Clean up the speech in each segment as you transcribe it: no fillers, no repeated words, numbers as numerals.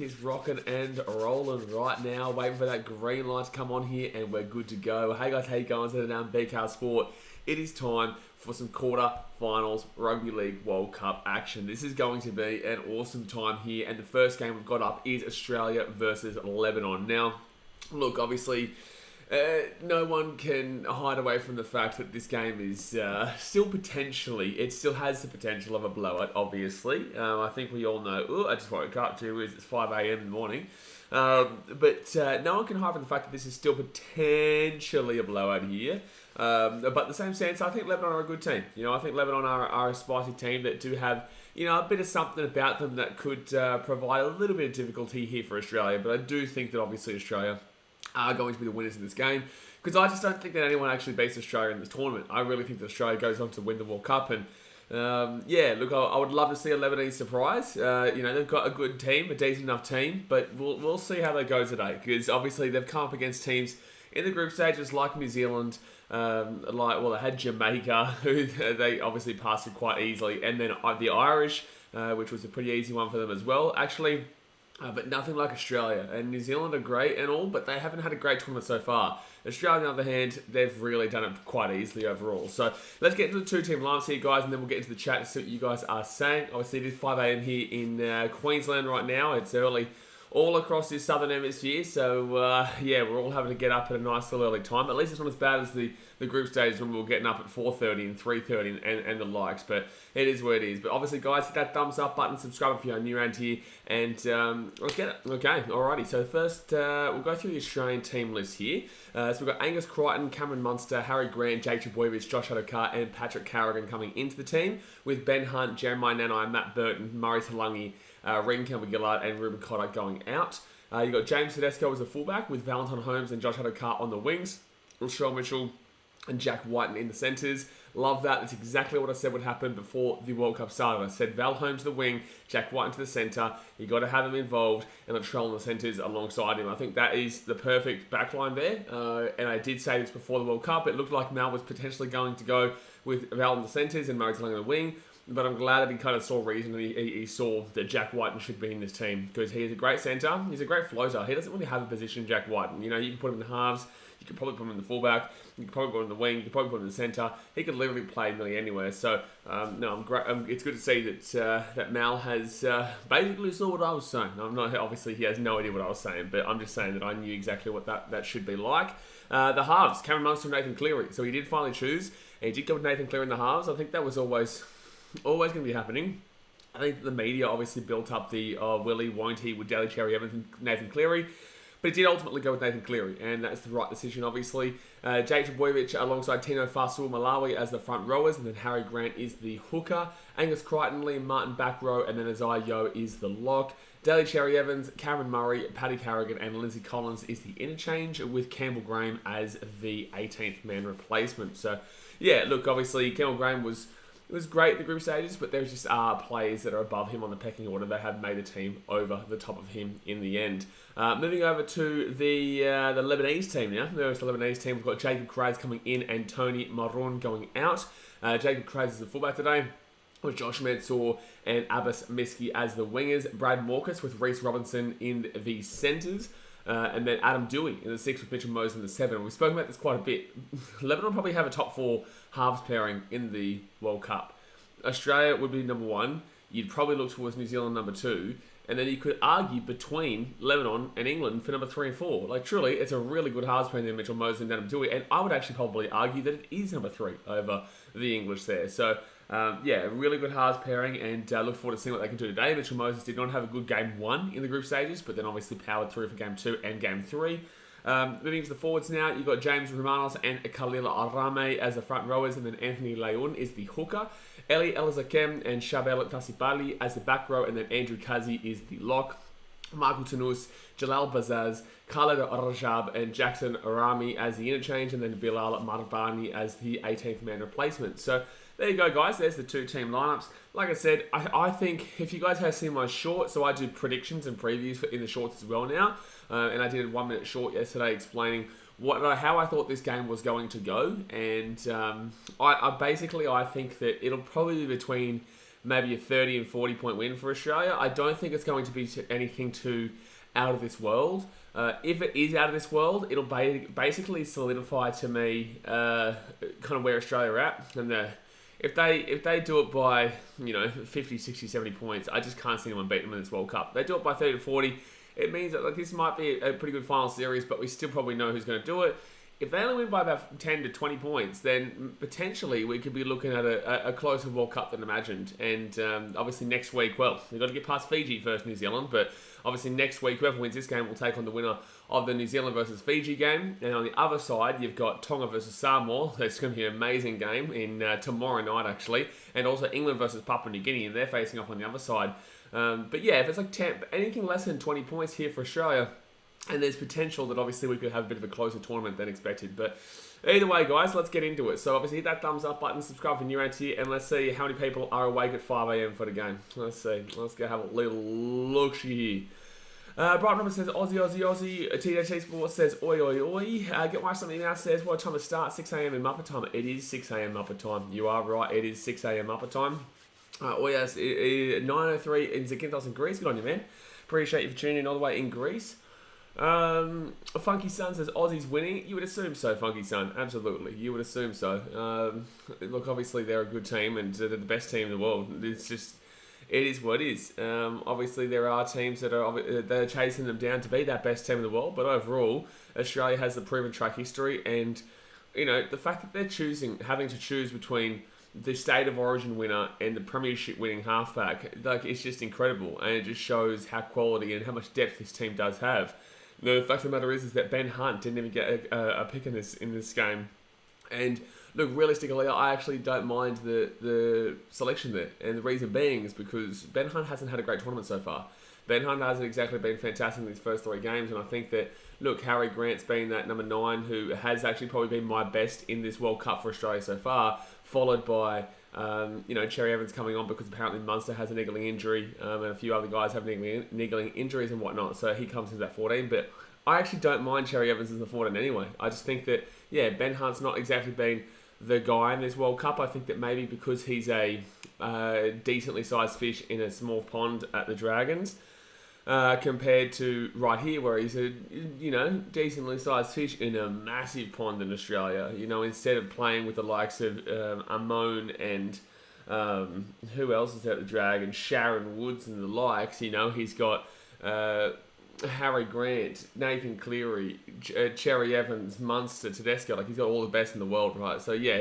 It's rocking and rolling right now, waiting for that green light to come on here, and we're good to go. Hey guys, how you going? Today down BKR Sport. It is time for some quarter-finals Rugby League World Cup action. This is going to be an awesome time here, and the first game we've got up is Australia versus Lebanon. Now, look, obviously, no one can hide away from the fact that this game is still potentially, it still has the potential of a blowout, obviously. I think we all know, I just woke up to it's 5 a.m. in the morning. But no one can hide from the fact that this is still potentially a blowout here. But in the same sense, I think Lebanon are a good team. I think Lebanon are a spicy team that do have, a bit of something about them that could provide a little bit of difficulty here for Australia. But I do think that obviously Australia are going to be the winners in this game, because I just don't think that anyone actually beats Australia in this tournament. I really think that Australia goes on to win the World Cup, and look, I would love to see a Lebanese surprise. They've got a good team, a decent enough team, but we'll see how they go today, because obviously they've come up against teams in the group stages like New Zealand, they had Jamaica, who they obviously passed it quite easily, and then the Irish, which was a pretty easy one for them as well, actually. But nothing like Australia. And New Zealand are great and all, but they haven't had a great tournament so far. Australia, on the other hand, they've really done it quite easily overall. So let's get into the two-team lineups here, guys, and then we'll get into the chat to see what you guys are saying. Obviously, it is 5 a.m. here in Queensland right now. It's early all across the southern hemisphere, so we're all having to get up at a nice little early time. At least it's not as bad as the group stage when we were getting up at 4:30 and 3:30 and the likes, but it is what it is. But obviously, guys, hit that thumbs up button, subscribe if you're new around here, and let's get it. Okay, alrighty. So first, we'll go through the Australian team list here. So we've got Angus Crichton, Cameron Munster, Harry Grant, Jake Trbojevic, Josh Adokar, and Patrick Carrigan coming into the team, with Ben Hunt, Jeremiah Nanai, Matt Burton, Murray Talangi, Regan Campbell-Gillard, and Ruben Cotter going out. You've got James Tedesco as the fullback, with Valentine Holmes and Josh Adokar on the wings, Rochelle Mitchell and Jack Whiten in the centres. Love that. That's exactly what I said would happen before the World Cup started. I said Val Holmes to the wing, Jack Whiten to the centre. You got to have him involved, and Latrell in the centres alongside him. I think that is the perfect backline there. And I did say this before the World Cup. It looked like Mal was potentially going to go with Val in the centres and Murray Talangi on the wing. But I'm glad that he kind of saw reason, and he saw that Jack Whiten should be in this team, because he is a great centre. He's a great floater. He doesn't really have a position, Jack Whiten. You can put him in the halves. You could probably put him in the fullback. You could probably put him in the wing. You could probably put him in the centre. He could literally play nearly anywhere. So, I'm great. It's good to see that Mal has basically saw what I was saying. Obviously, he has no idea what I was saying, but I'm just saying that I knew exactly what that should be like. The halves, Cameron Munster and Nathan Cleary. So he did finally choose, and he did go with Nathan Cleary in the halves. I think that was always going to be happening. I think the media obviously built up the Willie, won't he, with Daly Cherry Evans and Nathan Cleary. But he did ultimately go with Nathan Cleary, and that's the right decision, obviously. Jake Trbojevic alongside Tino Fasul Malawi as the front rowers, and then Harry Grant is the hooker. Angus Crichton, Liam Martin back row, and then Isaiah Yeo is the lock. Daly Cherry Evans, Cameron Murray, Paddy Carrigan, and Lindsay Collins is the interchange, with Campbell Graham as the 18th man replacement. So, yeah, look, obviously, Campbell Graham was great at the group stages, but there's just players that are above him on the pecking order that have made the team over the top of him in the end. Moving over to the Lebanese team now. There's the Lebanese team. We've got Jacob Kraz coming in and Tony Maroon going out. Jacob Kraz is the fullback today, with Josh Mansour and Abbas Miski as the wingers. Brad Morcus with Reece Robinson in the centres. And then Adam Dewey in the 6 with Mitchell Moses in the 7. We've spoken about this quite a bit. Lebanon probably have a top 4 halves pairing in the World Cup. Australia would be number 1. You'd probably look towards New Zealand number 2. And then you could argue between Lebanon and England for number 3 and 4. Like, truly, it's a really good halves pairing there, Mitchell Moses and Adam Dewey. And I would actually probably argue that it is number 3 over the English there. So, really good halves pairing, and look forward to seeing what they can do today. Mitchell Moses did not have a good game 1 in the group stages, but then obviously powered through for game 2 and game 3. Moving to the forwards now, you've got James Romanos and Khalil Arame as the front rowers, and then Anthony Leon is the hooker. Eli Elzakem and Shabel Tassipali as the back row, and then Andrew Kazi is the lock. Michael Tanus, Jalal Bazaz, Khaled Rajab, and Jackson Arami as the interchange, and then Bilal Marbani as the 18th man replacement. So there you go, guys. There's the two-team lineups. Like I said, I think if you guys have seen my short, so I do predictions and previews in the shorts as well now, and I did a 1-minute short yesterday explaining how I thought this game was going to go, and I think that it'll probably be between maybe a 30 and 40 point win for Australia. I don't think it's going to be anything too out of this world. If it is out of this world, it'll basically solidify to me kind of where Australia are at. And if they do it by 50, 60, 70 points, I just can't see anyone beat them in this World Cup. If they do it by 30 to 40, it means that this might be a pretty good final series, but we still probably know who's going to do it. If they only win by about 10 to 20 points, then potentially we could be looking at a closer World Cup than imagined. And obviously next week, well, we've got to get past Fiji first, New Zealand, but obviously next week, whoever wins this game will take on the winner of the New Zealand versus Fiji game. And on the other side, you've got Tonga versus Samoa. That's going to be an amazing game tomorrow night, actually. And also England versus Papua New Guinea, and they're facing off on the other side. But yeah, if it's like anything less than 20 points here for Australia, and there's potential that obviously we could have a bit of a closer tournament than expected. But either way, guys, let's get into it. So obviously hit that thumbs up button, subscribe if you're new around here, and let's see how many people are awake at 5 a.m. for the game. Let's see. Let's go have a little look here. Bright Robert says, Aussie, Aussie, Aussie. THT Sports says, oi, oi, oi. Get my something now says, what time to start? 6 a.m. in Muppet time. It is 6 a.m. Muppet time. You are right. It is 6 a.m. Muppet time. Oh yes, 9:03 in Zakynthos in Greece. Good on you, man. Appreciate you for tuning in all the way in Greece. Funky Sun says Aussie's winning. You would assume so, Funky Sun. Absolutely, you would assume so. Look, obviously they're a good team and they're the best team in the world. It's just, it is what it is. Obviously there are teams that are chasing them down to be that best team in the world. But overall, Australia has the proven track history, and the fact that they're having to choose between the State of Origin winner and the Premiership winning halfback, it's just incredible, and it just shows how quality and how much depth this team does have. The fact of the matter is that Ben Hunt didn't even get a pick in this game, and look, realistically, I actually don't mind the selection there, and the reason being is because Ben Hunt hasn't had a great tournament so far. Ben Hunt hasn't exactly been fantastic in these first 3 games, and I think that, look, Harry Grant's been that number 9 who has actually probably been my best in this World Cup for Australia so far, followed by, Cherry Evans coming on because apparently Munster has a niggling injury, and a few other guys have niggling injuries and whatnot, so he comes into that 14, but I actually don't mind Cherry Evans as the 14 anyway. I just think that, yeah, Ben Hunt's not exactly been the guy in this World Cup. I think that maybe because he's a decently sized fish in a small pond at the Dragons, compared to right here where he's a decently sized fish in a massive pond in Australia. Instead of playing with the likes of Amon and who else is at the Dragons, Sharon Woods and the likes, he's got Harry Grant, Nathan Cleary, Cherry Evans, Munster, Tedesco. He's got all the best in the world, right? So yeah,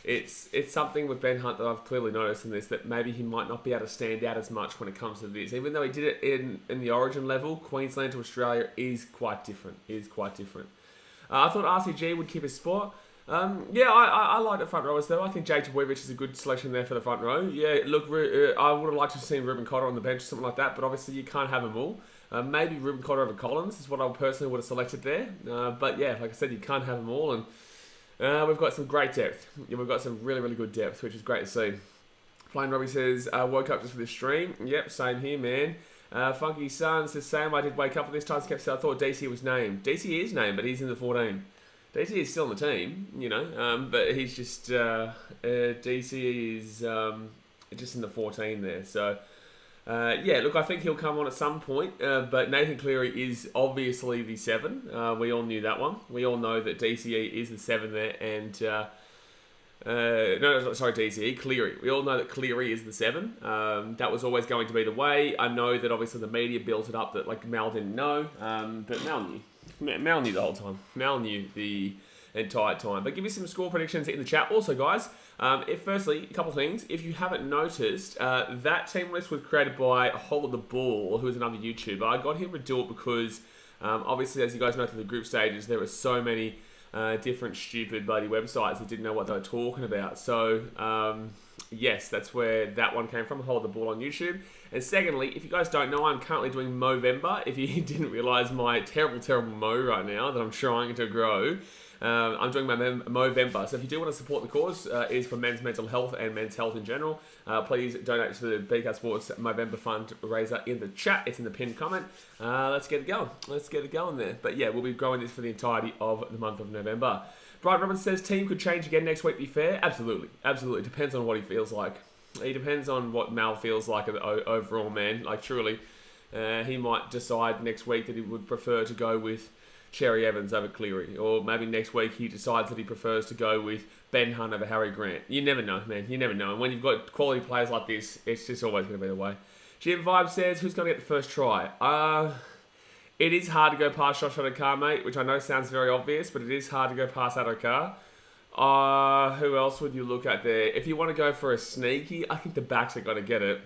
it's something with Ben Hunt that I've clearly noticed in this, that maybe he might not be able to stand out as much when it comes to this. Even though he did it in the Origin level, Queensland to Australia is quite different. I thought RCG would keep his spot. I like the front rowers though. I think Jake Dvojevic is a good selection there for the front row. Yeah, look, I would have liked to have seen Ruben Cotter on the bench or something like that, but obviously you can't have them all. Maybe Ruben Cotter over Collins is what I personally would have selected there. But yeah, like I said, you can't have them all, and we've got some great depth. Yeah, we've got some really, really good depth, which is great to see. Plain Robbie says, woke up just for this stream. Yep, same here, man. Funky Sun says, Sam, I did wake up for this time. I thought DC was named. DC is named, but he's in the 14. DC is still on the team, but he's just, DC is just in the 14 there. So, look, I think he'll come on at some point, but Nathan Cleary is obviously the 7. We all knew that one. We all know that DCE is the 7 there, and DCE, Cleary. We all know that Cleary is the 7. That was always going to be the way. I know that obviously the media built it up that Mal didn't know, but Mal knew. Mal knew the whole time. Mal knew the entire time. But give me some score predictions in the chat. Also, guys, firstly, a couple of things. If you haven't noticed, that team list was created by Hold the Ball, who is another YouTuber. I got him to do it because, obviously, as you guys know through the group stages, there were so many different stupid bloody websites that didn't know what they were talking about. So, yes, that's where that one came from, Hold the Ball on YouTube. And secondly, if you guys don't know, I'm currently doing Movember. If you didn't realise my terrible, terrible Mo right now that I'm trying to grow, I'm doing my Movember. So if you do want to support the cause, it is for men's mental health and men's health in general. Please donate to the BK Sports Movember fundraiser in the chat. It's in the pinned comment. Let's get it going. Let's get it going there. But yeah, we'll be growing this for the entirety of the month of November. Brian Robbins says, team could change again next week, be fair? Absolutely. Absolutely. Depends on what he feels like. It depends on what Mal feels like overall, man. Like, truly, he might decide next week that he would prefer to go with Cherry Evans over Cleary. Or maybe next week he decides that he prefers to go with Ben Hunt over Harry Grant. You never know, man. You never know. And when you've got quality players like this, it's just always going to be the way. Jim Vibe says, who's going to get the first try? It is hard to go past Josh Adokar, mate, which I know sounds very obvious, but it is hard to go past Adokar. Who else would you look at there? If you want to go for a sneaky, I think the backs are going to get it.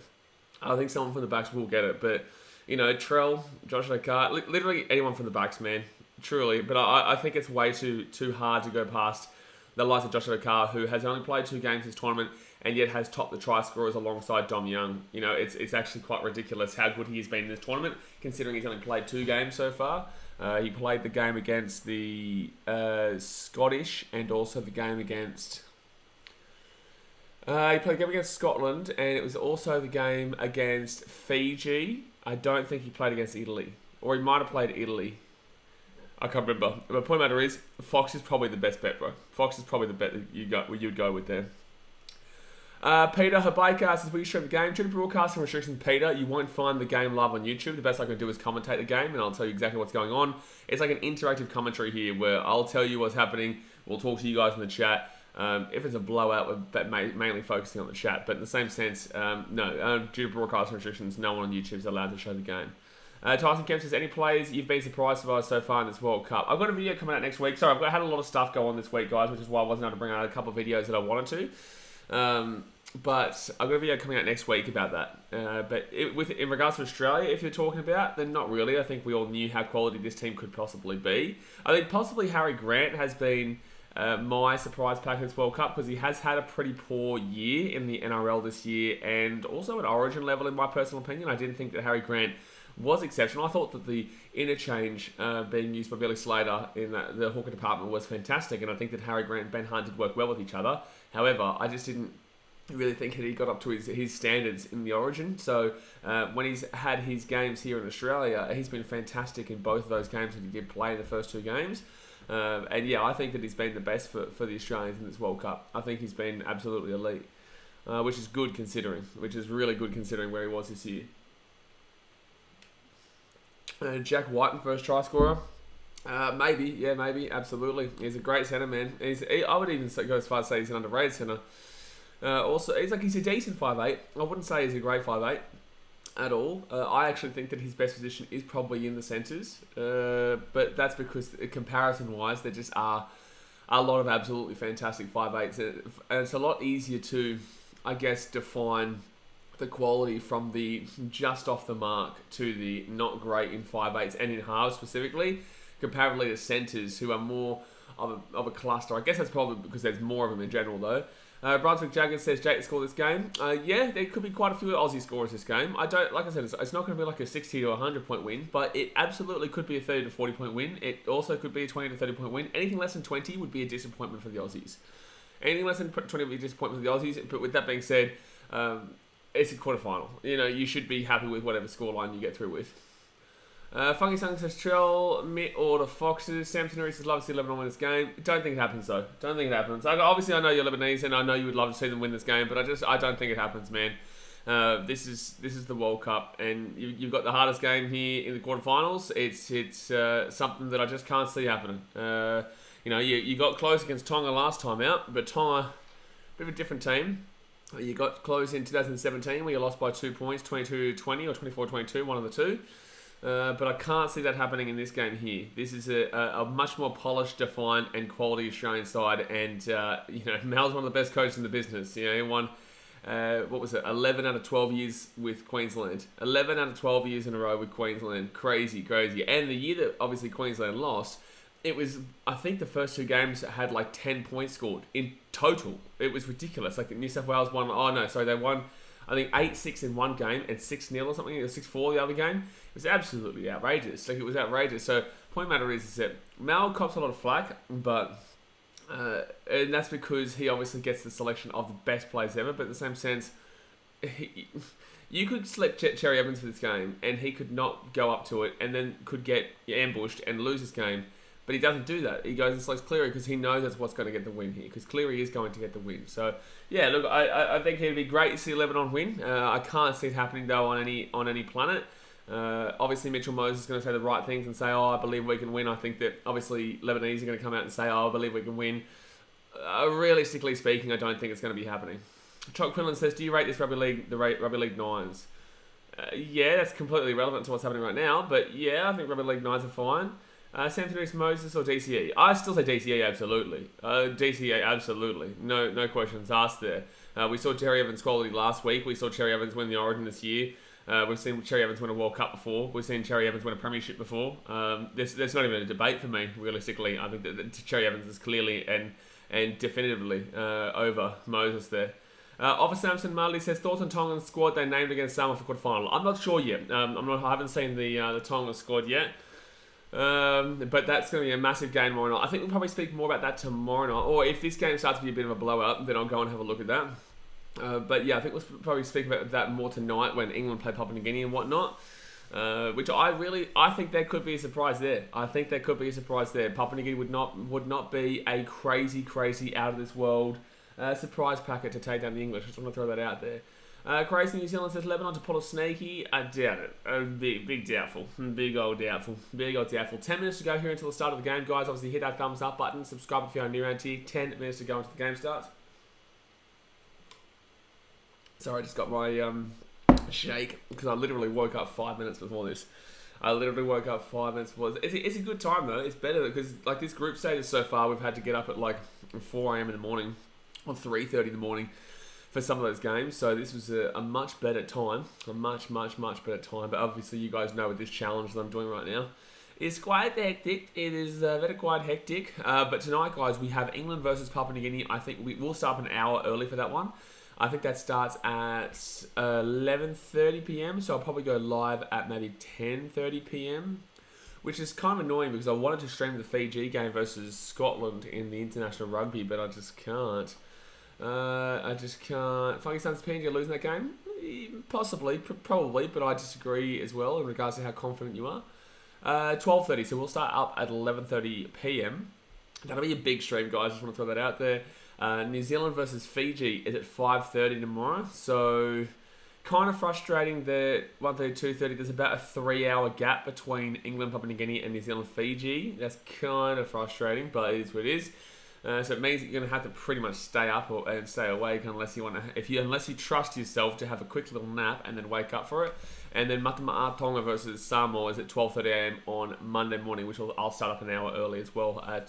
I think someone from the backs will get it. But, you know, Trell, Josh Adokar, literally anyone from the backs, man. Truly. But I think it's way too hard to go past the likes of Josh Adokar, who has only played 2 games this tournament and yet has topped the try scorers alongside Dom Young. You know, it's actually quite ridiculous how good he has been in this tournament, considering he's only played 2 games so far. He played the game against the Scottish and also the game against... he played the game against Scotland, and it was also the game against Fiji. I don't think he played against Italy. Or he might have played Italy. I can't remember. The point matter is, Fox is probably the best bet, bro. Fox is probably the bet that you'd go with there. Peter Habaika says, will you stream the game? Due to broadcasting restrictions, Peter, you won't find the game live on YouTube. The best I can do is commentate the game, and I'll tell you exactly what's going on. It's like an interactive commentary here, where I'll tell you what's happening. We'll talk to you guys in the chat. If it's a blowout, we're mainly focusing on the chat. But in the same sense, no. Due to broadcasting restrictions, no one on YouTube is allowed to show the game. Tyson Kemp says, any players you've been surprised by so far in this World Cup? I've got a video coming out next week. Sorry, had a lot of stuff go on this week, guys, which is why I wasn't able to bring out a couple of videos that I wanted to. But I've got a video coming out next week about that. In regards to Australia, if you're talking about, then not really. I think we all knew how quality this team could possibly be. I think possibly Harry Grant has been my surprise pack in this World Cup, because he has had a pretty poor year in the NRL this year, and also at Origin level, in my personal opinion. I didn't think that Harry Grant was exceptional. I thought that the interchange being used by Billy Slater in the hooker department was fantastic, and I think that Harry Grant and Ben Hunt did work well with each other. However, I just didn't really think that he got up to his standards in the Origin. So when he's had his games here in Australia, he's been fantastic in both of those games that he did play in the first 2 games. And yeah, I think that he's been the best for the Australians in this World Cup. I think he's been absolutely elite, which is good considering, which is really good considering where he was this year. Jack Whiten, first try scorer. Maybe, absolutely. He's a great centre, man. I would even go as far as say he's an underrated centre. Also, he's a decent 5'8". I wouldn't say he's a great 5'8" at all. I actually think that his best position is probably in the centres. But that's because, comparison-wise, there just are a lot of absolutely fantastic 5'8s. And it's a lot easier to, I guess, define the quality from the just off the mark to the not great in 5'8s and in halves specifically, comparatively to centres who are more of a cluster. I guess that's probably because there's more of them in general, though. Brunswick Jaggers says, Jake to score this game. Yeah, there could be quite a few Aussie scorers this game. Like I said, it's not going to be like a 60 to 100 point win, but it absolutely could be a 30 to 40 point win. It also could be a 20 to 30 point win. Anything less than 20 would be a disappointment for the Aussies. Anything less than 20 would be a disappointment for the Aussies. But with that being said, it's a quarterfinal. You know, you should be happy with whatever scoreline you get through with. Funky Sung says, Trell, Mitt, or the Foxes. Samson Reese says, love to see Lebanon win this game. Don't think it happens, though. Don't think it happens. Obviously, I know you're Lebanese, and I know you would love to see them win this game, but I don't think it happens, man. This is the World Cup, and you've got the hardest game here in the quarterfinals. It's something that I just can't see happening. You got close against Tonga last time out, but Tonga, a bit of a different team. You got close in 2017 where you lost by 2 points, 22-20 or 24-22, one of the two. But I can't see that happening in this game here. This is a much more polished, defined, and quality Australian side. And, Mal's one of the best coaches in the business. You know, he won, 11 out of 12 years with Queensland. 11 out of 12 years in a row with Queensland. Crazy. And the year that, obviously, Queensland lost, it was, I think the first 2 games had like 10 points scored in total. It was ridiculous. Like New South Wales won, they won, I think 8-6 in one game and 6-0 or something, or 6-4 the other game. It was absolutely outrageous. It was outrageous. So, point matter is that Mal cops a lot of flack, but and that's because he obviously gets the selection of the best players ever. But in the same sense, you could select Cherry Evans for this game, and he could not go up to it, and then could get ambushed and lose this game. But he doesn't do that. He goes and selects Cleary because he knows that's what's going to get the win here. Because Cleary is going to get the win. So, yeah, look, I think it'd be great to see Lebanon win. I can't see it happening, though, on any planet. Obviously, Mitchell Moses is going to say the right things and say, I believe we can win. I think that, obviously, Lebanese are going to come out and say, I believe we can win. Realistically speaking, I don't think it's going to be happening. Chuck Quinlan says, do you rate this Rugby League Nines? Yeah, that's completely irrelevant to what's happening right now. But, yeah, I think Rugby League Nines are fine. Sam Phillips, Moses or DCE? I still say DCE, absolutely. DCE, absolutely. No questions asked there. We saw Cherry Evans' quality last week. We saw Cherry Evans win the Origin this year. We've seen Cherry Evans win a World Cup before. We've seen Cherry Evans win a Premiership before. There's not even a debate for me, realistically. I think that Cherry Evans is clearly and definitively over Moses there. Officer Samson Marley says, thoughts on Tongan squad they named against Samoa for quarterfinal? I'm not sure yet. I haven't seen the Tongan squad yet. But that's going to be a massive game tomorrow night. I think we'll probably speak more about that tomorrow night. Or if this game starts to be a bit of a blowout, then I'll go and have a look at that. But yeah, I think we'll probably speak about that more tonight when England play Papua New Guinea and whatnot. Which I think there could be a surprise there. Papua New Guinea would not be a crazy out of this world surprise packet to take down the English. I just want to throw that out there. Crazy New Zealand says Lebanon to pull a sneaky. I doubt it. Big doubtful. Big old doubtful. 10 minutes to go here until the start of the game, guys. Obviously, hit that thumbs up button. Subscribe if you're new around here. 10 minutes to go until the game starts. Sorry, I just got my shake because I literally woke up 5 minutes before this. It's a good time though. It's better because like this group stages so far, we've had to get up at like 4 a.m. in the morning or 3:30 in the morning for some of those games. So this was a much better time. A much better time. But obviously you guys know with this challenge that I'm doing right now, it's quite hectic. It is very quite hectic. But tonight, guys, we have England versus Papua New Guinea. I think we will start an hour early for that one. I think that starts at 11:30 p.m. So I'll probably go live at maybe 10:30 p.m. Which is kind of annoying because I wanted to stream the Fiji game versus Scotland in the international rugby, but I just can't. Funky Sons PNG losing that game? Possibly, probably, but I disagree as well in regards to how confident you are. 12:30, so we'll start up at 11:30 p.m. That'll be a big stream, guys. Just want to throw that out there. New Zealand versus Fiji is at 5:30 tomorrow, so kind of frustrating that 1:30, 2:30, there's about a 3-hour gap between England, Papua New Guinea, and New Zealand, Fiji. That's kind of frustrating, but it is what it is. So it means that you're going to have to pretty much stay up and stay awake unless you trust yourself to have a quick little nap and then wake up for it. And then Matama'a Tonga versus Samoa is at 12:30 a.m. on Monday morning, which I'll start up an hour early as well at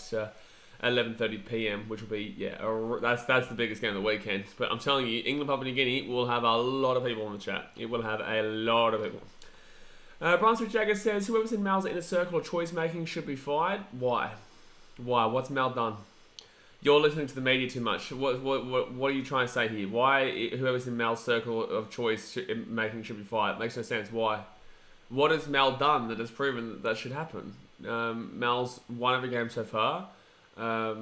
11:30 p.m., which will be that's the biggest game of the weekend. But I'm telling you, England Papua New Guinea will have a lot of people in the chat. It will have a lot of people. Brunswick Jagger says whoever's in Mal's inner circle of choice making should be fired. Why? What's Mal done? You're listening to the media too much. What are you trying to say here? Why whoever's in Mal's circle of choice making should be fired? Makes no sense. Why? What has Mal done that has proven that should happen? Mal's won every game so far. I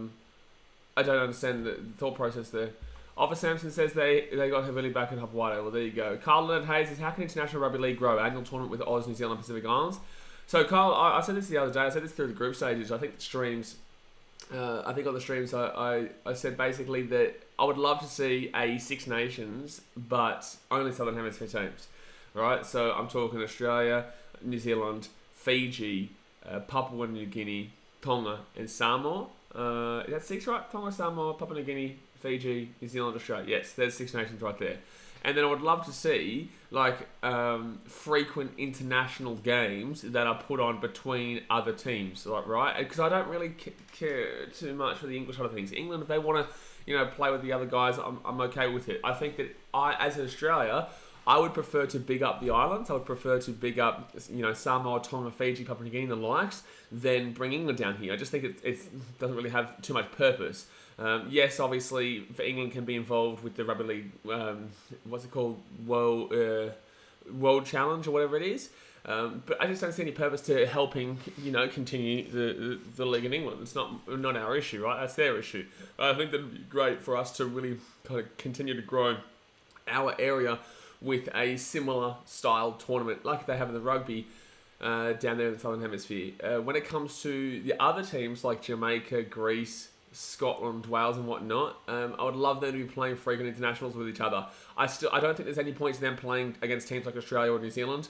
don't understand the thought process there. Officer Sampson says they got Havili back in Hawaii. Well, there you go. Carl Leonard Hayes says, how can International Rugby League grow? Annual tournament with Oz, New Zealand, Pacific Islands. So, Carl, I said this the other day. I said this through the group stages. I think the streams... I think on the streams I said basically that I would love to see a Six Nations, but only Southern Hemisphere teams, right? So I'm talking Australia, New Zealand, Fiji, Papua New Guinea, Tonga, and Samoa. Is that 6, right? Tonga, Samoa, Papua New Guinea, Fiji, New Zealand, Australia. Yes, there's 6 nations right there. And then I would love to see frequent international games that are put on between other teams, right? Because I don't really care too much for the English side of things. England, if they want to, play with the other guys, I'm okay with it. I think that as an Australia, I would prefer to big up the islands. I would prefer to big up, Samoa, Tonga, Fiji, Papua New Guinea, and the likes, than bring England down here. I just think it doesn't really have too much purpose. Yes, obviously, for England can be involved with the Rugby League, what's it called, World Challenge or whatever it is. But I just don't see any purpose to helping, continue the league in England. It's not our issue, right? That's their issue. I think that'd be great for us to really kind of continue to grow our area with a similar style tournament like they have in the rugby. down there in the Southern Hemisphere. When it comes to the other teams like Jamaica, Greece, Scotland, Wales and whatnot, I would love them to be playing frequent internationals with each other. I don't think there's any point in them playing against teams like Australia or New Zealand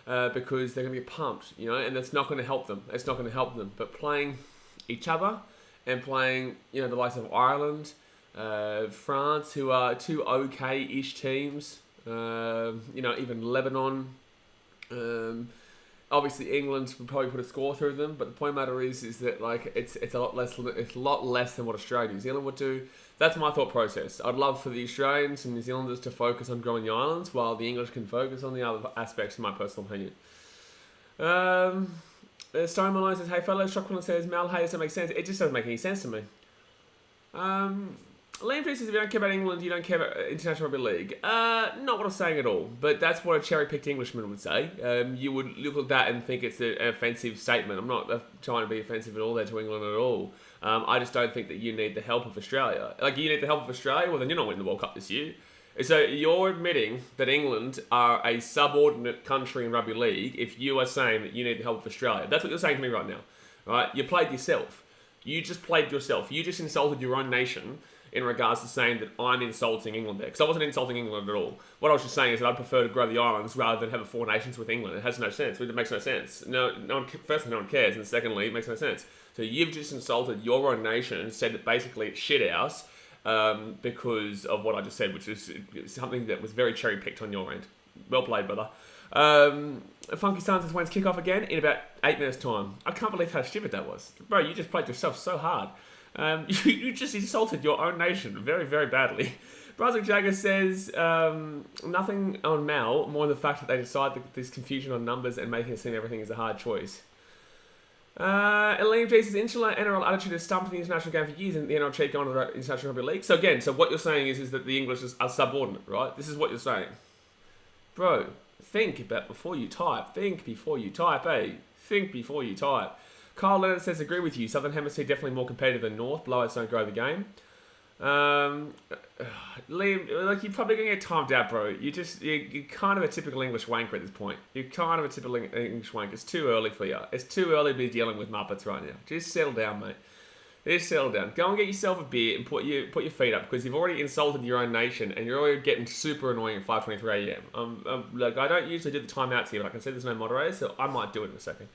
because they're going to be pumped, and that's not going to help them. It's not going to help them. But playing each other and playing, the likes of Ireland, France, who are two okay-ish teams, even Lebanon, obviously England would probably put a score through them, but the point of the matter is that it's a lot less than what Australia and New Zealand would do. That's my thought process. I'd love for the Australians and New Zealanders to focus on growing the islands, while the English can focus on the other aspects, in my personal opinion. Stone Malone says, "Hey fellow," Shockwell says, "Mal, hey, does that make sense?" It just doesn't make any sense to me. Liam Tree says, "If you don't care about England, you don't care about International Rugby League." Not what I'm saying at all, but that's what a cherry-picked Englishman would say. You would look at that and think it's an offensive statement. I'm not trying to be offensive at all there to England at all. I just don't think that you need the help of Australia. You need the help of Australia, well then you're not winning the World Cup this year. So you're admitting that England are a subordinate country in rugby league if you are saying that you need the help of Australia. That's what you're saying to me right now. Right? You played yourself. You just played yourself. You just insulted your own nation in regards to saying that I'm insulting England there. Because I wasn't insulting England at all. What I was just saying is that I'd prefer to grow the islands rather than have a four nations with England. It has no sense. It makes no sense. Firstly, no one cares. And secondly, it makes no sense. So you've just insulted your own nation and said that basically it's shit house because of what I just said, which is something that was very cherry-picked on your end. Well played, brother. Funky Sun says, "When's kick-off again?" In about 8 minutes' time. I can't believe how stupid that was. Bro, you just played yourself so hard. You just insulted your own nation very, very badly. Brunswick Jagger says, "Nothing on Mal, more than the fact that they decide that there's confusion on numbers and making it seem everything is a hard choice." Liam G says, "Insular NRL attitude has stumped the international game for years and the NRL cheat going to the International Rugby League." So again, what you're saying is that the English are subordinate, right? This is what you're saying. Bro, think about before you type. Think before you type, eh? Think before you type. Kyle Leonard says, "Agree with you. Southern Hemisphere definitely more competitive than North. Blowouts don't grow the game." Liam, you're probably going to get timed out, bro. You're kind of a typical English wanker at this point. You're kind of a typical English wanker. It's too early for you. It's too early to be dealing with Muppets right now. Just settle down, mate. Just settle down. Go and get yourself a beer and put your feet up, because you've already insulted your own nation and you're already getting super annoying at 5:23 a.m. I don't usually do the timeouts here, but I can see there's no moderator, so I might do it in a second.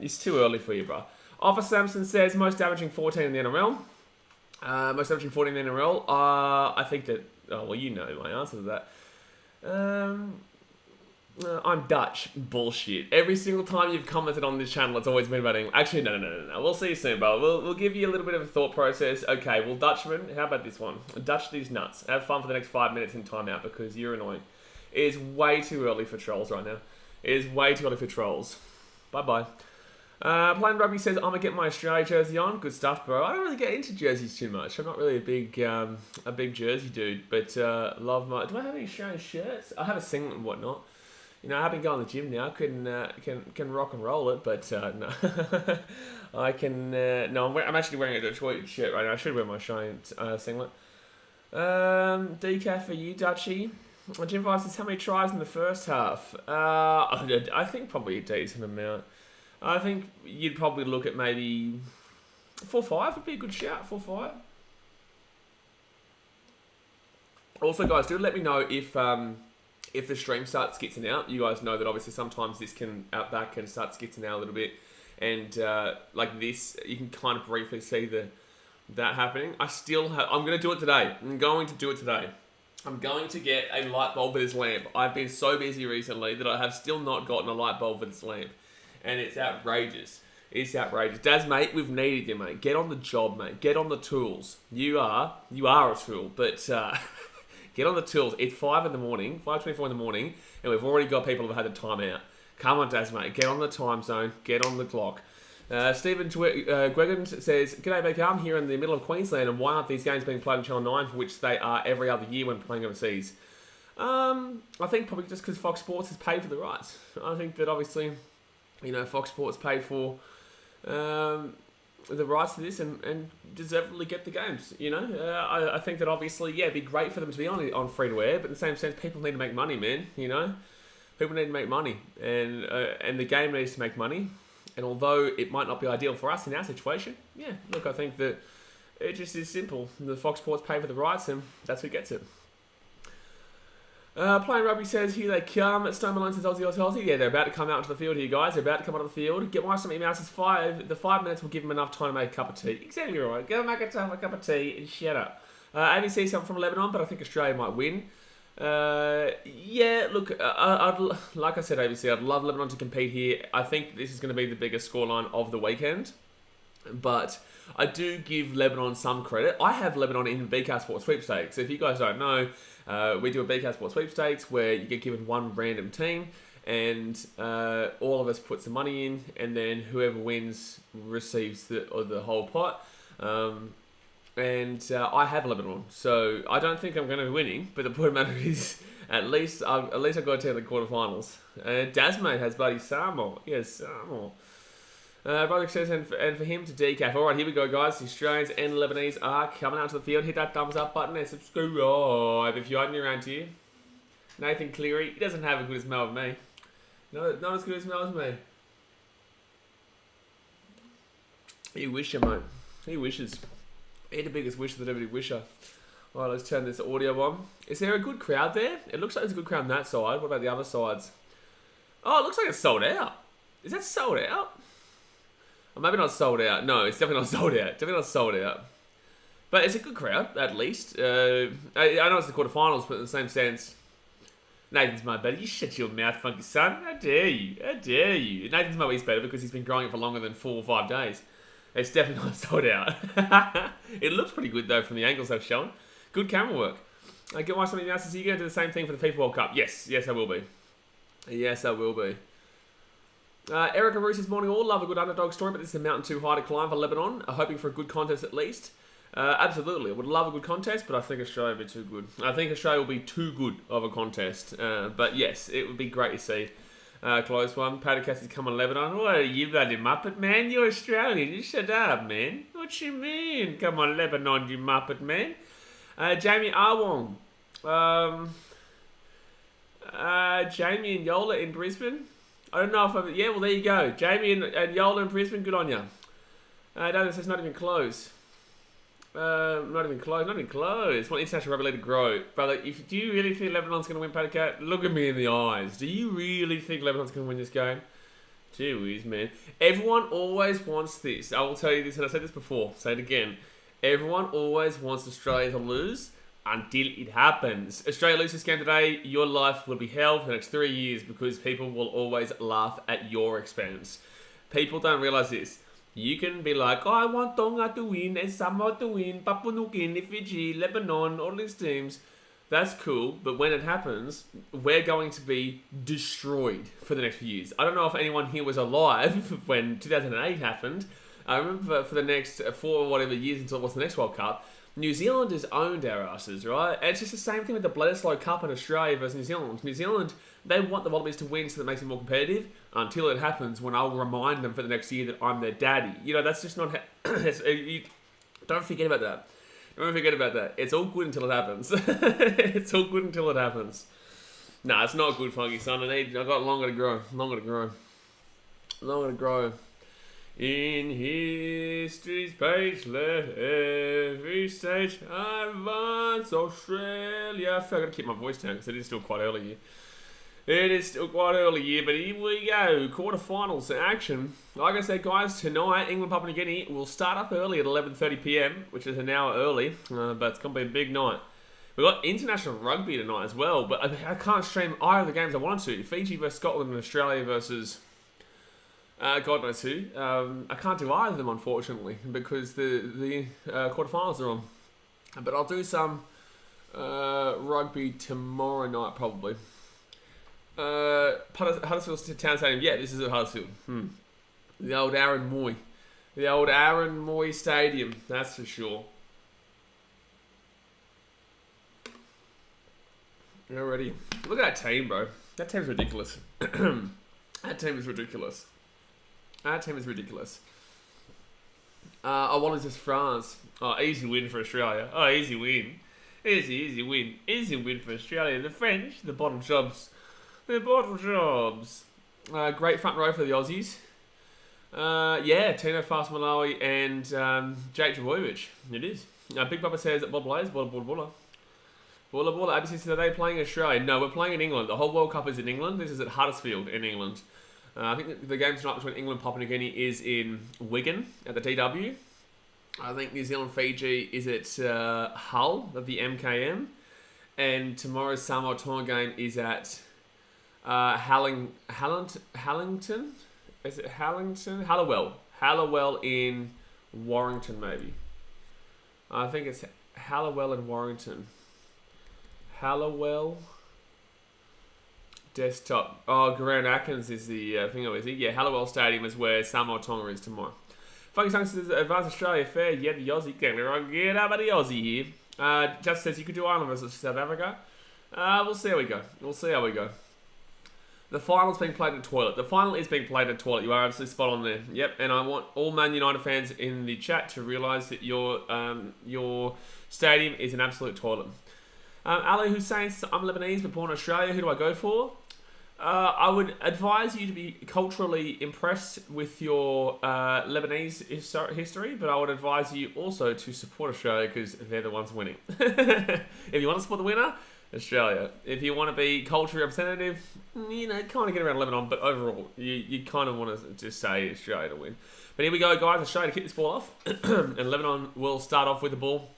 It's too early for you, bro. Officer Sampson says, "Most damaging 14 in the NRL." Most damaging 14 in the NRL. I think that... Oh, well, you know my answer to that. I'm Dutch. Bullshit. Every single time you've commented on this channel, it's always been about England. Actually, no. We'll see you soon, bro. We'll give you a little bit of a thought process. Okay, well, Dutchman, how about this one? Dutch these nuts. Have fun for the next 5 minutes in timeout because you're annoying. It is way too early for trolls right now. It is way too early for trolls. Bye-bye. Plain Rugby says, "I'm going to get my Australia jersey on." Good stuff, bro. I don't really get into jerseys too much. I'm not really a big jersey dude, but love my... Do I have any Australian shirts? I have a singlet and whatnot. I have been going to the gym now. Can rock and roll it, but no. I can... no, I'm actually wearing a Detroit shirt right now. I should wear my Australian singlet. Decaf for you, Dutchie. Jim Vice says, "How many tries in the first half?" I think probably a decent amount. I think you'd probably look at maybe 4-5 would be a good shout. 4-5. Also, guys, do let me know if the stream starts skitzing out. You guys know that obviously sometimes this can start skitzing out a little bit, and like this, you can kind of briefly see that happening. I'm going to do it today. I'm going to get a light bulb for this lamp. I've been so busy recently that I have still not gotten a light bulb for this lamp. And it's outrageous. It's outrageous. Daz, mate, we've needed you, mate. Get on the job, mate. Get on the tools. You are a tool, but get on the tools. It's 5:24 in the morning, and we've already got people who've had a time out. Come on, Daz, mate. Get on the time zone. Get on the clock. Stephen Greggan says, "G'day, BK. I'm here in the middle of Queensland, and why aren't these games being played on Channel 9, for which they are every other year when playing overseas?" I think probably just because Fox Sports has paid for the rights. I think that obviously... Fox Sports paid for the rights to this and deservedly get the games, I think that obviously, it'd be great for them to be on free-to-air, but in the same sense, people need to make money, man, people need to make money, and the game needs to make money. And although it might not be ideal for us in our situation, yeah, look, I think that it just is simple. The Fox Sports pay for the rights, and that's who gets it. Playing Rugby says, here they come. Stone Malone says, Aussie. Yeah, they're about to come out into the field here, guys. They're about to come out of the field. Get my something mouses 5. The 5 minutes will give them enough time to make a cup of tea. Exactly right. Go make a cup of tea and shut up. ABC something from Lebanon, but I think Australia might win. Yeah, look, like I said, ABC, I'd love Lebanon to compete here. I think this is going to be the biggest scoreline of the weekend. But I do give Lebanon some credit. I have Lebanon in the BKR Sports sweepstakes. If you guys don't know, we do a BKR Sports sweepstakes where you get given one random team, and all of us put some money in, and then whoever wins receives the whole pot. I have Lebanon, so I don't think I'm going to be winning. But the point of the matter is, at least I've got to the quarterfinals. Dasmate has bloody Samoa. Yes, Samoa. Brother says, and for him to decaf. All right, here we go, guys. The Australians and Lebanese are coming out to the field. Hit that thumbs up button and subscribe if you're around here. Nathan Cleary, he doesn't have a good smell as me. Not as good a smell as me. He wishes, mate. He wishes. He had the biggest wish that ever did wisher. All right, let's turn this audio on. Is there a good crowd there? It looks like there's a good crowd on that side. What about the other sides? Oh, it looks like it's sold out. Is that sold out? Or maybe not sold out. No, it's definitely not sold out. Definitely not sold out. But it's a good crowd, at least. I know it's the quarterfinals, but in the same sense, Nathan's my buddy. You shut your mouth, funky son. How dare you? How dare you? Nathan's my week's better because he's been growing it for longer than 4 or 5 days. It's definitely not sold out. It looks pretty good, though, from the angles they've shown. Good camera work. Get my something else. Are you going to do the same thing for the FIFA World Cup? Yes, I will be. Yes, I will be. Erica Roos this morning, all love a good underdog story, but this is a mountain too high to climb for Lebanon. Hoping for a good contest at least. Absolutely, I would love a good contest, but I think Australia will be too good. I think Australia will be too good of a contest. But yes, it would be great to see. Close one. Padicast has come on Lebanon. What are you, bloody Muppet, man? You're Australian. You shut up, man. What you mean? Come on, Lebanon, you Muppet, man. Jamie Arwong. Jamie and Yola in Brisbane. I don't know if I'm... Yeah, well, there you go. Jamie and Yola in Brisbane, good on you. David says not even close. Not even close. Want international rugby league to grow. Brother, do you really think Lebanon's going to win, Paddycat? Look at me in the eyes. Do you really think Lebanon's going to win this game? Gee whiz, man. Everyone always wants this. I will tell you this, and I've said this before. Say it again. Everyone always wants Australia to lose until it happens. Australia loses this game today, your life will be hell for the next 3 years because people will always laugh at your expense. People don't realise this. You can be like, oh, I want Tonga to win and Samoa to win, Papua New Guinea, Fiji, Lebanon, all these teams. That's cool, but when it happens, we're going to be destroyed for the next few years. I don't know if anyone here was alive when 2008 happened. I remember for the next 4 or whatever years until it was the next World Cup, New Zealanders owned our asses, right? And it's just the same thing with the Bledisloe Cup in Australia versus New Zealand. New Zealand, they want the Wallabies to win so that it makes it more competitive until it happens when I'll remind them for the next year that I'm their daddy. You know, that's just not... Don't forget about that. Don't forget about that. It's all good until it happens. It's all good until it happens. Nah, it's not good, funky son. I've got longer to grow. Longer to grow. In history's page, let every stage advance Australia. I gotta keep my voice down because it is still quite early here. But here we go. Quarterfinals action. Like I said, guys, tonight, England Papua New Guinea will start up early at 11:30 p.m, which is an hour early, but it's going to be a big night. We've got international rugby tonight as well, but I can't stream either of the games I wanted to. Fiji versus Scotland and Australia versus... God knows who. I can't do either of them, unfortunately, because the quarterfinals are on. But I'll do some rugby tomorrow night, probably. Huddersfield Town Stadium. Yeah, this is at Huddersfield. The old Aaron Moy. The old Aaron Moy Stadium, that's for sure. Alrighty. Look at that team, bro. That team's ridiculous. That team is ridiculous. What is this, France? Oh, easy win for Australia. Oh, easy win. Easy win. Easy win for Australia. The French, the bottom jobs. They're bottle jobs. Great front row for the Aussies. Yeah, Tino Fast Malawi and Jake Jawovic. It is. Big Papa says Bob Blaze, Bola Bola Bola. Bola Bola. ABC says, are they playing Australia? No, we're playing in England. The whole World Cup is in England. This is at Huddersfield in England. I think the game tonight between England and Papua New Guinea is in Wigan at the DW. I think New Zealand Fiji is at Hull at the MKM. And tomorrow's Samoa Tonga game is at Hallington? Is it Hallington? Hallowell in Warrington, maybe. I think it's Hallowell in Warrington. Hallowell desktop. Oh, Grant Atkins is the thing, is he? Yeah, Hallowell Stadium is where Samoa Tonga is tomorrow. Funky Song says, Advanced Australia fair. Yeah, the Aussie. Get up at the Aussie here. Just says you could do Ireland versus South Africa. We'll see how we go. The final's being played in a toilet. The final is being played in a toilet. You are absolutely spot on there. Yep, and I want all Man United fans in the chat to realise that your stadium is an absolute toilet. Ali Hussein says, I'm Lebanese but born in Australia. Who do I go for? I would advise you to be culturally impressed with your Lebanese history, but I would advise you also to support Australia because they're the ones winning. If you want to support the winner, Australia. If you want to be culturally representative, kind of get around Lebanon, but overall, you kind of want to just say Australia to win. But here we go, guys. Australia to kick this ball off, and Lebanon will start off with the ball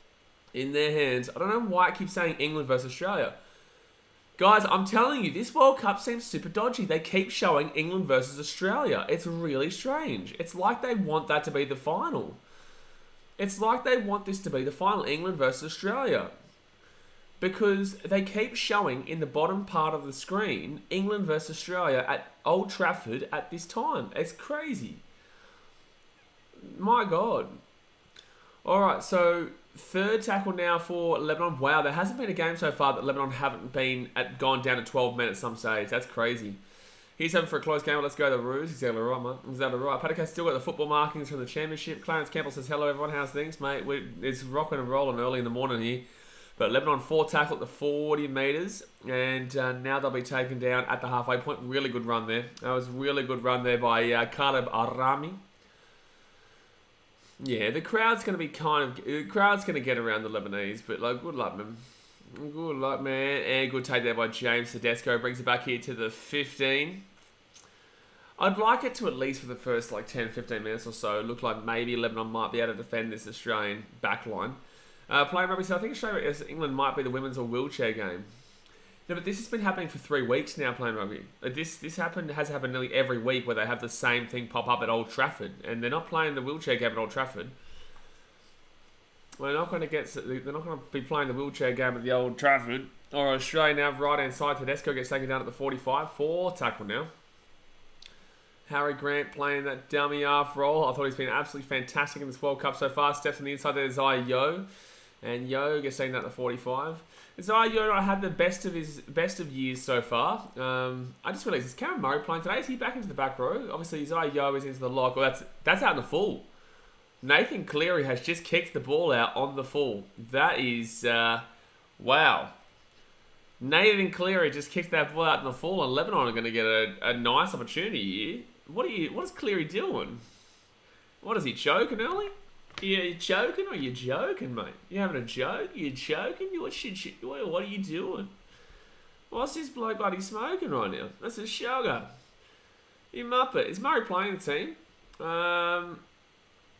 in their hands. I don't know why I keep saying England versus Australia. Guys, I'm telling you, this World Cup seems super dodgy. They keep showing England versus Australia. It's really strange. It's like they want that to be the final. It's like they want this to be the final, England versus Australia. Because they keep showing in the bottom part of the screen, England versus Australia at Old Trafford at this time. It's crazy. My God. Alright, so third tackle now for Lebanon. Wow, there hasn't been a game so far that Lebanon haven't gone down to 12 men at some stage. That's crazy. He's hoping for a close game. Let's go to the Roos. Exactly right, mate. Exactly right. Patrick still got the football markings from the championship. Clarence Campbell says, hello, everyone. How's things, mate? It's rocking and rolling early in the morning here. But Lebanon 4 tackle at the 40 metres. And now they'll be taken down at the halfway point. Really good run there. That was a really good run there by BKRmy. Yeah, the crowd's going to be get around the Lebanese. But good luck, man. Good luck, man. And good take there by James Tedesco. Brings it back here to the 15. I'd like it to at least for the first 10-15 minutes or so look like maybe Lebanon might be able to defend this Australian backline. Playing rugby, so I think Australia England might be the women's or wheelchair game. No, but this has been happening for 3 weeks now, playing rugby. This has happened nearly every week where they have the same thing pop up at Old Trafford, and they're not playing the wheelchair game at Old Trafford. Well, they're not going to be playing the wheelchair game at the Old Trafford. Or Australia now, right hand side. Tedesco gets taken down at the 45. 4 tackle now. Harry Grant playing that dummy half role. I thought he's been absolutely fantastic in this World Cup so far. Steps on the inside there, Zai Yo. And Yo gets taken down at the 45. Zai Yo had the best of years so far. I just realised, is Cameron Murray playing today? Is he back into the back row? Obviously, Zai Yo is into the lock. Well, that's out in the full. Nathan Cleary has just kicked the ball out on the full. That is, wow. Nathan Cleary just kicked that ball out in the full, and Lebanon are going to get a nice opportunity here. What is Cleary doing? What is he, choking early? You choking or you joking, mate? You having a joke? You choking? What are you doing? What's this bloke bloody smoking right now? That's a sugar. You muppet. Is Murray playing the team?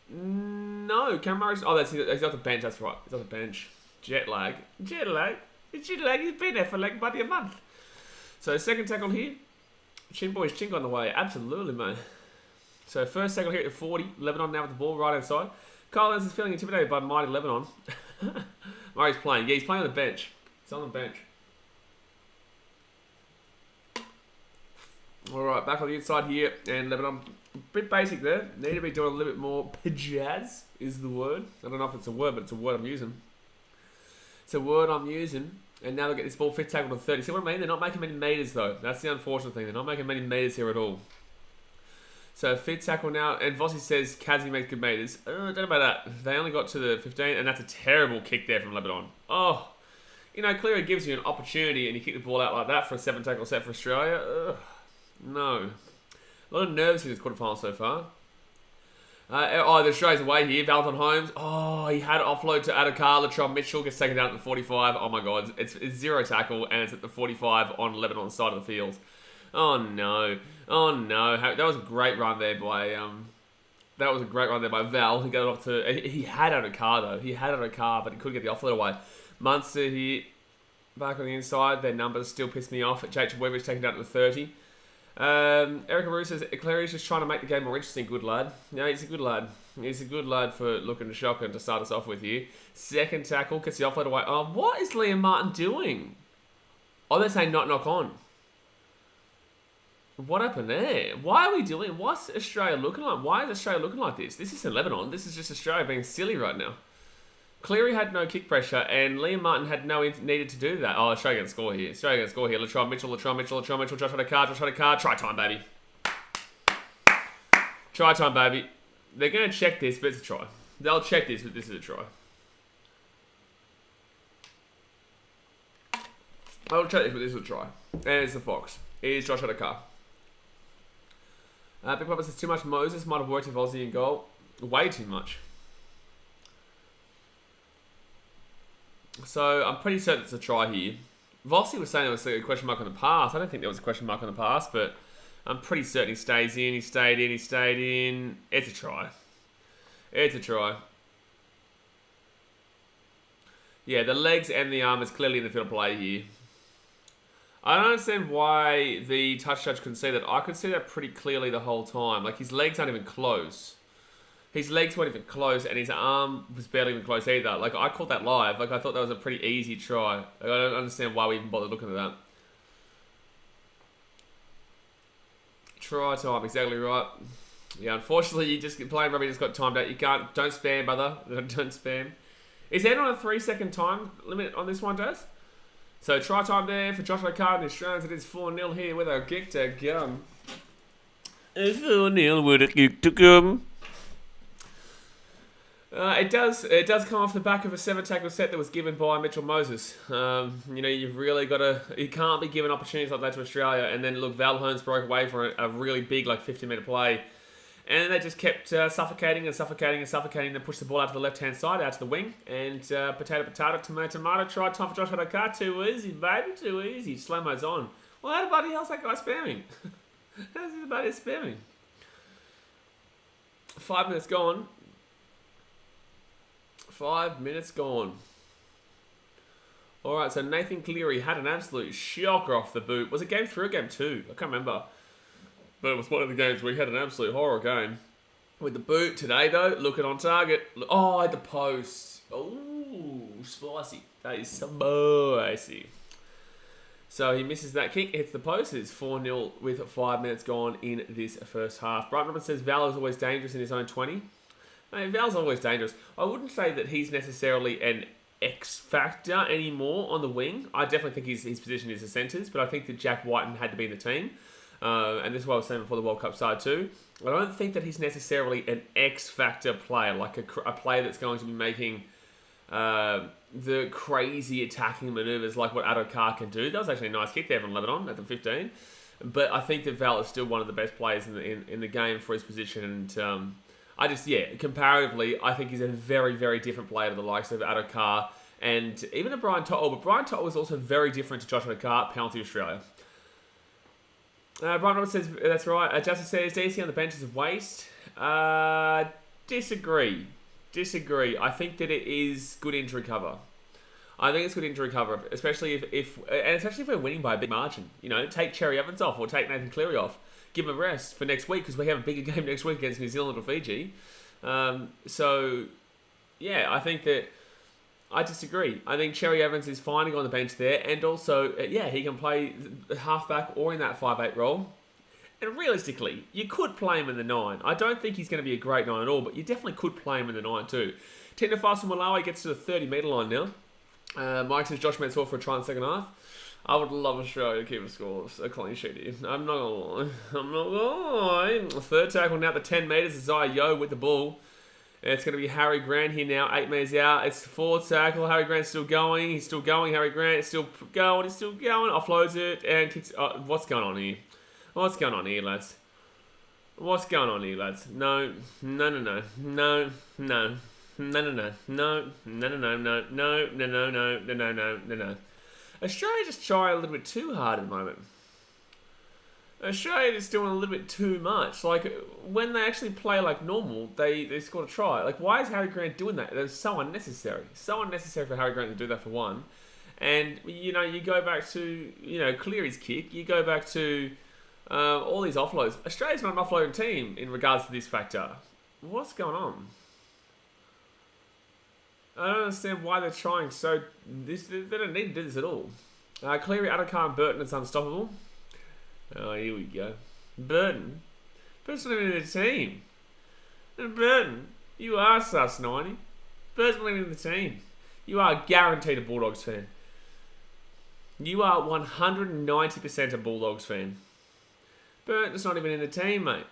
No, Cam Murray's... Oh, he's off the bench, that's right. He's off the bench. Jet lag. He's been there for about a month. So, second tackle here. Chin boys, chink on the way. Absolutely, mate. So, first tackle here at 40. Lebanon now with the ball right hand side. Kyle Lenz is feeling intimidated by mighty Lebanon. Murray's playing. Yeah, he's playing on the bench. He's on the bench. Alright, back on the inside here. And Lebanon, a bit basic there. Need to be doing a little bit more pajazz is the word. I don't know if it's a word, but it's a word I'm using. It's a word I'm using. And now they'll get this ball fifth tackle to 30. See what I mean? They're not making many metres though. That's the unfortunate thing. They're not making many metres here at all. So fifth tackle now. And Vossi says Kazi makes good metres. I don't know about that. They only got to the 15. And that's a terrible kick there from Lebanon. Oh, You know, Cleary gives you an opportunity and you kick the ball out like that for a 7-tackle set for Australia. Ugh, no. A lot of nerves in this quarterfinal so far. The Australia's away here. Valentine Holmes. Oh, he had offload to Adokar. Latrell Mitchell gets taken down at the 45. Oh my god. It's 0 tackle and it's at the 45 on Lebanon's side of the field. Oh no. Oh no. That was a great run there by Val. He got it off to... He had Adokar though. He had Adokar, but he couldn't get the offload away. Munster here. Back on the inside. Their numbers still piss me off. Jake Weaver's taken down to the 30. Eric Aru says Clary's just trying to make the game more interesting. Good lad. No, he's a good lad. He's a good lad for looking to shock and to start us off with here. Second tackle, gets the offload away. Oh, what is Liam Martin doing? Oh, they're saying not knock on. What happened there? Why are we doing? What's Australia looking like? Why is Australia looking like this? This isn't Lebanon. This is just Australia being silly right now. Cleary had no kick pressure, and Liam Martin had no needed to do that. Oh, Australia going to score here. Australia going to score here. Latrell Mitchell, Josh Adokar. Try time, baby. Try time, baby. They're going to check this, but it's a try. They'll check this, but this is a try. I'll check this, but this is a try. And it's the Fox. It is Josh Adokar. Big Papa says too much Moses. Might have worked if Aussie in goal. Way too much. So, I'm pretty certain it's a try here. Vossi was saying there was a question mark on the pass. I don't think there was a question mark on the pass, but I'm pretty certain he stays in, he stayed in. It's a try. It's a try. Yeah, the legs and the arm is clearly in the field of play here. I don't understand why the touch judge couldn't see that. I could see that pretty clearly the whole time. Like, his legs aren't even close. His legs weren't even close, and his arm was barely even close either. Like, I caught that live. Like, I thought that was a pretty easy try. Like, I don't understand why we even bothered looking at that. Try time, exactly right. Yeah, unfortunately, you just playing rugby just got timed out. You can't, don't spam, brother. Don't spam. Is there not a 3-second time limit on this one, Daz? So, try time there for Josh Adokar and the Australians. It is 4-0 here with a kick to come. It's 4-0 with a kick to come. It does come off the back of a 7-tackle set that was given by Mitchell Moses. You know, you've really got to... You can't be given opportunities like that to Australia. And then, look, Val Holmes broke away for a really big, like, 50-metre play. And they just kept suffocating. Then pushed the ball out to the left-hand side, out to the wing. And potato, tomato. Try time for Josh Adokar. Too easy, baby. Too easy. Slow-mo's on. Well, how the bloody hell's that guy spamming? How's the bloody spamming? 5 minutes gone. 5 minutes gone. Alright, so Nathan Cleary had an absolute shocker off the boot. Was it game 3 or game 2? I can't remember. But it was one of the games where he had an absolute horror game. With the boot today, though, looking on target. Oh, at the post. Oh, spicy. That is spicy. So he misses that kick, hits the post. It's 4-0 with 5 minutes gone in this first half. Brighton Roberts says Val is always dangerous in his own 20. Hey, Val's always dangerous. I wouldn't say that he's necessarily an X factor anymore on the wing. I definitely think his position is the centres, but I think that Jack Whiten had to be in the team. And this is what I was saying before the World Cup started too. I don't think that he's necessarily an X factor player, like a player that's going to be making the crazy attacking manoeuvres like what Adokar can do. That was actually a nice kick there from Lebanon at the 15. But I think that Val is still one of the best players in the game for his position. And comparatively, I think he's a very, very different player to the likes of Adokar and even to Brian To'o. But Brian To'o is also very different to Josh Adokar, penalty Australia. Brian Roberts says, that's right. Justice says, DC on the bench is a waste. Disagree. I think that it is good injury cover. I think it's good injury cover, especially if we're winning by a big margin. You know, take Cherry Evans off or take Nathan Cleary off. Give him a rest for next week because we have a bigger game next week against New Zealand or Fiji. So, yeah, I think that I disagree. I think Cherry Evans is fine to go on the bench there. And also, he can play halfback or in that 5'8" role. And realistically, you could play him in the 9. I don't think he's going to be a great 9 at all, but you definitely could play him in the 9 too. Tina Fasu-Malawi gets to the 30-metre line now. Mike says Josh Mansell for a try in the second half. I would love Australia to keep a clean sheet here. I'm not going to lie. Third tackle now at the 10 metres. Isaiah Yeo with the ball. It's going to be Harry Grant here now. 8 metres out. It's forward tackle. Harry Grant's still going. He's still going. Harry Grant is still going. He's still going. Offloads it and kicks. What's going on here? What's going on here, lads? What's going on here, lads? No. Australia just trying a little bit too hard at the moment. Australia is doing a little bit too much. Like, when they actually play like normal, they score a try. Like, why is Harry Grant doing that? That's so unnecessary. So unnecessary for Harry Grant to do that for one. And, you know, you go back to, you know, Cleary's kick. You go back to all these offloads. Australia's not an offloading team in regards to this factor. What's going on? I don't understand why they're trying so... They don't need to do this at all. Cleary, Adokar and Burton is unstoppable. Oh, here we go. Burton? Burton's not even in the team. And Burton, you are sus 90. Burton's not even in the team. You are guaranteed a Bulldogs fan. You are 190% a Bulldogs fan. Burton's not even in the team, mate.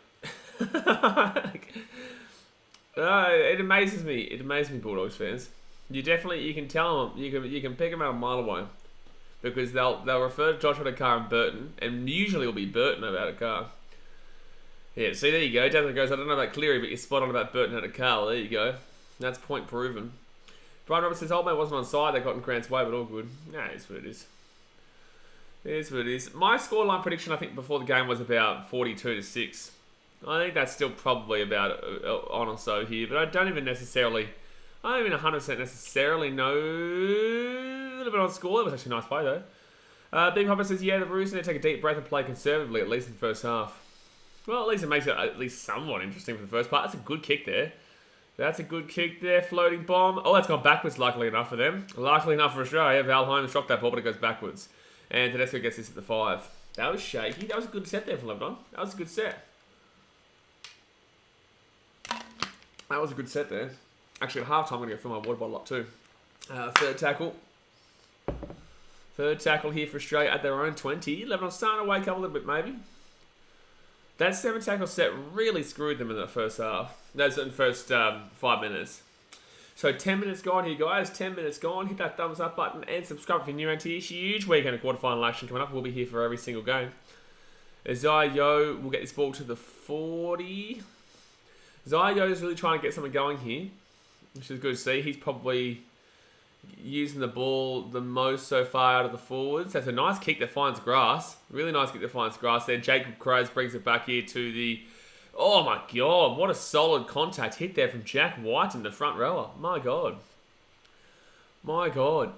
It amazes me. It amazes me, Bulldogs fans. You can tell them, you can pick them out a mile away. Because they'll refer to Josh Adokar and Burton, and usually it'll be Burton over Adokar. Yeah, see, there you go. Jasmine goes, I don't know about Cleary, but you're spot on about Burton and Adokar. Well, there you go. That's point proven. Brian Roberts says, old mate wasn't on side. They got in Grant's way, but all good. Nah, it's what it is. It is what it is. My scoreline prediction, I think, before the game was about 42-6. I think that's still probably about on or so here, but I don't even 100% necessarily know a little bit on score. It was actually a nice play though. Big Hopper says, yeah, the Roos need to take a deep breath and play conservatively, at least in the first half. Well, at least it makes it at least somewhat interesting for the first part. That's a good kick there. That's a good kick there. Floating bomb. Oh, that's gone backwards, luckily enough for them. Luckily enough for Australia. Val Holmes shot that ball, but it goes backwards. And Tedesco gets this at the 5. That was shaky. That was a good set there for Lebanon. That was a good set. That was a good set there. Actually, at half time, I'm going to go fill my water bottle up too. Third tackle. Third tackle here for Australia at their own 20. Lebanon starting to wake up a little bit, maybe. That 7 tackle set really screwed them in the first half. That's in the first 5 minutes. So 10 minutes gone here, guys. 10 minutes gone. Hit that thumbs up button and subscribe if you're new around here. Huge weekend of quarterfinal action coming up. We'll be here for every single game. Isaiah Yo will get this ball to the 40. Isaiah Yo is really trying to get something going here, which is good to see. He's probably using the ball the most so far out of the forwards. That's a nice kick that finds grass. Really nice kick that finds grass there. Jacob Crows brings it back here to the... Oh my God, what a solid contact hit there from Jack White in the front rower. My God. My God.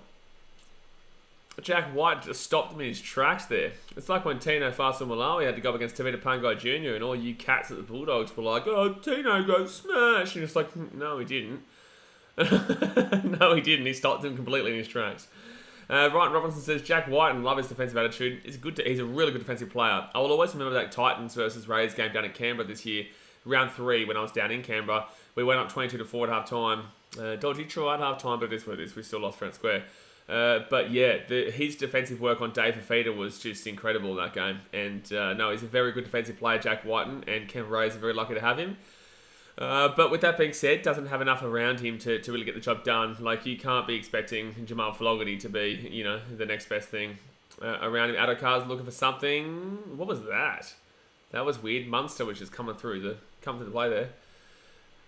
Jack White just stopped him in his tracks there. It's like when Tino Fa'asuamaleaui had to go up against Tavita Pangai Jr. and all you cats at the Bulldogs were like, oh, Tino goes smash. And it's like, no, he didn't. No, he didn't. He stopped him completely in his tracks. Ryan Robinson says, Jack White, and love his defensive attitude. He's a really good defensive player. I will always remember that Titans versus Rays game down in Canberra this year, round 3, when I was down in Canberra. We went up 22-4 at half time. Dodgy try at half time, but it is what it is. We still lost fair and square. But yeah, his defensive work on Dave Fafita was just incredible in that game. And no, he's a very good defensive player, Jack Whiten, and Canberra Rays are very lucky to have him. But with that being said, doesn't have enough around him to really get the job done. Like, you can't be expecting Jamal Flogerty to be, you know, the next best thing around him. Adokar's looking for something. What was that? That was weird. Munster was just coming through the play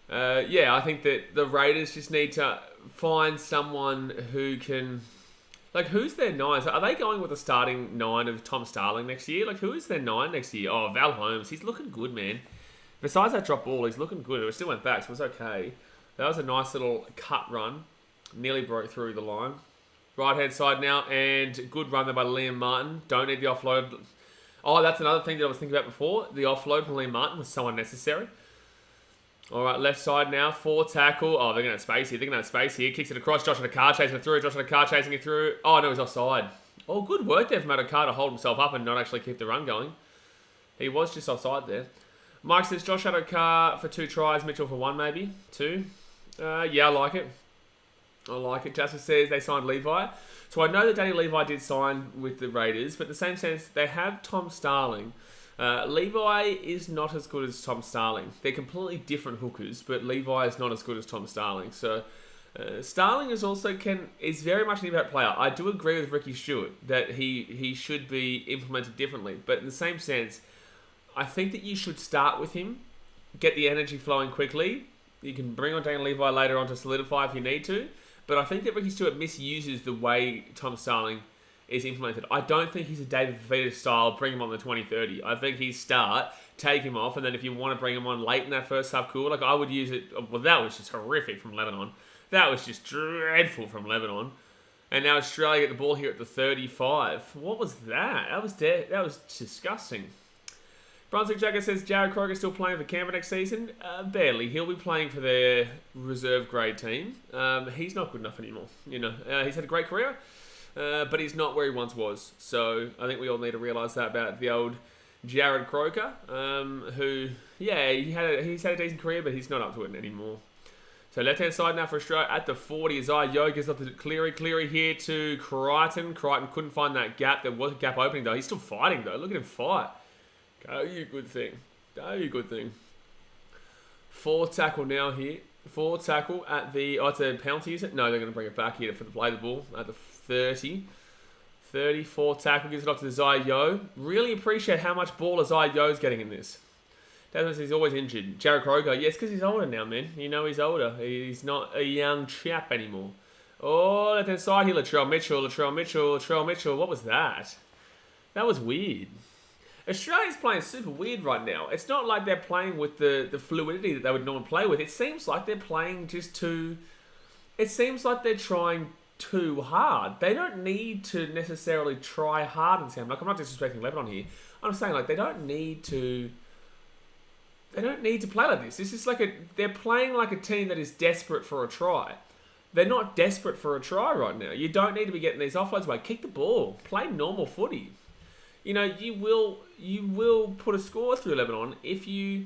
there. Yeah, I think that the Raiders just need to find someone who can... Like, who's their 9? Are they going with a starting 9 of Tom Starling next year? Like, who is their 9 next year? Oh, Val Holmes. He's looking good, man. Besides that drop ball, he's looking good. It still went back, so it was okay. That was a nice little cut run. Nearly broke through the line. Right-hand side now, and good run there by Liam Martin. Don't need the offload. Oh, that's another thing that I was thinking about before. The offload from Liam Martin was so unnecessary. All right, left side now, 4 tackle. Oh, they're going to have space here. Kicks it across. Josh Adokar chasing it through. Chasing it through. Oh, no, he's offside. Oh, good work there from Adokar to hold himself up and not actually keep the run going. He was just offside there. Mike says, Josh Adokar for 2 tries, Mitchell for 1 maybe. 2. Yeah, I like it. Jasper says they signed Levi. So I know that Danny Levi did sign with the Raiders, but in the same sense, they have Tom Starling, Levi is not as good as Tom Starling. They're completely different hookers, but Levi is not as good as Tom Starling. So Starling is very much an impact player. I do agree with Ricky Stewart that he should be implemented differently, but in the same sense, I think that you should start with him, get the energy flowing quickly. You can bring on Daniel Levi later on to solidify if you need to, but I think that Ricky Stewart misuses the way Tom Starling is implemented. I don't think he's a David Fafita style, bring him on the 20-30. I think he's start, take him off, and then if you want to bring him on late in that first half, cool. Like, I would use it. Well, that was just horrific from Lebanon. That was just dreadful from Lebanon. And now Australia get the ball here at the 35. What was that? That was disgusting. Brunswick Jagger says, Jared Croker still playing for Canberra next season? Barely. He'll be playing for their reserve grade team. He's not good enough anymore. He's had a great career, but he's not where he once was. So I think we all need to realise that about the old Jared Croker, who, he's had a decent career, but he's not up to it anymore. So left-hand side now for Australia at the 40. Isaiah gives up to Cleary. Cleary here to Crichton. Crichton couldn't find that gap. There was a gap opening, though. He's still fighting, though. Look at him fight. Go, you good thing. Go, you good thing. 4 tackle now here. 4 tackle at the... Oh, it's a penalty, is it? No, they're going to bring it back here for the play the ball at the 30. 34 tackle. Gives it off to Isaiah. Really appreciate how much ball Isaiah is getting in this. That's he's always injured. Jared Croker, yes, because he's older now, man. He's older. He's not a young chap anymore. Oh, left-hand side here, Latrell Mitchell. What was that? That was weird. Australia's playing super weird right now. It's not like they're playing with the fluidity that they would normally play with. It seems like they're playing just too... It seems like they're trying too hard. They don't need to necessarily try hard in this game. Like, I'm not disrespecting Lebanon here. I'm saying, like, they don't need to play like this. This is they're playing like a team that is desperate for a try. They're not desperate for a try right now. You don't need to be getting these offloads away. Kick the ball. Play normal footy. You will put a score through Lebanon if you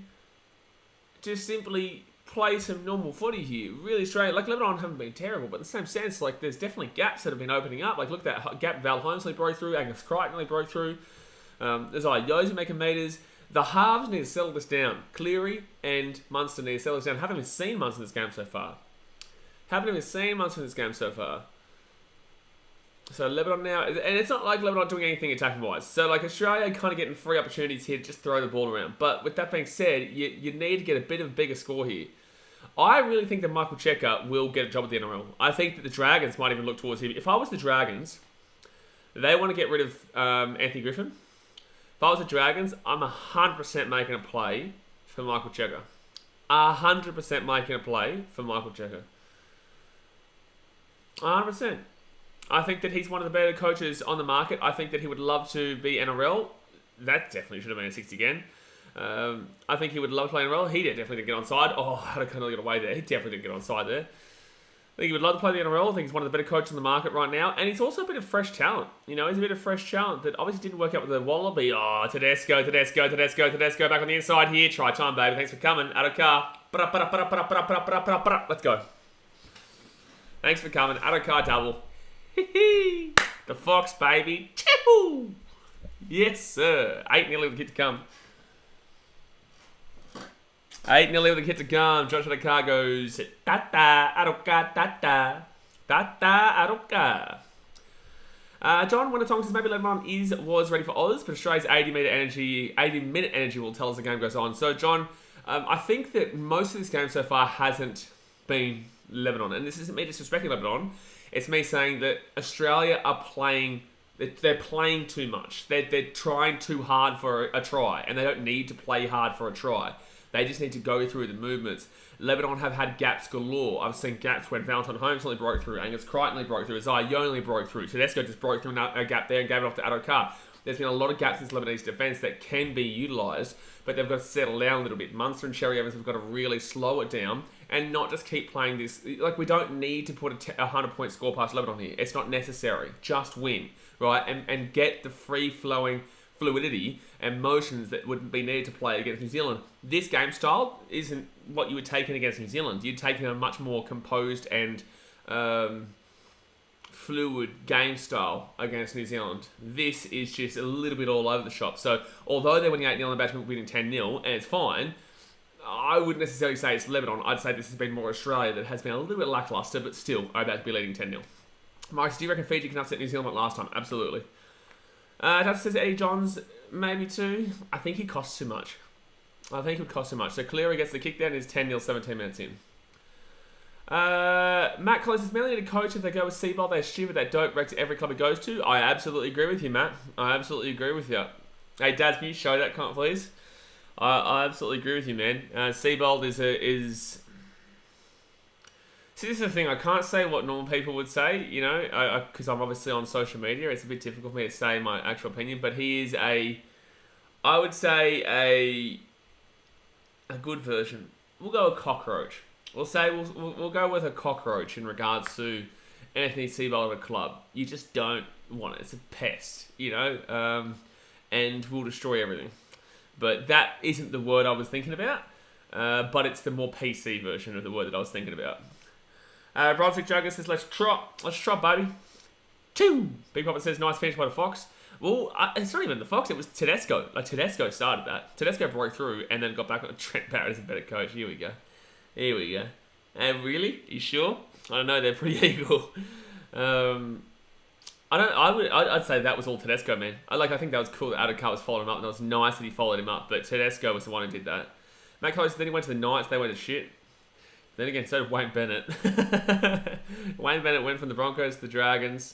just simply play some normal footy here. Really straight. Like, Lebanon haven't been terrible, but in the same sense, like, there's definitely gaps that have been opening up. Like, look at that gap Val Holmesley broke through. Angus Crichton nearly broke through. There's Yosi making meters. The halves need to settle this down. Cleary and Munster need to settle this down. Haven't even seen Munster in this game so far. So Lebanon now, and it's not like Lebanon doing anything attacking-wise. So, like, Australia kind of getting free opportunities here to just throw the ball around. But with that being said, you need to get a bit of a bigger score here. I really think that Michael Cheika will get a job at the NRL. I think that the Dragons might even look towards him. If I was the Dragons, they want to get rid of Anthony Griffin. If I was the Dragons, I'm 100% making a play for Michael Cheika. 100% making a play for Michael Cheika. 100%. I think that he's one of the better coaches on the market. I think that he would love to be NRL. That definitely should have been a 60 again. I think he would love to play NRL. He definitely didn't get onside. Oh, how did I kind of get away there? He definitely didn't get onside there. I think he would love to play the NRL. I think he's one of the better coaches on the market right now. And he's also a bit of fresh talent. He's a bit of fresh talent that obviously didn't work out with the Wallaby. Oh, Tedesco back on the inside here. Try time, baby. Thanks for coming. Out of car. Let's go. Thanks for coming. Out of car double. The Fox, baby. Choo! Yes, sir. 8-0 with the kid to come. 8-0 with the kid to come. Josh Adokar goes, Tata, Adoka, Tata. Tata, Adoka. John Wintertong says maybe Lebanon was ready for Oz, but Australia's 80-minute energy will tell as the game goes on. So, John, I think that most of this game so far hasn't been Lebanon. And this isn't me disrespecting Lebanon. It's me saying that Australia are playing... They're playing too much. They're trying too hard for a try, and they don't need to play hard for a try. They just need to go through the movements. Lebanon have had gaps galore. I've seen gaps when Valentine Holmes only broke through, Angus Crichton only broke through, Isaiah only broke through, Tedesco just broke through a gap there and gave it off to Adokar. There's been a lot of gaps in Lebanese defence that can be utilised, but they've got to settle down a little bit. Munster and Cherry Evans have got to really slow it down and not just keep playing this. Like, we don't need to put a 100-point score past Lebanon here. It's not necessary. Just win, right? And get the free-flowing fluidity and motions that would be needed to play against New Zealand. This game style isn't what you would take in against New Zealand. You'd take in a much more composed and fluid game style against New Zealand. This is just a little bit all over the shop. So, although they're winning 8-0 and Batman winning 10-0, and it's fine, I wouldn't necessarily say it's Lebanon. I'd say this has been more Australia that has been a little bit lackluster, but still are about to be leading 10-0. Mike, do you reckon Fiji can upset New Zealand like last time? Absolutely. That says Eddie Johns, maybe too. I think he costs too much. I think it would cost too much. So Cleary gets the kick down, is 10-0, 17 minutes in. Matt Collins is merely a coach if they go with Seabold. They're stupid. That dope wrecks every club he goes to. I absolutely agree with you, Matt. I absolutely agree with you. Hey, Dad, can you show that, can't please? I absolutely agree with you, man. Seabold is... See, this is the thing. I can't say what normal people would say, you know, because I'm obviously on social media. It's a bit difficult for me to say my actual opinion, but he is I would say a good version. We'll go with cockroach. We'll go with a cockroach in regards to Anthony Seabold at a club. You just don't want it. It's a pest, you know, and will destroy everything. But that isn't the word I was thinking about, but it's the more PC version of the word that I was thinking about. Bronzic Jugger says, let's trot, baby. Choo! Big Papa says, nice finish by the Fox. Well, it's not even the Fox, it was Tedesco. Like, Tedesco started that. Tedesco broke through and then got back on. Trent Barrett is a better coach. Here we go. Really? You sure? I don't know, they're pretty equal. I'd say that was all Tedesco, man. I think that was cool that Adokar was following him up, and it was nice that he followed him up, but Tedesco was the one who did that. Matt Collins, then he went to the Knights, they went to shit. Then again, so did Wayne Bennett. Wayne Bennett went from the Broncos to the Dragons,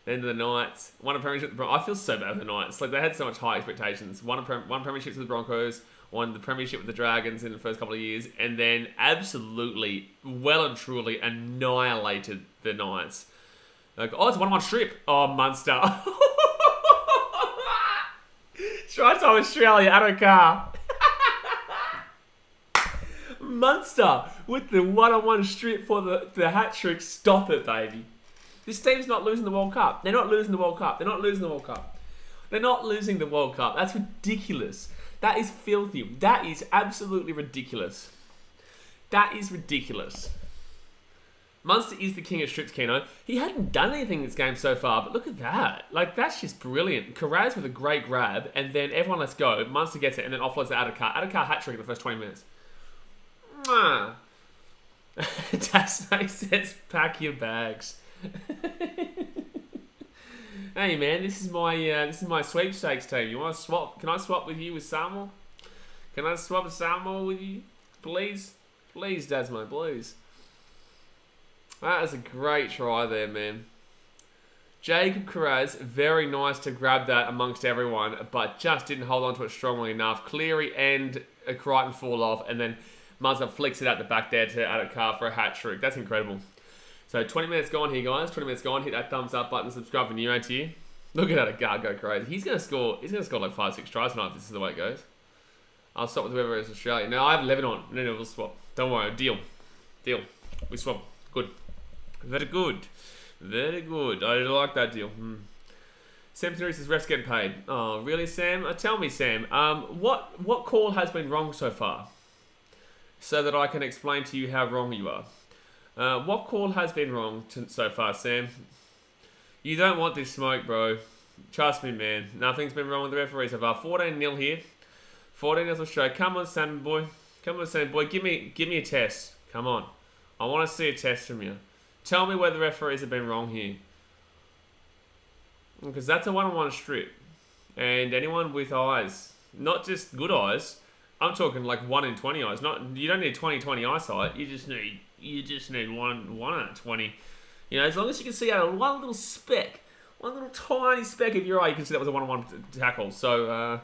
then to the Knights. Won a premiership with the Broncos. I feel so bad with the Knights. Like, they had so much high expectations. Won premiership with the Broncos, won the premiership with the Dragons in the first couple of years, and then absolutely, well and truly annihilated the Knights. Like, oh, it's a 1-1 strip. Oh, Munster. Try time Australia, Adokar. Munster with the 1-on-1 strip for the hat-trick. Stop it, baby. This team's not losing the World Cup. They're not losing the World Cup. They're not losing the World Cup. They're not losing the World Cup. That's ridiculous. That is filthy. That is absolutely ridiculous. That is ridiculous. Munster is the king of strips, Keno. He hadn't done anything in this game so far, but look at that. Like, that's just brilliant. Carraz with a great grab, and then everyone lets go. Munster gets it, and then offloads to Adokar. Adokar hat-trick in the first 20 minutes. Tasnay says, pack your bags. Hey man, this is my sweepstakes team. You want to swap? Can I swap with you with Samuel? Can I swap Samuel with you, please? Please, Dasmo, please. That is a great try there, man. Jacob Carraz, very nice to grab that amongst everyone, but just didn't hold on to it strongly enough. Cleary and Crichton fall off, and then Munster flicks it out the back there to Adokar for a hat-trick. That's incredible. So 20 minutes gone here, guys. 20 minutes gone. Hit that thumbs up button, subscribe for new ain't you. Look at Adokar go crazy. He's gonna score like 5-6 tries tonight if this is the way it goes. I'll swap with whoever is Australia. No, I have Lebanon. No, we'll swap. Don't worry. Deal. We swap. Good. Very good. I like that deal. Sam Tenerife says refs getting paid. Oh, really, Sam? Tell me, Sam. What call has been wrong so far? So that I can explain to you how wrong you are. What call has been wrong so far, Sam? You don't want this smoke, bro. Trust me, man. Nothing's been wrong with the referee so far. 14-0 here. 14-0 Australia. Come on, Sam boy. Give me a test. Come on. I want to see a test from you. Tell me where the referees have been wrong here. Because that's a 1-on-1 strip. And anyone with eyes, not just good eyes, I'm talking like 1 in 20 eyes. You don't need 20/20 eyesight. You just need 1 out of 20. You know, as long as you can see out of one little speck, one little tiny speck of your eye, you can see that was a 1-on-1 tackle. So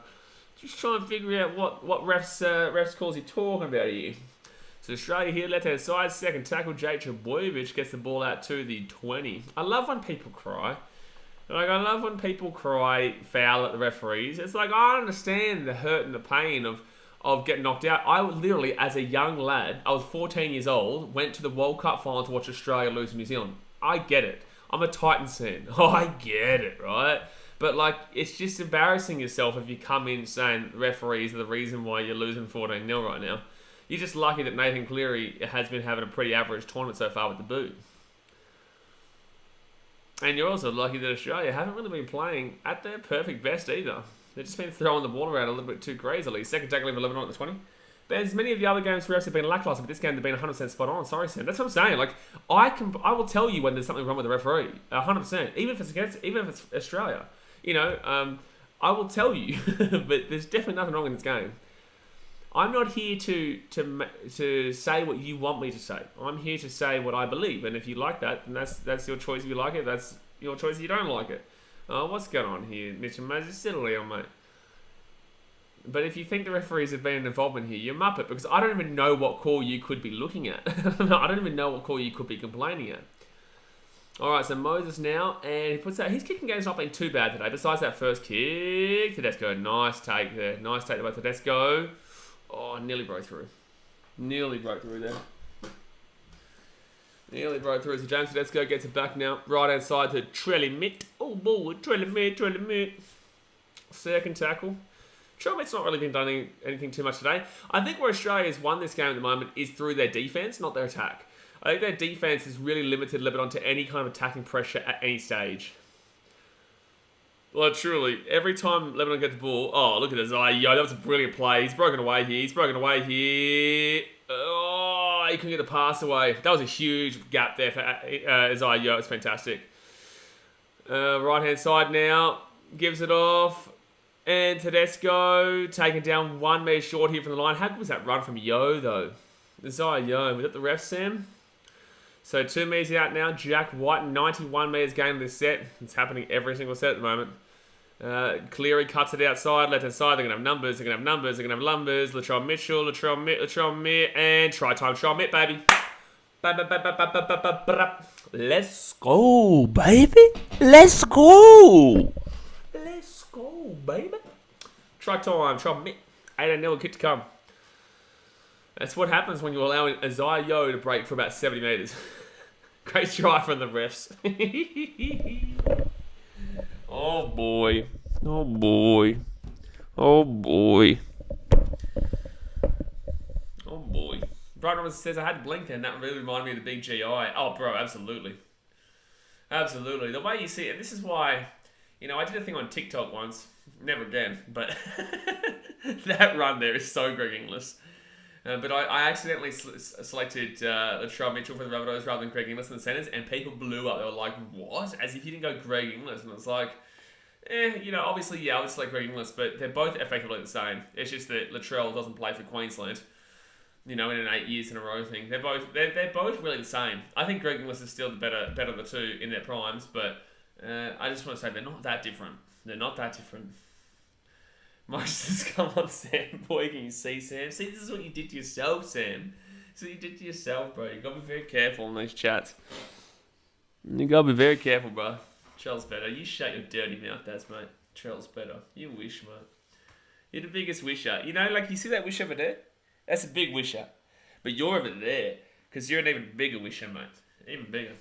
just try and figure out what refs calls you're talking about here. So Australia here, left hand side, second tackle. Jake Trbojevic gets the ball out to the 20. I love when people cry. Like, I love when people cry foul at the referees. It's like, I understand the hurt and the pain of getting knocked out. I literally, as a young lad, I was 14 years old, went to the World Cup final to watch Australia lose to New Zealand. I get it. I'm a Titans fan. I get it, right? But, like, it's just embarrassing yourself if you come in saying referees are the reason why you're losing 14-0 right now. You're just lucky that Nathan Cleary has been having a pretty average tournament so far with the boot. And you're also lucky that Australia haven't really been playing at their perfect best either. They've just been throwing the ball around a little bit too crazily. Second tackle for Lebanon at the 20. But as many of the other games for us have been lackluster, but this game they've been 100% spot on. Sorry, Sam. That's what I'm saying. Like, I will tell you when there's something wrong with the referee. 100%. Even if it's Australia. You know, I will tell you. But there's definitely nothing wrong in this game. I'm not here to say what you want me to say. I'm here to say what I believe. And if you like that, then that's your choice. If you like it, that's your choice. If you don't like it. What's going on here, Mitchell Moses? Settle down, mate. But if you think the referees have been an involvement here, you're muppet, because I don't even know what call you could be looking at. I don't even know what call you could be complaining at. Alright, so Moses now, and he puts out, his kicking game's not been too bad today, besides that first kick. Tedesco, nice take there. Nice take by Tedesco. Oh, nearly broke through. Nearly broke through there. Nearly broke through. So James Tedesco gets it back now. Right hand side to Trelimit. Oh, boy, Trelimit. Second tackle. Trelim's not really been doing anything too much today. I think where Australia's won this game at the moment is through their defence, not their attack. I think their defence has really limited Lebanon to any kind of attacking pressure at any stage. Well, truly, every time Lebanon gets the ball... Oh, look at this. Oh, yo, that was a brilliant play. He's broken away here. Oh, he couldn't get the pass away. That was a huge gap there for Isaiah Yo. It's fantastic. Right-hand side now. Gives it off. And Tedesco taken down 1 metre short here from the line. How good was that run from Yo, though? Isaiah Yo. Was that the ref, Sam? So 2 metres out now. Jack White, 91 metres gained this set. It's happening every single set at the moment. Cleary cuts it outside, left hand side. They're going to have numbers. They're going to have numbers. Latrell Mitchell, Latrell Mitt, and try time. Latrell Mitt, baby. Let's go, baby. Let's go, baby. Try time. Latrell Mitt. 8-0 kick to come. That's what happens when you allow Isaiah Yo to break for about 70 metres. Great try from the refs. Oh boy. Brian Robinson says, I had blinked and that really reminded me of the big GI. Oh, bro, absolutely. Absolutely. The way you see it, this is why, I did a thing on TikTok once. Never again, but that run there is so Greg Inglis. But I accidentally selected Latrell Mitchell for the Rabbitohs rather than Greg Inglis in the centres, and people blew up. They were like, what? As if you didn't go Greg Inglis. And it was like, obviously, I would select Greg Inglis, but they're both effectively the same. It's just that Latrell doesn't play for Queensland, in an 8 years in a row thing. They're both really the same. I think Greg Inglis is still the better of the two in their primes, but I just want to say they're not that different. Moses says, come on, Sam. Boy, can you see, Sam? See, this is what you did to yourself, Sam. This is what you did to yourself, bro. You got to be very careful in these chats. You got to be very careful, bro. Trell's better. You shut your dirty mouth, that's mate. Trell's better. You wish, mate. You're the biggest wisher. You see that wish over there? That's a big wisher. But you're over there, because you're an even bigger wisher, mate. Even bigger.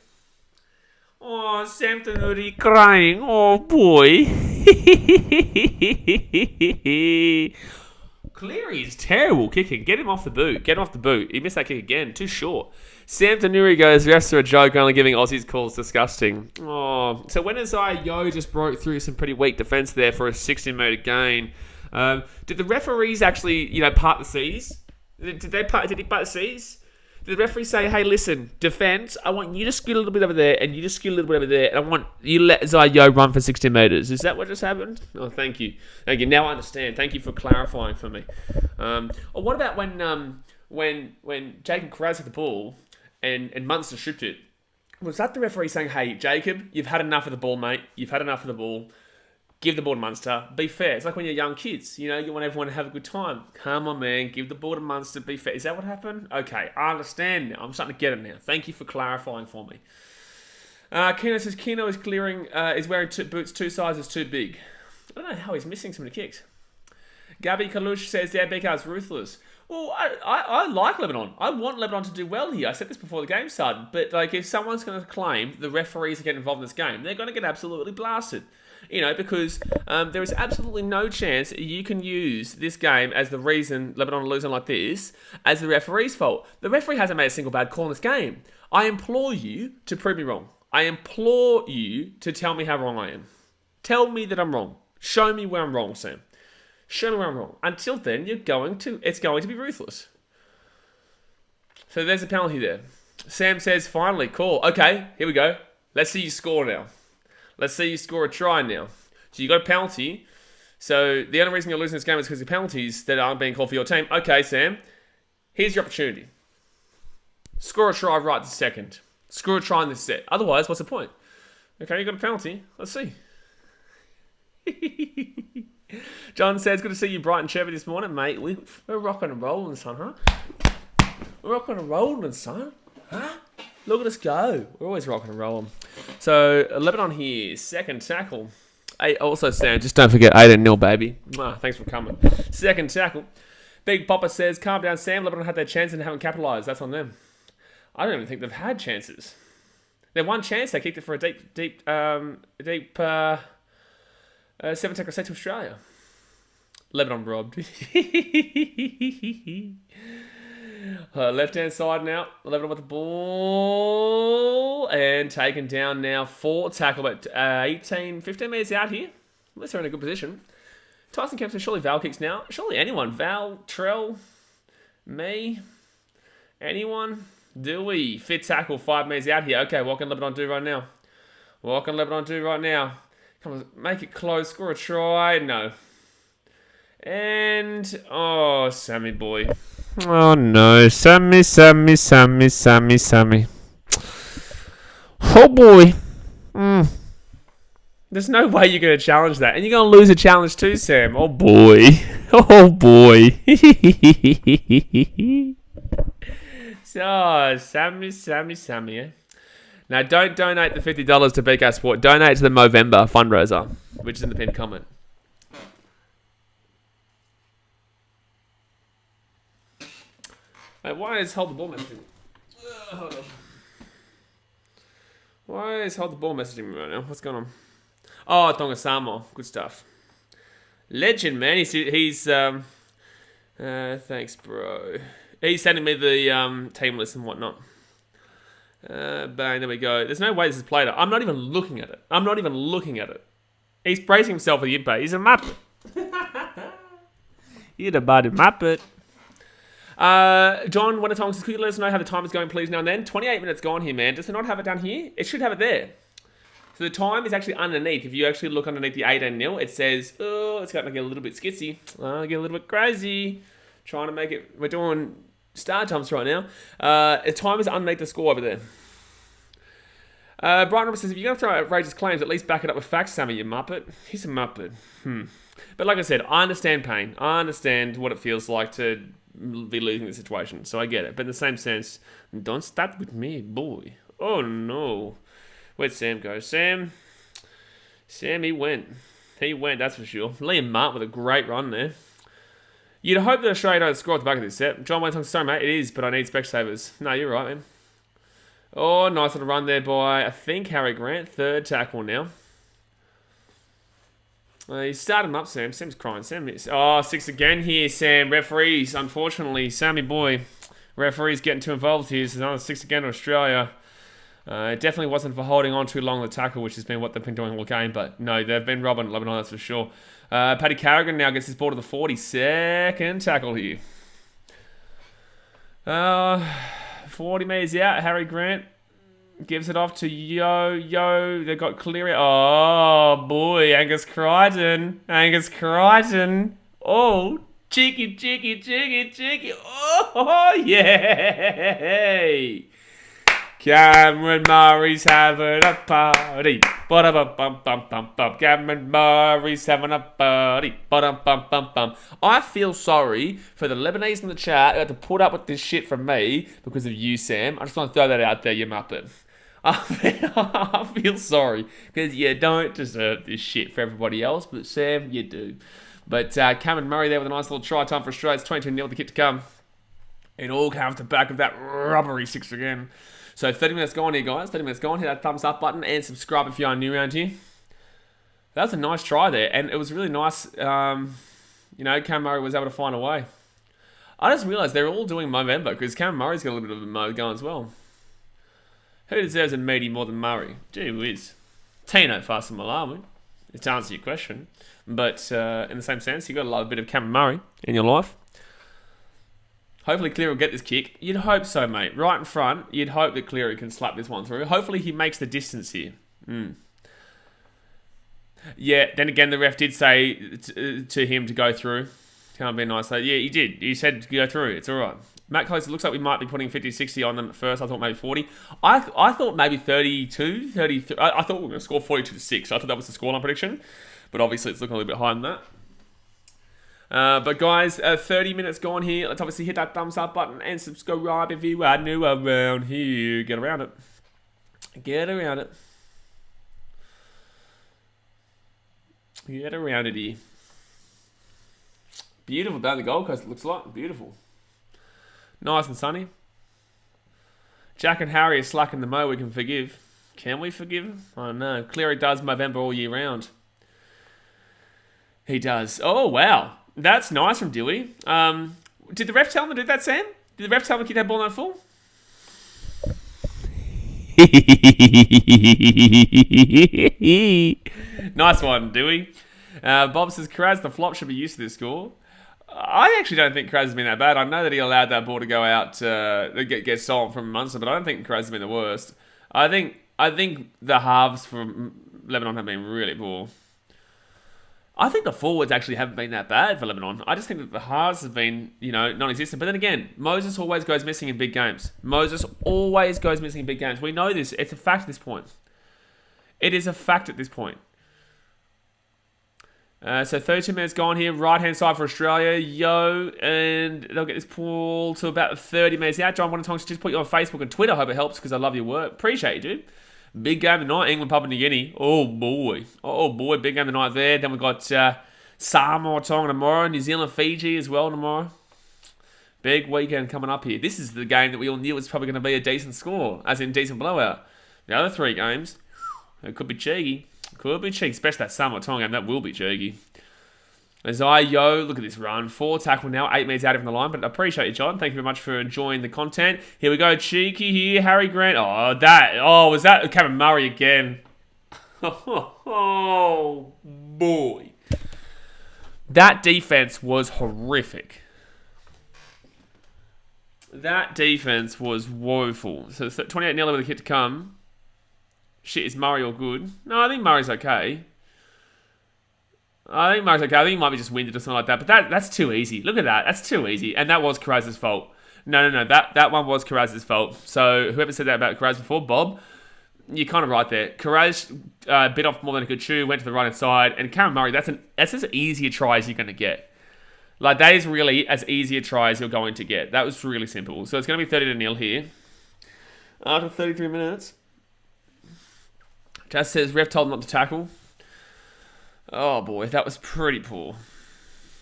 Oh, Sam Tanuri crying. Oh, boy. Cleary is terrible kicking. Get him off the boot. He missed that kick again. Too short. Sam Tanuri goes, refs are a joke, only giving Aussies calls. Disgusting. Oh, so when Isaiah Yo just broke through some pretty weak defence there for a 60-metre gain, did the referees actually, part the seas? Did he part the seas? Did the referee say, hey, listen, defence, I want you to scoot a little bit over there and you just scoot a little bit over there, and I want you to let Isaiah Yo run for 60 metres. Is that what just happened? Oh, thank you. Now I understand. Thank you for clarifying for me. Or what about when Jacob Carraz had the ball and Munster stripped it? Was that the referee saying, hey, Jacob, you've had enough of the ball, mate. You've had enough of the ball. Give the ball to Munster. Be fair. It's like when you're young kids. You want everyone to have a good time. Come on, man. Give the ball to Munster. Be fair. Is that what happened? Okay. I understand now. I'm starting to get it now. Thank you for clarifying for me. Keno says Keno is wearing boots 2 sizes too big. I don't know how he's missing some of the kicks. Gabby Kalush says, yeah, BK's ruthless. Well, I like Lebanon. I want Lebanon to do well here. I said this before the game started. But if someone's going to claim the referees are getting involved in this game, they're going to get absolutely blasted. Because there is absolutely no chance you can use this game as the reason Lebanon are losing like this as the referee's fault. The referee hasn't made a single bad call in this game. I implore you to prove me wrong. I implore you to tell me how wrong I am. Tell me that I'm wrong. Show me where I'm wrong, Sam. Show me where I'm wrong. Until then, it's going to be ruthless. So there's a penalty there. Sam says, finally, call. Okay, here we go. Let's see you score now. Let's see you score a try now. So you got a penalty. So the only reason you're losing this game is because of penalties that aren't being called for your team. Okay, Sam, here's your opportunity. Score a try right this second. Score a try in this set. Otherwise, what's the point? Okay, you got a penalty. Let's see. John says, good to see you bright and chirpy this morning, mate. We're rocking and rolling, son, huh? We're rocking and rolling, son. Huh? Look at us go. We're always rocking and rolling. So, Lebanon here, second tackle. Also, Sam, just don't forget 8-0, baby. Thanks for coming. Second tackle. Big Papa says, calm down, Sam. Lebanon had their chance and haven't capitalised. That's on them. I don't even think they've had chances. They had one chance. They kicked it for a deep 7-tackle set to Australia. Lebanon robbed. Left-hand side now. Lebanon with the ball. And taken down now. 4-tackle, but 15 metres out here. Unless they're in a good position. Tyson Kemp says, surely Val kicks now. Surely anyone. Val, Trell, me, anyone. Dewey, fit tackle, 5 metres out here. Okay, what can Lebanon do right now? What can Lebanon do right now? Come on, make it close, score a try. No. And, Sammy boy. Oh no, Sammy. Oh boy. There's no way you're going to challenge that. And you're going to lose a challenge too, Sam. Oh boy. Oh boy. So, Sammy, eh? Now, don't donate the $50 to BK Sport. Donate to the Movember fundraiser, which is in the pinned comment. Wait, why is hold the ball messaging? Hold on. Why is hold the ball messaging me right now? What's going on? Oh, Tonga Samo. Good stuff. Legend, man. He's thanks, bro. He's sending me the team list and whatnot. Bang, there we go. There's no way this is played. I'm not even looking at it. He's praising himself for the impact. He's a muppet. You're the bad muppet. John, when a time says, could you let us know how the time is going, please, now and then? 28 minutes gone here, man. Does it not have it down here? It should have it there. So the time is actually underneath. If you actually look underneath the 8-0, it says, it's going to get a little bit skitsy. Get a little bit crazy. Trying to make it, we're doing star times right now. The time is underneath the score over there. Brian Roberts says, if you're going to throw outrageous claims, at least back it up with facts, Sammy, you muppet. He's a muppet. But like I said, I understand pain. I understand what it feels like to be losing the situation. So I get it. But in the same sense, don't start with me, boy. Oh, no. Where'd Sam go? Sam, he went. That's for sure. Liam Mart with a great run there. You'd hope that Australia don't score at the back of this set. John went on, sorry, mate, it is, but I need Specsavers. No, you're right, man. Oh, nice little run there by, I think, Harry Grant. 3rd tackle now. You started him up, Sam. Sam's crying. 6 again here, Sam. Referees, unfortunately. Sammy boy. Referees getting too involved here. So another 6 again to Australia. It definitely wasn't for holding on too long the tackle, which has been what they've been doing all game. But no, they've been robbing Lebanon, that's for sure. Paddy Carrigan now gets his ball to the 40. 2nd tackle here. 40 metres out. Harry Grant gives it off to Yo. They got Cleary. Oh, boy. Angus Crichton. Oh, cheeky. Oh, yeah. Cameron Murray's having a party. Cameron Murray's having a party. I feel sorry for the Lebanese in the chat who had to put up with this shit from me because of you, Sam. I just want to throw that out there, you muppet. I feel sorry because you don't deserve this shit for everybody else, but Sam, you do. But Cameron Murray there with a nice little try time for Australia. It's 22-0 with the kick to come. It all comes to back of that rubbery 6 again. So 30 minutes gone here, guys. 30 minutes gone. Hit that thumbs up button and subscribe if you are new around here. That was a nice try there. And it was really nice. Cam Murray was able to find a way. I just realised they're all doing Movember because Cam Murray's got a little bit of a Mo going as well. Who deserves a meaty more than Murray? Gee whiz. Tino Fa'asuamaleaui, to answer your question. But in the same sense, you've got to love a bit of Cameron Murray in your life. Hopefully Cleary will get this kick. You'd hope so, mate. Right in front, you'd hope that Cleary can slap this one through. Hopefully he makes the distance here. Yeah, then again, the ref did say to him to go through. Can't be nice though. Yeah, he did. He said to go through. It's all right. Matt Close, it looks like we might be putting 50-60 on them at first. I thought maybe 40. I thought maybe 32, 33. I thought we were going to score 42-6. I thought that was the scoreline prediction. But obviously it's looking a little bit higher than that. But guys, 30 minutes gone here. Let's obviously hit that thumbs up button and subscribe if you are new around here. Get around it. Get around it. Get around it here. Beautiful down the Gold Coast, it looks like. Beautiful. Nice and sunny. Jack and Harry are slacking the mo. We can forgive. Can we forgive him? I don't know. Cleary does Movember all year round. He does. Oh, wow. That's nice from Dewey. Did the ref tell him to do that, Sam? Did the ref tell him to keep that ball that full? Nice one, Dewey. Bob says, Karaz, the flop should be used to this score. I actually don't think Karaz has been that bad. I know that he allowed that ball to go out, get stolen from Munster, but I don't think Karaz has been the worst. I think the halves from Lebanon have been really poor. I think the forwards actually haven't been that bad for Lebanon. I just think that the halves have been, non-existent. But then again, Moses always goes missing in big games. Moses always goes missing in big games. We know this. It's a fact at this point. It is a fact at this point. So 32 minutes gone here. Right-hand side for Australia. And they'll get this pool to about 30 minutes out. John, want to just put you on Facebook and Twitter. Hope it helps because I love your work. Appreciate you, dude. Big game tonight. England, Papua New Guinea. Oh, boy. Oh, boy. Big game tonight there. Then we've got Samoa, Tonga tomorrow. New Zealand, Fiji as well tomorrow. Big weekend coming up here. This is the game that we all knew was probably going to be a decent score. As in decent blowout. The other three games, it could be cheeky. Could be cheeky, especially that Samoa Tonga game. That will be cheeky. Azai, look at this run. 4 tackle now, 8 metres out from the line. But I appreciate you, John. Thank you very much for enjoying the content. Here we go. Cheeky here. Harry Grant. Was that Cameron Murray again? Oh, boy. That defense was horrific. That defense was woeful. So 28-0 with a hit to come. Shit, is Murray all good? No, I think Murray's okay. I think he might be just winded or something like that. But that's too easy. Look at that. That's too easy. And that was Karaz's fault. No. That one was Karaz's fault. So whoever said that about Karaz before, Bob, you're kind of right there. Karaz bit off more than he could chew, went to the right-hand side. And Cameron Murray, that's as easy a try as you're going to get. Like, that is really as easy a try as you're going to get. That was really simple. So it's going to be 30-0 here. After 33 minutes. Just says, ref told him not to tackle. Oh boy, that was pretty poor.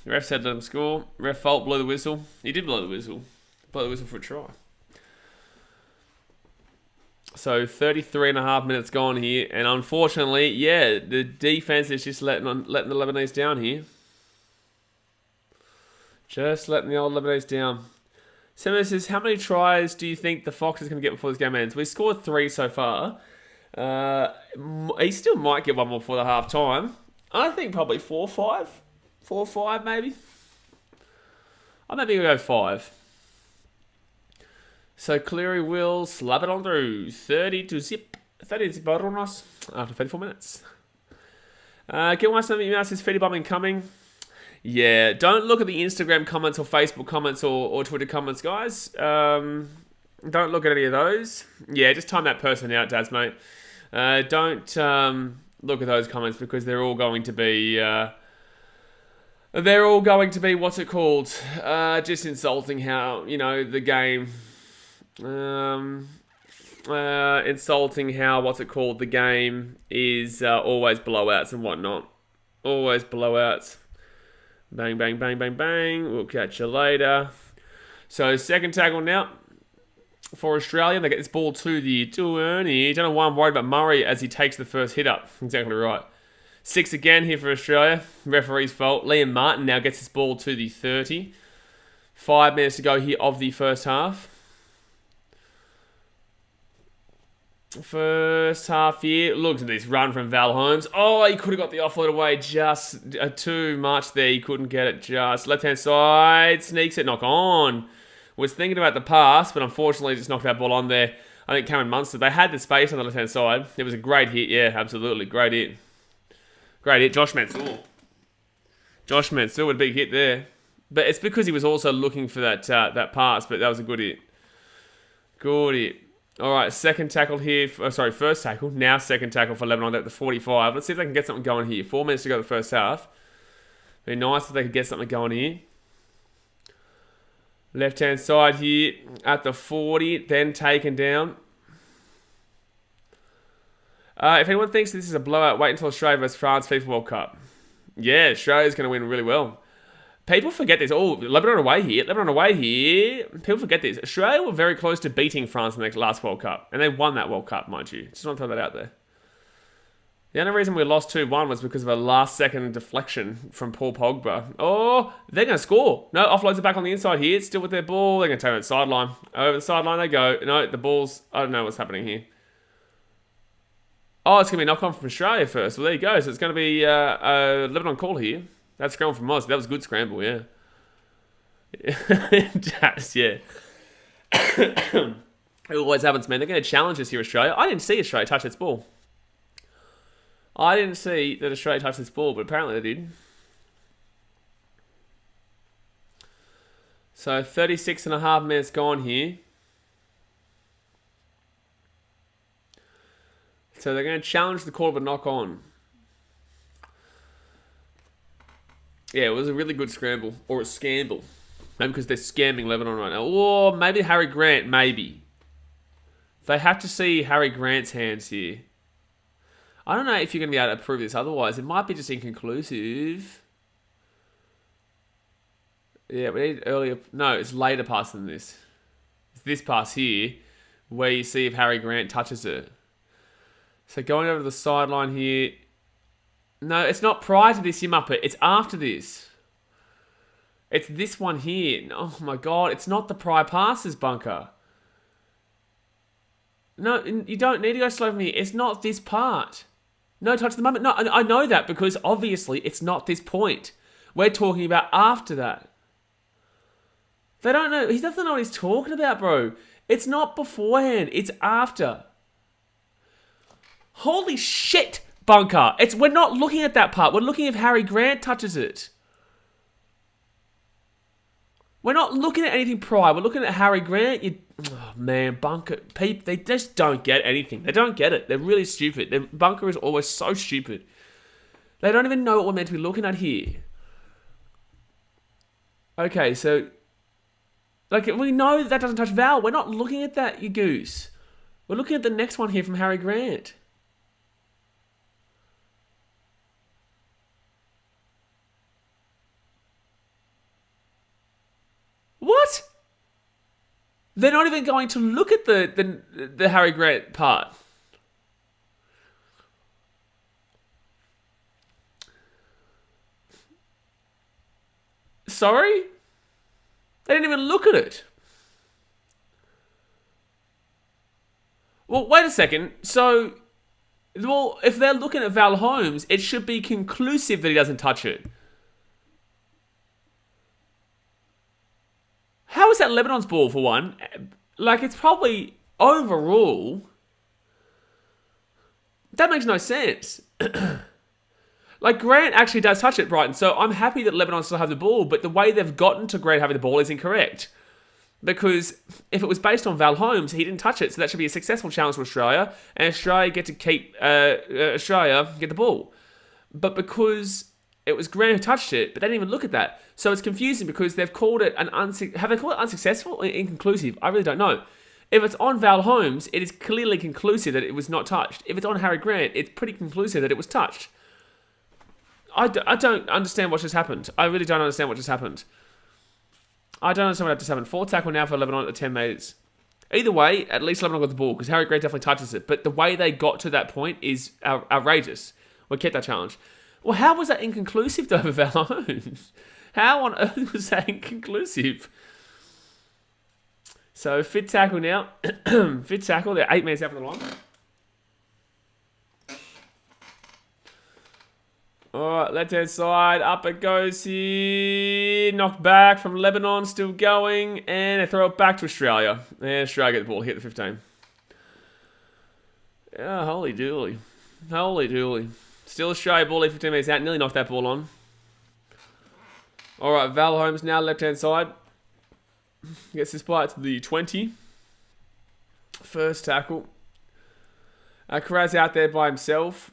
The ref said let him score. Ref fault, blew the whistle. He did blow the whistle. Blow the whistle for a try. So 33.5 minutes gone here. And unfortunately, yeah, the defense is just letting the Lebanese down here. Just letting the old Lebanese down. Samuel says, how many tries do you think the Fox is going to get before this game ends? We scored 3 so far. He still might get one more for the half time. I think probably 4 or 5. 4 or 5 maybe. I maybe go 5. So Cleary will slap it on through. 30 to zip on us after 34 minutes. Get one something else says Feedy Bombing coming. Yeah, don't look at the Instagram comments or Facebook comments or Twitter comments, guys. Don't look at any of those. Yeah, just time that person out, Daz, mate. Don't look at those comments because they're all going to be what's it called? Just insulting how, the game. Insulting how, the game is always blowouts and whatnot. Always blowouts. Bang, bang, bang, bang, bang. We'll catch you later. So, second tackle now for Australia. They get this ball to the 20. Don't know why I'm worried about Murray as he takes the first hit up. Exactly right. 6 again here for Australia. Referee's fault. Liam Martin now gets this ball to the 30. 5 minutes to go here of the first half. First half here. Look at this run from Val Holmes. Oh, he could have got the offload away just too much there. He couldn't get it just. Left-hand side. Sneaks it. Knock on. Was thinking about the pass, but unfortunately just knocked that ball on there. I think Cameron Munster, they had the space on the left-hand side. It was a great hit. Yeah, absolutely. Great hit. Great hit. Josh Mansour. Josh Mansour with a big hit there. But it's because he was also looking for that pass, but that was a good hit. Good hit. All right, second tackle here. First tackle. Now second tackle for Lebanon at the 45. Let's see if they can get something going here. 4 minutes to go the first half. Be nice if they could get something going here. Left-hand side here at the 40. Then taken down. If anyone thinks this is a blowout, wait until Australia vs France FIFA World Cup. Yeah, Australia's going to win really well. People forget this. Oh, Lebanon away here. Lebanon away here. People forget this. Australia were very close to beating France in the last World Cup. And they won that World Cup, mind you. Just want to throw that out there. The only reason we lost 2-1 was because of a last-second deflection from Paul Pogba. Oh, they're going to score. No, offloads it back on the inside here. Still with their ball. They're going to take it sideline. Over the sideline they go. No, the ball's... I don't know what's happening here. Oh, it's going to be a knock-on from Australia first. Well, there you go. So it's going to be a Lebanon call here. That scramble from Moz. That was a good scramble, yeah. Yeah. It always happens, man. They're going to challenge us here, Australia. I didn't see Australia touch its ball. I didn't see that Australia touched this ball, but apparently they did. So 36 and a half minutes gone here. So they're going to challenge the call of a knock-on. Yeah, it was a really good scramble. Or a scamble. Maybe because they're scamming Lebanon right now. Or maybe Harry Grant, maybe. They have to see Harry Grant's hands here. I don't know if you're going to be able to prove this otherwise. It might be just inconclusive. Yeah, we need earlier... No, it's later pass than this. It's this pass here where you see if Harry Grant touches it. So going over to the sideline here... No, it's not prior to this, you muppet. It's after this. It's this one here. Oh my god, it's not the prior passes, Bunker. No, you don't need to go slow for me. It's not this part. No touch at the moment. No, I know that because obviously it's not this point. We're talking about after that. They don't know. He doesn't know what he's talking about, bro. It's not beforehand. It's after. Holy shit, Bunker. We're not looking at that part. We're looking if Harry Grant touches it. We're not looking at anything prior. We're looking at Harry Grant. Oh, man, Bunker. People, they just don't get anything. They don't get it. They're really stupid. Bunker is always so stupid. They don't even know what we're meant to be looking at here. Okay, so... Like, we know that doesn't touch Val. We're not looking at that, you goose. We're looking at the next one here from Harry Grant. What? They're not even going to look at the Harry Grant part. Sorry? They didn't even look at it. Well, wait a second. So, well, if they're looking at Val Holmes, it should be conclusive that he doesn't touch it. How is that Lebanon's ball, for one? Like, it's probably overall... That makes no sense. Like, Grant actually does touch it, Brighton, so I'm happy that Lebanon still have the ball, but the way they've gotten to Grant having the ball is incorrect. Because if it was based on Val Holmes, he didn't touch it, so that should be a successful challenge for Australia, and Australia get to keep... Australia get the ball. But because... It was Grant who touched it, but they didn't even look at that. So it's confusing because they've called it have they called it unsuccessful or inconclusive? I really don't know. If it's on Val Holmes, it is clearly conclusive that it was not touched. If it's on Harry Grant, it's pretty conclusive that it was touched. I don't understand what just happened. I really don't understand what just happened. I don't understand what just happened. Forward tackle now for Lebanon at the 10 metres. Either way, at least Lebanon got the ball because Harry Grant definitely touches it. But the way they got to that point is outrageous. We kept that challenge. Well, how was that inconclusive though for Val Holmes? How on earth was that inconclusive? So, fit tackle now. Fit tackle. They're 8 minutes out from the line. Alright, left-hand side. Up it goes here. Knocked back from Lebanon. Still going. And they throw it back to Australia. And Australia get the ball. Hit the 15. Yeah, holy dooly. Holy dooly. Still Australia ball. 15 minutes out. Nearly knocked that ball on. Alright, Val Holmes now. Left-hand side. Gets this ball to the 20. First tackle. Karaz out there by himself.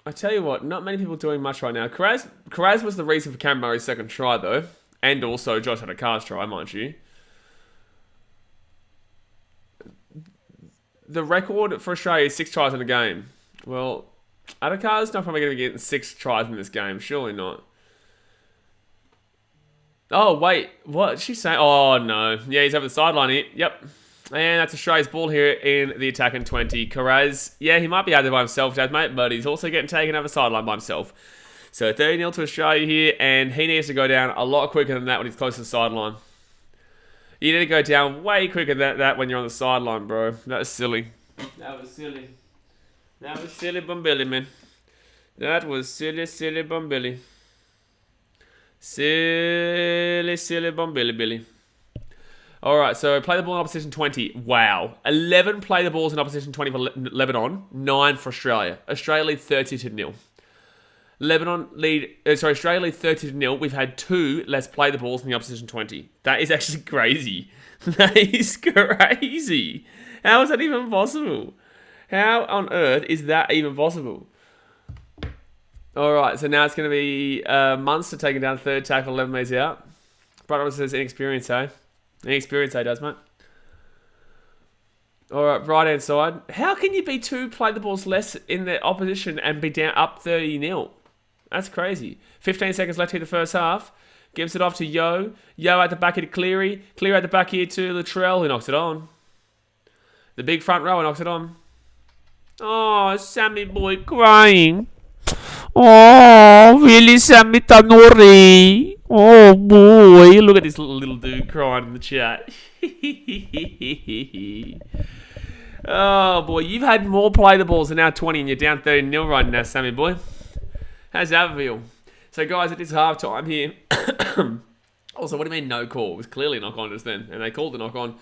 I tell you what, not many people doing much right now. Karaz was the reason for Cam Murray's second try, though. And also Josh Adokar's try, mind you. The record for Australia is 6 tries in a game. Well, Adokar's not probably going to get 6 tries in this game. Surely not. Oh, wait. What did she say? Oh, no. Yeah, he's over the sideline here. Yep. And that's Australia's ball here in the attacking 20. Karaz, yeah, he might be out there by himself, Dad, mate, but he's also getting taken over the sideline by himself. So 30-0 to Australia here, and he needs to go down a lot quicker than that when he's close to the sideline. You need to go down way quicker than that when you're on the sideline, bro. That was silly. That was silly. That was silly Bombilly, man. That was silly, silly Bombilly. Silly, silly Bombilly, Billy. Alright, so play the ball in opposition 20. Wow. 11 play the balls in opposition 20 for Lebanon. 9 for Australia. Australia lead 30-0. Australia lead 30-0. We've had 2 less play the balls in the opposition 20. That is actually crazy. That is crazy. How is that even possible? How on earth is that even possible? Alright, so now it's going to be Munster taking down third tackle, 11 metres out. Brother says inexperience, eh? Inexperience, does, mate. Alright, right hand side. How can you be 2 play the balls less in the opposition and be down up 30-0? That's crazy. 15 seconds left here in the first half. Gives it off to Yo. Yo at the back here to Cleary. Cleary at the back here to Latrell, who knocks it on. The big front rower knocks it on. Oh, Sammy boy crying. Oh, really, Sammy Tanori? Oh boy, look at this little dude crying in the chat. Oh boy, you've had more play the balls than now 20 and you're down 30-0 right now, Sammy boy. How's that feel? So guys, it is half time here. Also, what do you mean no call? It was clearly a knock on just then, and they called the knock on.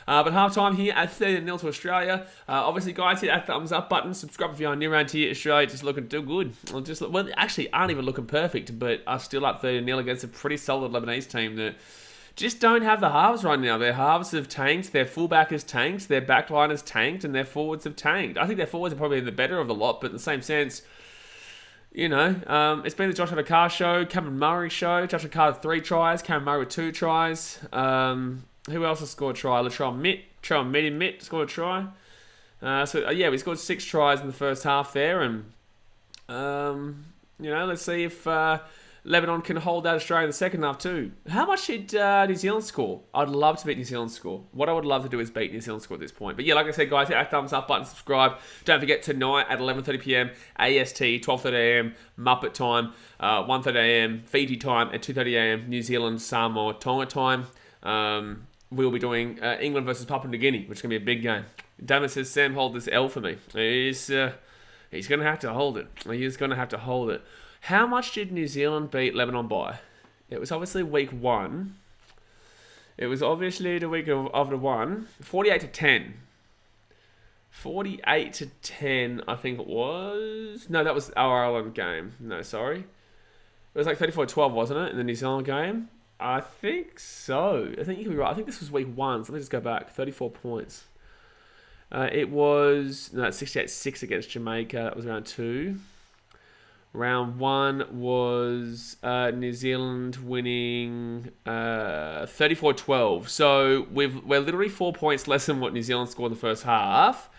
But half time here at 30-0 to Australia. Obviously, guys, hit that thumbs up button. Subscribe if you're new around here. Australia just looking too good. Well, actually, aren't even looking perfect, but are still up 30-0 against a pretty solid Lebanese team that just don't have the halves right now. Their halves have tanked. Their fullback has tanked. Their backline has tanked, and their forwards have tanked. I think their forwards are probably the better of the lot, but in the same sense, you know, it's been the Josh Adokar show, Cameron Murray show. Josh Adokar with 3 tries, Cameron Murray with 2 tries. Who else has scored a try? Latrell Mitt scored a try. Yeah, we scored 6 tries in the first half there, and you know, let's see if Lebanon can hold that Australia in the second half too. How much did New Zealand score? I'd love to beat New Zealand's score. What I would love to do is beat New Zealand's score at this point. But yeah, like I said, guys, hit that thumbs up button, subscribe. Don't forget tonight at 11:30 p.m. AST, 12:30 a.m. Muppet time, 1:30 a.m. Fiji time, and 2:30 a.m. New Zealand, Samoa, Tonga time. We'll be doing England versus Papua New Guinea, which is going to be a big game. Damon says, Sam, hold this L for me. He's going to have to hold it. He's going to have to hold it. How much did New Zealand beat Lebanon by? It was obviously week 1. It was obviously the week of the 1. 48-10. 48-10, I think it was. No, that was our Ireland game. No, sorry. It was like 34-12, wasn't it, in the New Zealand game? I think so. I think you could be right. I think this was week 1. So let me just go back. 34 points. It was 68-6 against Jamaica. That was round 2. Round 1 was New Zealand winning 34-12. So we're literally 4 points less than what New Zealand scored in the first half.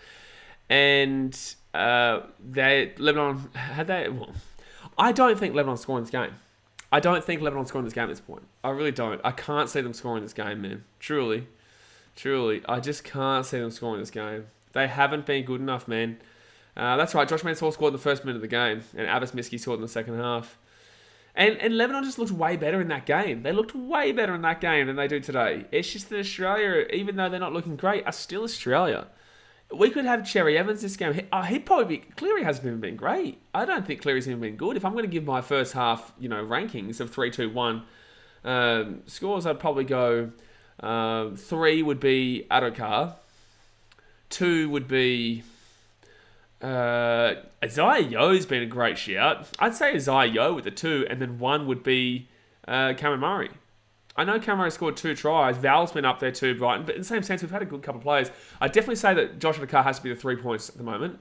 And Lebanon had that. Well, I don't think Lebanon's scoring this game. I don't think Lebanon's scoring this game at this point. I really don't. I can't see them scoring this game, man. Truly. I just can't see them scoring this game. They haven't been good enough, man. That's right. Josh Mansell scored in the first minute of the game, and Abbas Miski scored in the second half. And Lebanon just looked way better in that game. They looked way better in that game than they do today. It's just that Australia, even though they're not looking great, are still Australia. we could have Cherry Evans this game. He'd probably be... Cleary hasn't even been great. I don't think Cleary's even been good. If I'm going to give my first half, rankings of 3-2-1 scores, I'd probably go 3 would be Adokar. 2 would be... Isaiah Yo's been a great shout. I'd say Isaiah Yo with the 2, and then 1 would be Cameron Murray. I know Cameron Murray scored 2 tries. Val's been up there too, Brighton. But in the same sense, we've had a good couple of players. I'd definitely say that Josh Adokar has to be the 3 points at the moment.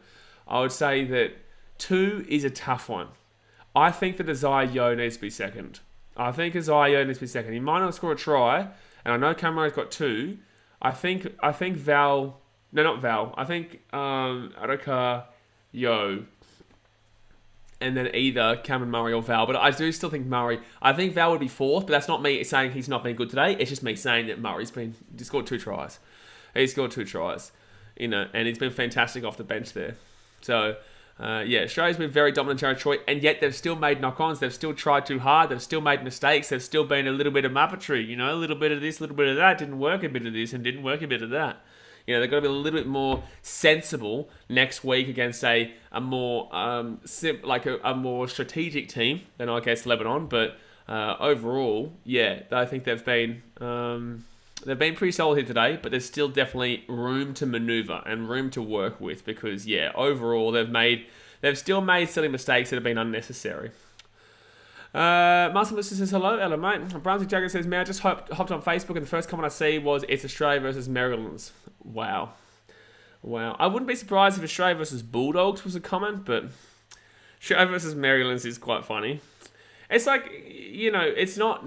I would say that 2 is a tough one. I think that Isaiah Yo needs to be second. He might not score a try, and I know Cameron Murray's got 2. I think Val... No, not Val. I think Adokar, Yo, and then either Cameron Murray or Val. But I do still think Murray. I think Val would be 4th, but that's not me saying he's not been good today. It's just me saying that he scored 2 tries. And he's been fantastic off the bench there. So, Australia's been very dominant territory, and yet they've still made knock-ons. They've still tried too hard. They've still made mistakes. They've still been a little bit of Muppetry, a little bit of this, a little bit of that. Didn't work a bit of this and didn't work a bit of that. They've got to be a little bit more sensible next week against a more a more strategic team than I guess Lebanon. But overall, I think they've been pretty solid here today. But there's still definitely room to manoeuvre and room to work with because overall they've still made silly mistakes that have been unnecessary. Marcel Lewis says hello mate. Brunswick Jagger says, I just hopped on Facebook and the first comment I see was it's Australia versus Marylands. Wow. I wouldn't be surprised if Australia versus Bulldogs was a comment, but Australia versus Marylands is quite funny. It's like, it's not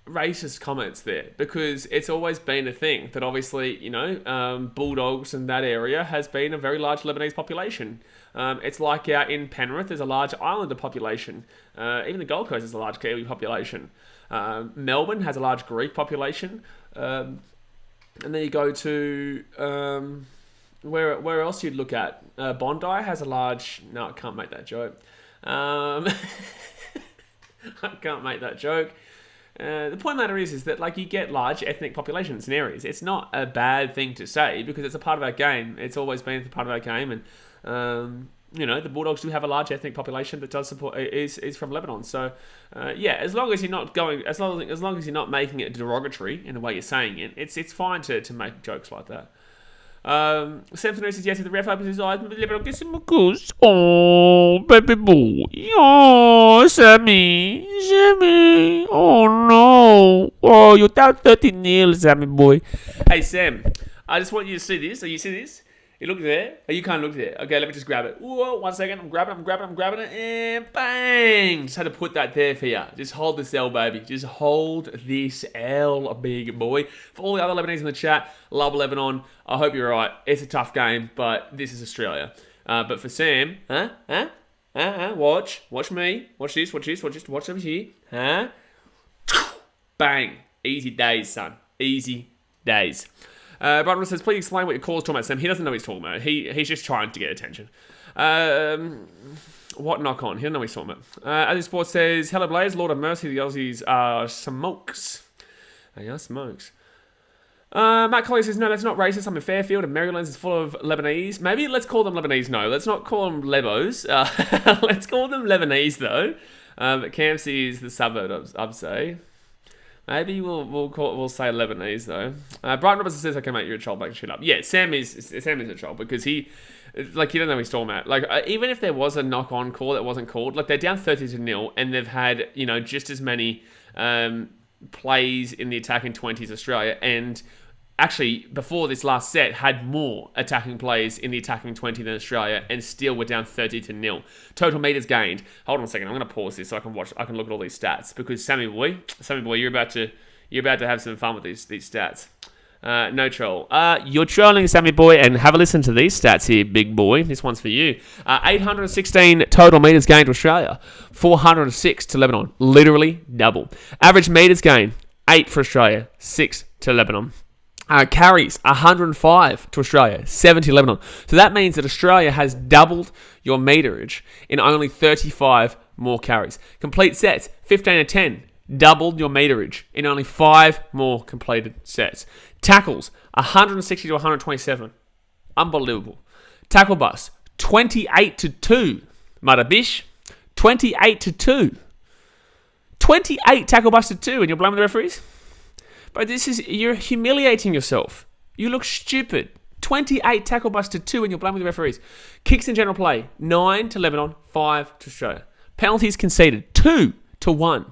racist comments there because it's always been a thing that obviously, Bulldogs in that area has been a very large Lebanese population. It's like out in Penrith, there's a large Islander population. Even the Gold Coast has a large Kiwi population. Melbourne has a large Greek population. And then you go to where else you'd look at? Bondi has a large... No, I can't make that joke. I can't make that joke. The point of the matter is that you get large ethnic populations in areas. It's not a bad thing to say because it's a part of our game. It's always been a part of our game, and the Bulldogs do have a large ethnic population that does support is from Lebanon. So as long as you're not going, as long as you're not making it derogatory in the way you're saying it, it's fine to make jokes like that. Sam Fanu says yes, if the ref opens his eyes, Lebanon gets him a goose. Oh, baby boy. Oh, Sammy. Oh, no. Oh, you're down 30-0, Sammy boy. Hey, Sam, I just want you to see this. You see this? You look there. You can't look there. Okay, let me just grab it. Whoa, 1 second. I'm grabbing it. And bang. Just had to put that there for you. Just hold this L, baby. Just hold this L, big boy. For all the other Lebanese in the chat, love Lebanon. I hope you're right. It's a tough game, but this is Australia. But for Sam, watch me. Watch this. Watch over here. Bang. Easy days, son. Easy days. Brian says, please explain what your call is talking about, Sam. He doesn't know what he's talking about. He's just trying to get attention. What knock on? He doesn't know what he's talking about. As Sports says, hello Blaze, Lord of Mercy, the Aussies are smokes. They are smokes. Matt Colley says, no, that's not racist. I'm in Fairfield and Maryland is full of Lebanese. Maybe let's call them Lebanese. No, let's not call them Lebos. Let's call them Lebanese, though. Campsie is the suburb, I'd say. Maybe we'll say Lebanese though. Brian Robertson says, "Okay, mate, you're a troll. Back shit up." Yeah, Sam is a troll because he doesn't know what he's talking about. Even if there was a knock-on call that wasn't called, they're down 30-0 and they've had just as many plays in the attacking 20s Australia, and actually before this last set had more attacking plays in the attacking 20 than Australia, and still we're down 30-0. Total meters gained. Hold on a second. I'm going to pause this so I can look at all these stats because Sammy boy, you're about to have some fun with these stats. No troll. You're trolling, Sammy boy, and have a listen to these stats here, big boy. This one's for you. 816 total meters gained to Australia, 406 to Lebanon. Literally double. Average meters gained, 8 for Australia, 6 to Lebanon. Carries, 105 to Australia, 70 to Lebanon. So that means that Australia has doubled your meterage in only 35 more carries. Complete sets, 15-10. Doubled your meterage in only 5 more completed sets. Tackles, 160 to 127. Unbelievable. Tackle bust, 28 to 2. Madabish, 28 to 2. 28 tackle busts to 2, and you're blaming the referees? But you're humiliating yourself. You look stupid. 28 tackle busts to 2, and you're blaming the referees. Kicks in general play, 9 to Lebanon, 5 to Australia. Penalties conceded, 2 to 1.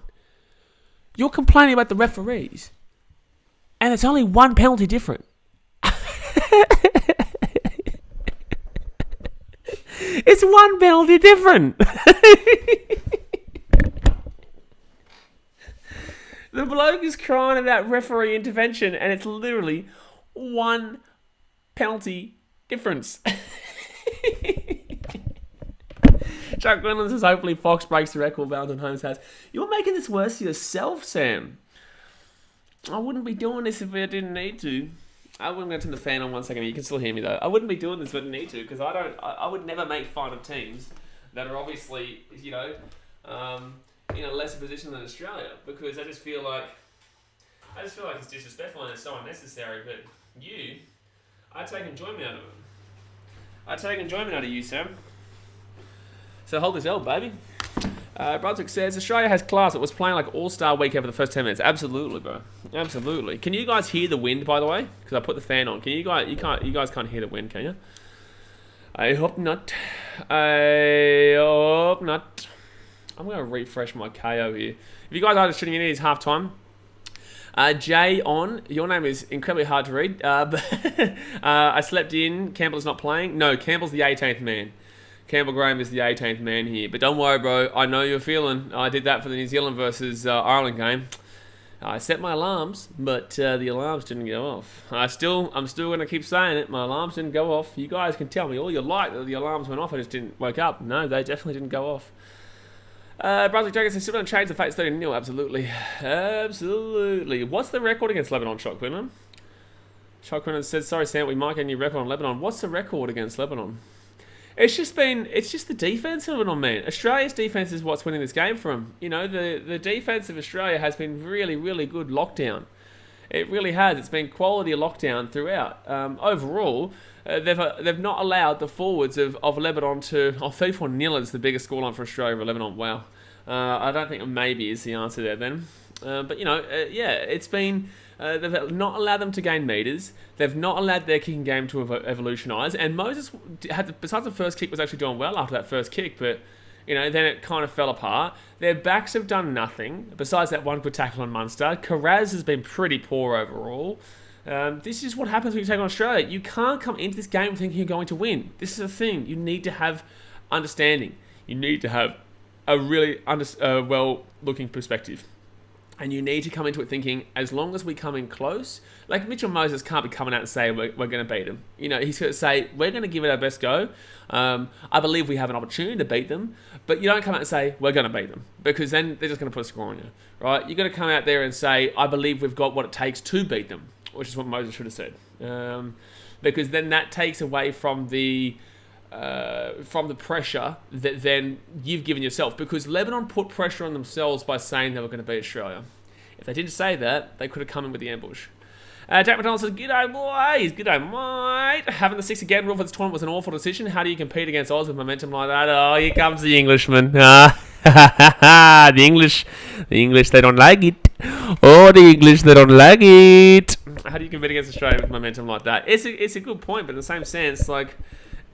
You're complaining about the referees, and it's only one penalty different. It's one penalty different. The bloke is crying about referee intervention, and it's literally one penalty difference. Chuck Quinlan says, hopefully Fox breaks the record Valentine Holmes has. You're making this worse for yourself, Sam. I wouldn't be doing this if I didn't need to. I'm going to turn the fan on 1 second. You can still hear me, though. I wouldn't be doing this if I didn't need to, because I would never make fun of teams that are obviously, in a lesser position than Australia, because I just feel like it's disrespectful and it's so unnecessary. But I take enjoyment out of it. I take enjoyment out of you, Sam. So hold this L, baby. Brunswick says, Australia has class. It was playing like all-star weekend for the first 10 minutes. Absolutely, bro. Absolutely. Can you guys hear the wind, by the way? Because I put the fan on. You guys can't hear the wind, can you? I hope not. I'm going to refresh my KO here. If you guys are just tuning in, it is halftime. Jay on, your name is incredibly hard to read. I slept in. Campbell is not playing. No, Campbell's the 18th man. Campbell Graham is the 18th man here. But don't worry, bro. I know you're feeling. I did that for the New Zealand versus Ireland game. I set my alarms, but the alarms didn't go off. I'm still going to keep saying it. My alarms didn't go off. You guys can tell me all you like that the alarms went off. I just didn't wake up. No, they definitely didn't go off. Brunswick Dragons says, still don't change the fates 30-0. Absolutely. Absolutely. What's the record against Lebanon, Shock Quinlan? Shock Quinlan says, sorry, Sam, we might get a new record on Lebanon. What's the record against Lebanon? It's just the defense of Lebanon, man. Australia's defense is what's winning this game for them. The defense of Australia has been really, really good lockdown. It really has. It's been quality lockdown throughout. Overall, they've not allowed the forwards of Lebanon to... 34-0 is the biggest scoreline for Australia over Lebanon. Wow. I don't think a maybe is the answer there then. It's been... they've not allowed them to gain meters. They've not allowed their kicking game to evolutionise. And Moses, besides the first kick, was actually doing well after that first kick, but then it kind of fell apart. Their backs have done nothing besides that one good tackle on Munster. Karaz has been pretty poor overall. This is what happens when you take on Australia. You can't come into this game thinking you're going to win. This is the thing. You need to have understanding. You need to have a really well-looking perspective. And you need to come into it thinking, as long as we come in close, like Mitchell Moses can't be coming out and say we're going to beat them. He's going to say, we're going to give it our best go. I believe we have an opportunity to beat them, but you don't come out and say, we're going to beat them, because then they're just going to put a score on you, right? You've got to come out there and say, I believe we've got what it takes to beat them, which is what Moses should have said. Because then that takes away from the pressure that then you've given yourself, because Lebanon put pressure on themselves by saying they were going to beat Australia. If they didn't say that, they could have come in with the ambush. Jack McDonald says, g'day boys, g'day mate. Having the 6 again rule for this tournament was an awful decision. How do you compete against Oz with momentum like that? Oh, here comes the Englishman. The English, they don't like it. Oh, the English, they don't like it. How do you compete against Australia with momentum like that? It's a good point, but in the same sense, like,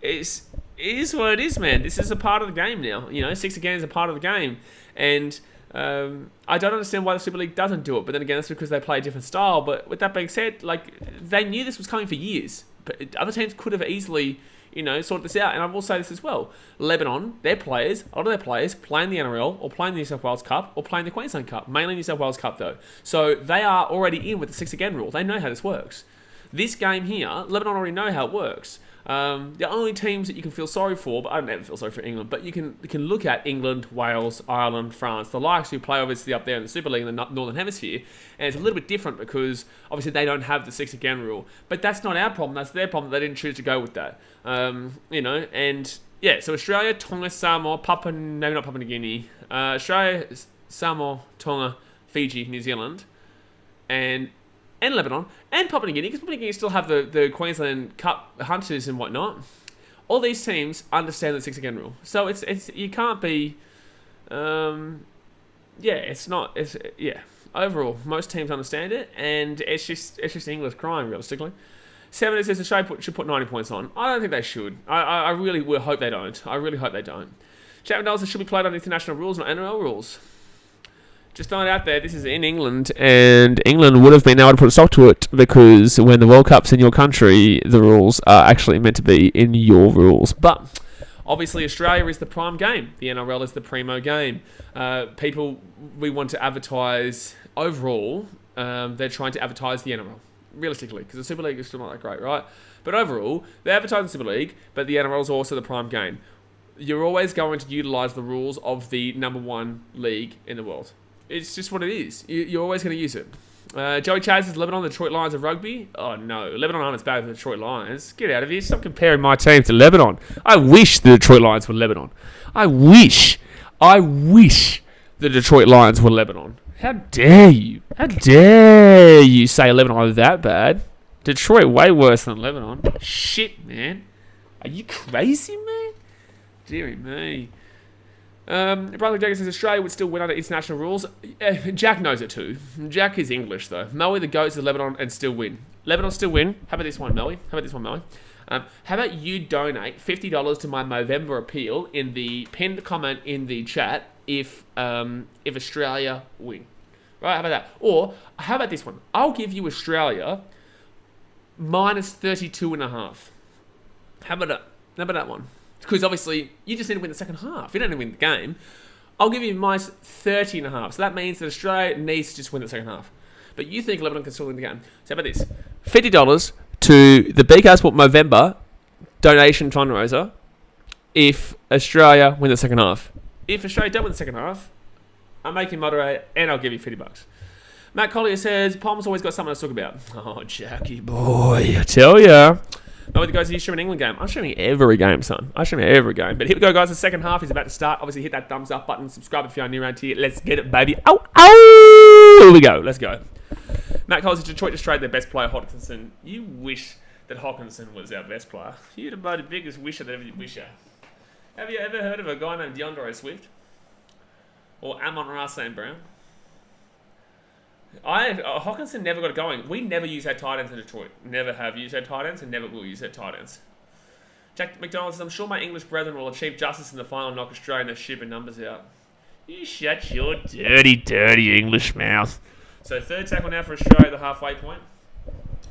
it is what it is, man. This is a part of the game now. 6 again is a part of the game. And I don't understand why the Super League doesn't do it. But then again, that's because they play a different style. But with that being said, like, they knew this was coming for years. But other teams could have easily, sorted this out. And I will say this as well. Lebanon, a lot of their players play in the NRL or play in the New South Wales Cup or play in the Queensland Cup. Mainly New South Wales Cup, though. So they are already in with the 6 again rule. They know how this works. This game here, Lebanon already know how it works. The only teams that you can feel sorry for, but I don't ever feel sorry for England, but you can look at England, Wales, Ireland, France, the likes who play obviously up there in the Super League in the Northern Hemisphere, and it's a little bit different because obviously they don't have the 6 again rule. But that's not our problem, that's their problem, they didn't choose to go with that. So Australia, Tonga, Samoa, maybe not Papua New Guinea, Australia, Samoa, Tonga, Fiji, New Zealand, and and Lebanon, and Papua New Guinea, because Papua New Guinea still have the Queensland Cup hunters and whatnot. All these teams understand the 6 again rule. So it's you can't be... Overall, most teams understand it, and it's just English crime, realistically. 7 says Australia should put 90 points on. I don't think they should. I really will hope they don't. I really hope they don't. Chapman Dollars should be played on international rules, not NRL rules. Just throwing it out there, this is in England, and England would have been able to put a stop to it because when the World Cup's in your country, the rules are actually meant to be in your rules. But obviously, Australia is the prime game. The NRL is the primo game. We want to advertise overall. They're trying to advertise the NRL, realistically, because the Super League is still not that great, right? But overall, they're advertising the Super League, but the NRL is also the prime game. You're always going to utilise the rules of the number 1 league in the world. It's just what it is. You're always going to use it. Joey Chaz says Lebanon, the Detroit Lions of rugby. Oh no, Lebanon aren't as bad as the Detroit Lions. Get out of here. Stop comparing my team to Lebanon. I wish the Detroit Lions were Lebanon. I wish the Detroit Lions were Lebanon. How dare you? How dare you say Lebanon is that bad? Detroit way worse than Lebanon. Shit, man. Are you crazy, man? Deary me. Bradley Jaggers says Australia would still win under international rules. Jack knows it too. Jack is English though. Moe the goes to Lebanon and still win. Lebanon still win. How about this one, Moe? How about you donate $50 to my Movember appeal in the pinned comment in the chat if Australia win? Right? How about that? Or how about this one? I'll give you Australia minus 32.5. How about that one? Because obviously, you just need to win the second half. You don't need to win the game. I'll give you minus 30.5. So that means that Australia needs to just win the second half. But you think Lebanon can still win the game. So how about this? $50 to the BK Sport Movember donation fundraiser if Australia win the second half. If Australia don't win the second half, I'll make you moderate and I'll give you $50. Matt Collier says, Palmer's always got something to talk about. Oh, Jackie boy, I tell ya. No, with the guys, are you streaming an England game? I'm streaming every game, son. I'm streaming every game. But here we go, guys. The second half is about to start. Obviously, hit that thumbs up button. Subscribe if you're new around here. Let's get it, baby. Ow! Here we go. Let's go. Matt Collins, Detroit just traded their best player, Hawkinson. You wish that Hawkinson was our best player. You're the biggest wisher that ever did wisher. Have you ever heard of a guy named DeAndre Swift? Or Amon-Ra St. Brown? Hawkinson never got it going. We never use our tight ends in Detroit. Never have used our tight ends and never will use our tight ends. Jack McDonald says, I'm sure my English brethren will achieve justice in the final and knock Australia and their stupid numbers out. You shut your dirty English mouth. So third tackle now for Australia at the halfway point.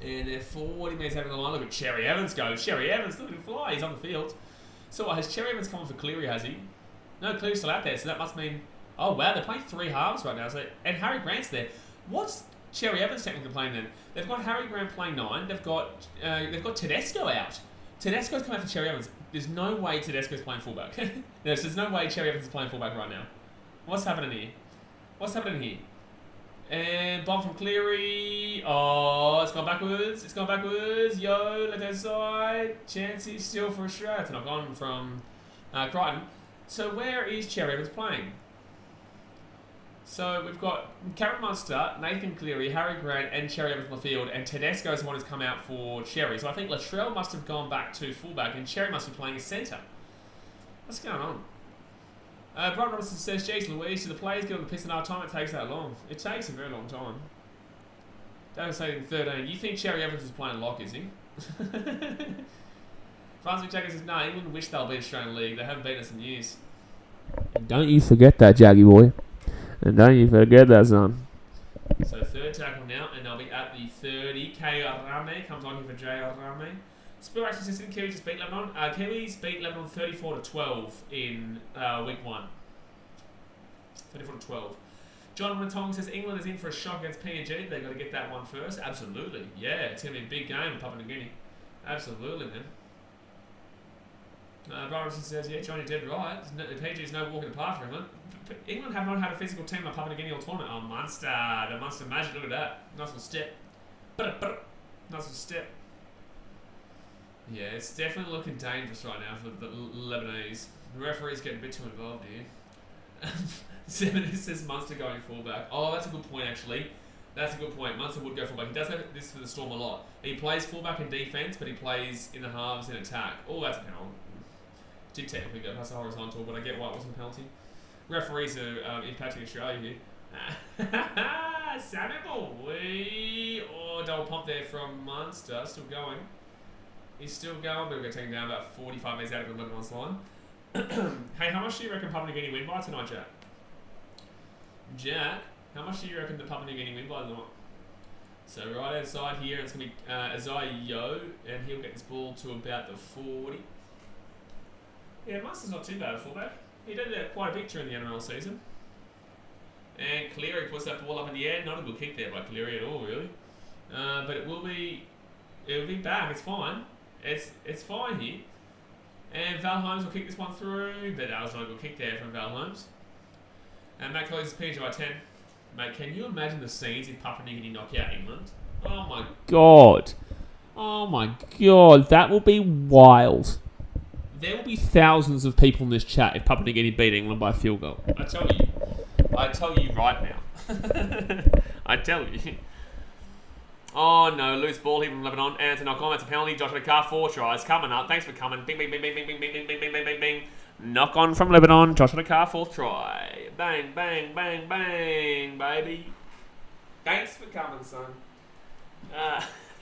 And they're 40 minutes having the line. Look at Cherry Evans go. Cherry Evans, look at him fly. He's on the field. So what, has Cherry Evans come on for Cleary, has he? No, Cleary's still out there. So that must mean... Oh, wow, they're playing 3 halves right now. So, and Harry Grant's there. What's Cherry Evans technically playing then? They've got Harry Grant playing 9. They've got Tedesco out. Tedesco's come out for Cherry Evans. There's no way Tedesco's playing fullback. There's no way Cherry Evans is playing fullback right now. What's happening here? And bomb from Cleary. Oh, it's gone backwards. Yo, left hand side. Chancey still for Australia. It's not gone from Crichton. So where is Cherry Evans playing? So we've got Karen Munster, Nathan Cleary, Harry Grant, and Cherry Evans on the field, and Tedesco's the one who's come out for Cherry. So I think Latrell must have gone back to fullback, and Cherry must be playing as centre. What's going on? Brian Robinson says, "Jeez Louise, do the players get on the piss in our time? It takes that long. It takes a very long time." David saying 13. You think Cherry Evans is playing lock, is he? Franz McJaggers says, "No, England wish they'll beat Australian League. They haven't beaten us in years." And don't you forget that, Jaggy boy. And don't you forget that, son. So third tackle now, and they'll be at the 30. BKRmy comes on here for BKRmy. Spill actually says, didn't Kiwi just beat Lebanon? Kiwis beat Lebanon 34-12 in week 1. 34-12. John Winnetong says, England is in for a shock against PNG. They've got to get that one first. Absolutely. Yeah, it's going to be a big game in Papua New Guinea. Absolutely, man. Brian Robinson says, yeah, Johnny dead right. PNG is no walk in the park for England. England have not had a physical team at Papua New Guinea all tournament. Oh, Munster. The Munster magic. Look at that. Nice little step. Nice little step. Yeah, it's definitely looking dangerous right now for the Lebanese. The referee's getting a bit too involved here. 7 says Munster going fullback. Oh, that's a good point, actually. That's a good point. Munster would go fullback. He does have this for the Storm a lot. He plays fullback in defence, but he plays in the halves in attack. Oh, that's a penalty. Did technically go past the horizontal, but I get why it wasn't a penalty. Referees are impacting Australia here. Sammy boy. Oh, double pump there from Munster. Still going. He's still going, but we're going to take him down about 45 metres out of the Lebanon's line. Hey, how much do you reckon Papua New Guinea win by tonight, Jack? Jack, how much do you reckon the Papua New Guinea win by tonight? So right outside here, it's going to be Isaiah Yo, and he'll get this ball to about the 40. Yeah, Munster's not too bad at fullback. He did that quite a bit during the NRL season. And Cleary puts that ball up in the air. Not a good kick there by Cleary at all, really. But it'll be back. It's fine. It's fine here. And Val Holmes will kick this one through, but that was not a good kick there from Val Holmes. And Matt Collins is PG by 10. Mate, can you imagine the scenes if Papua New Guinea knock out England? Oh my god. Oh my god, that will be wild. There will be thousands of people in this chat if Papua New Guinea beat England by a field goal. I tell you right now. I tell you. Oh no, loose ball here from Lebanon, and it's a knock on. That's a penalty. Josh Adokar, 4 tries. Coming up. Thanks for coming. Bing, bing, bing, bing, bing, bing, bing, bing, bing, bing, bing, bing. Knock on from Lebanon. Josh Adokar, 4th try. Bang, bang, bang, bang, baby. Thanks for coming, son.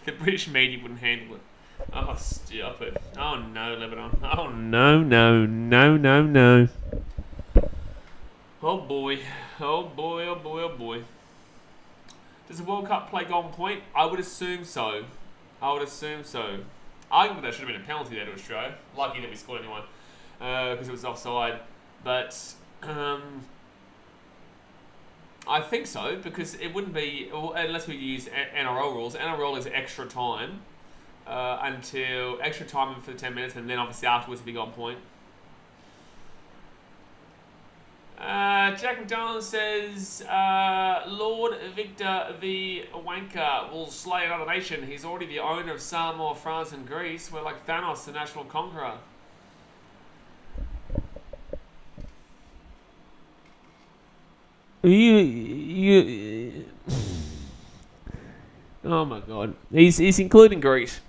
The British media wouldn't handle it. Oh, stop it. Oh no, Lebanon. Oh no, no, no, no, no. Oh boy. Oh boy, oh boy, oh boy. Does the World Cup play golden point? I would assume so. Arguably that should have been a penalty there to Australia. Lucky that we scored anyone because it was offside. But I think so because it wouldn't be, unless we use NRL rules. NRL is extra time until extra time for the 10 minutes, and then obviously afterwards it'd be golden point. Jack McDonald says, Lord Victor the Wanker will slay another nation. He's already the owner of Samoa, France, and Greece. We're like Thanos, the national conqueror. Oh my god. He's including Greece.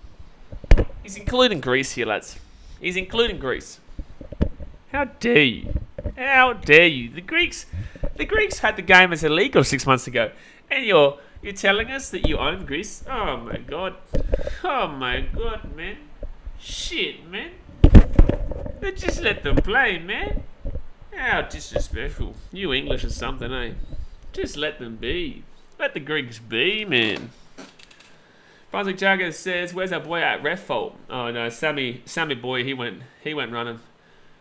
He's including Greece here, lads. He's including Greece. How dare you? How dare you? The Greeks had the game as illegal 6 months ago, and you're telling us that you own Greece? Oh my god! Oh my god, man! Shit, man! Just let them play, man! How disrespectful! You English or something, eh? Just let them be. Let the Greeks be, man. Brunswick Jagger says, "Where's our boy at ref fault?" Oh no, Sammy boy, he went running.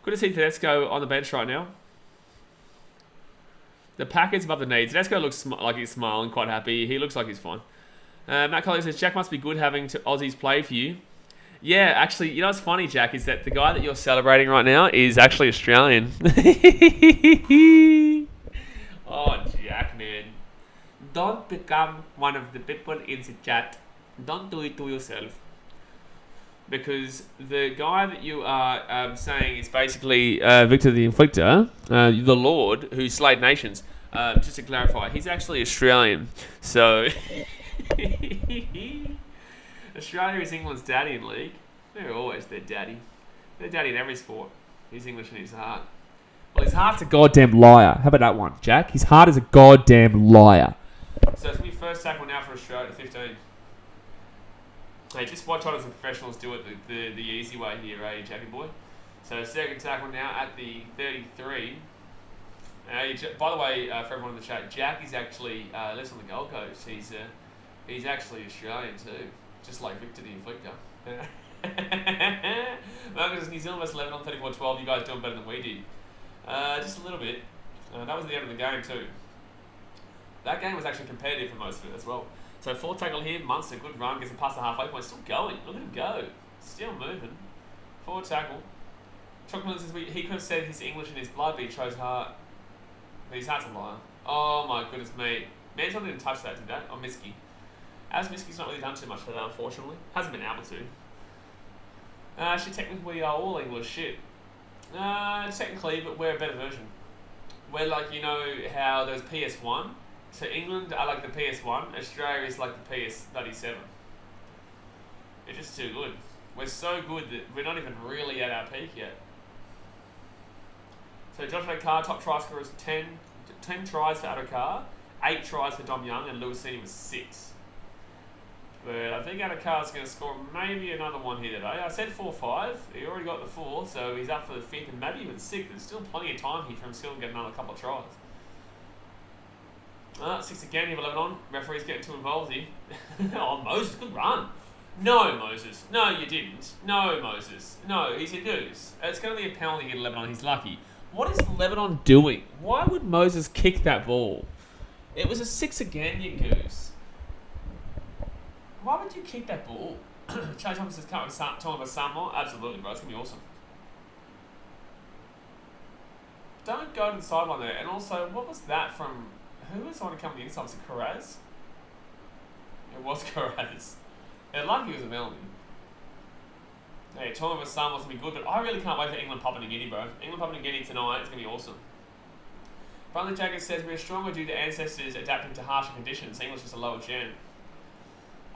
Good to see Tedesco on the bench right now. The packet's above the knees. Tedesco looks like he's smiling, quite happy. He looks like he's fine. Matt Collins says, Jack must be good having Aussies play for you. Yeah, actually, you know what's funny, Jack, is that the guy that you're celebrating right now is actually Australian. Oh, Jack, man. Don't become one of the people in the chat. Don't do it to yourself. Because the guy that you are saying is basically Victor the Inflictor, the Lord who slayed nations. Just to clarify, he's actually Australian. So, Australia is England's daddy in league. They're always their daddy. They're daddy in every sport. He's English in his heart. Well, his heart's a goddamn liar. How about that one, Jack? His heart is a goddamn liar. So it's going to be first tackle now for Australia, 15. Hey, just watch on as the professionals do it the easy way here, eh, Jackie boy? So second tackle now at the 33. By the way, for everyone in the chat, Jack is actually lives on the Gold Coast. He's actually Australian too, just like Victor the Inflictor. Marcus, New Zealand vs Lebanon 34-12. You guys doing better than we did. Just a little bit. That was the end of the game too. That game was actually competitive for most of it as well. So 4th tackle here, Munster, good run, gets him past the halfway point, still going, look at him go, still moving. 4th tackle. Chocolate says he could have said his English in his blood, but he chose heart. But his heart's a liar. Oh my goodness me. Manton didn't touch that, did that? Or Miski. As Miski's not really done too much for that, unfortunately. Hasn't been able to. Actually, technically we are all English shit. Technically, but we're a better version. We're like, you know how there's PS1 So England are like the PS1, Australia is like the PS37. It's just too good. We're so good that we're not even really at our peak yet. So Josh Adokar, top try scorer, is 10 tries for Adokar, 8 tries for Dom Young, and Luisini was 6. But I think Adokar's going to score maybe another one here today. I said 4-5. He already got the 4, so he's up for the 5th and maybe even 6th. There's still plenty of time here for him still to get another couple of tries. 6 again here for Lebanon. Referee's getting too involved here. Oh, Moses, good run. No, Moses. No, you didn't. No, Moses. No, he's a goose. It's going to be a penalty here to Lebanon. He's lucky. What is Lebanon doing? Why would Moses kick that ball? It was a 6 again, you goose. Why would you kick that ball? Chase Thomas says, can't we talk about Samoa? Absolutely, bro. It's going to be awesome. Don't go to the sideline there. And also, what was that from... Who was the one to come to the inside? Was it Carraz? It was Carraz. They're lucky it was a penalty. Hey, talking about Samoa's going to be good, but I really can't wait for England Papua New Guinea, bro. England Papua New Guinea tonight is going to be awesome. Brother Jaggers says, we're stronger due to ancestors adapting to harsher conditions. English is a lower gen.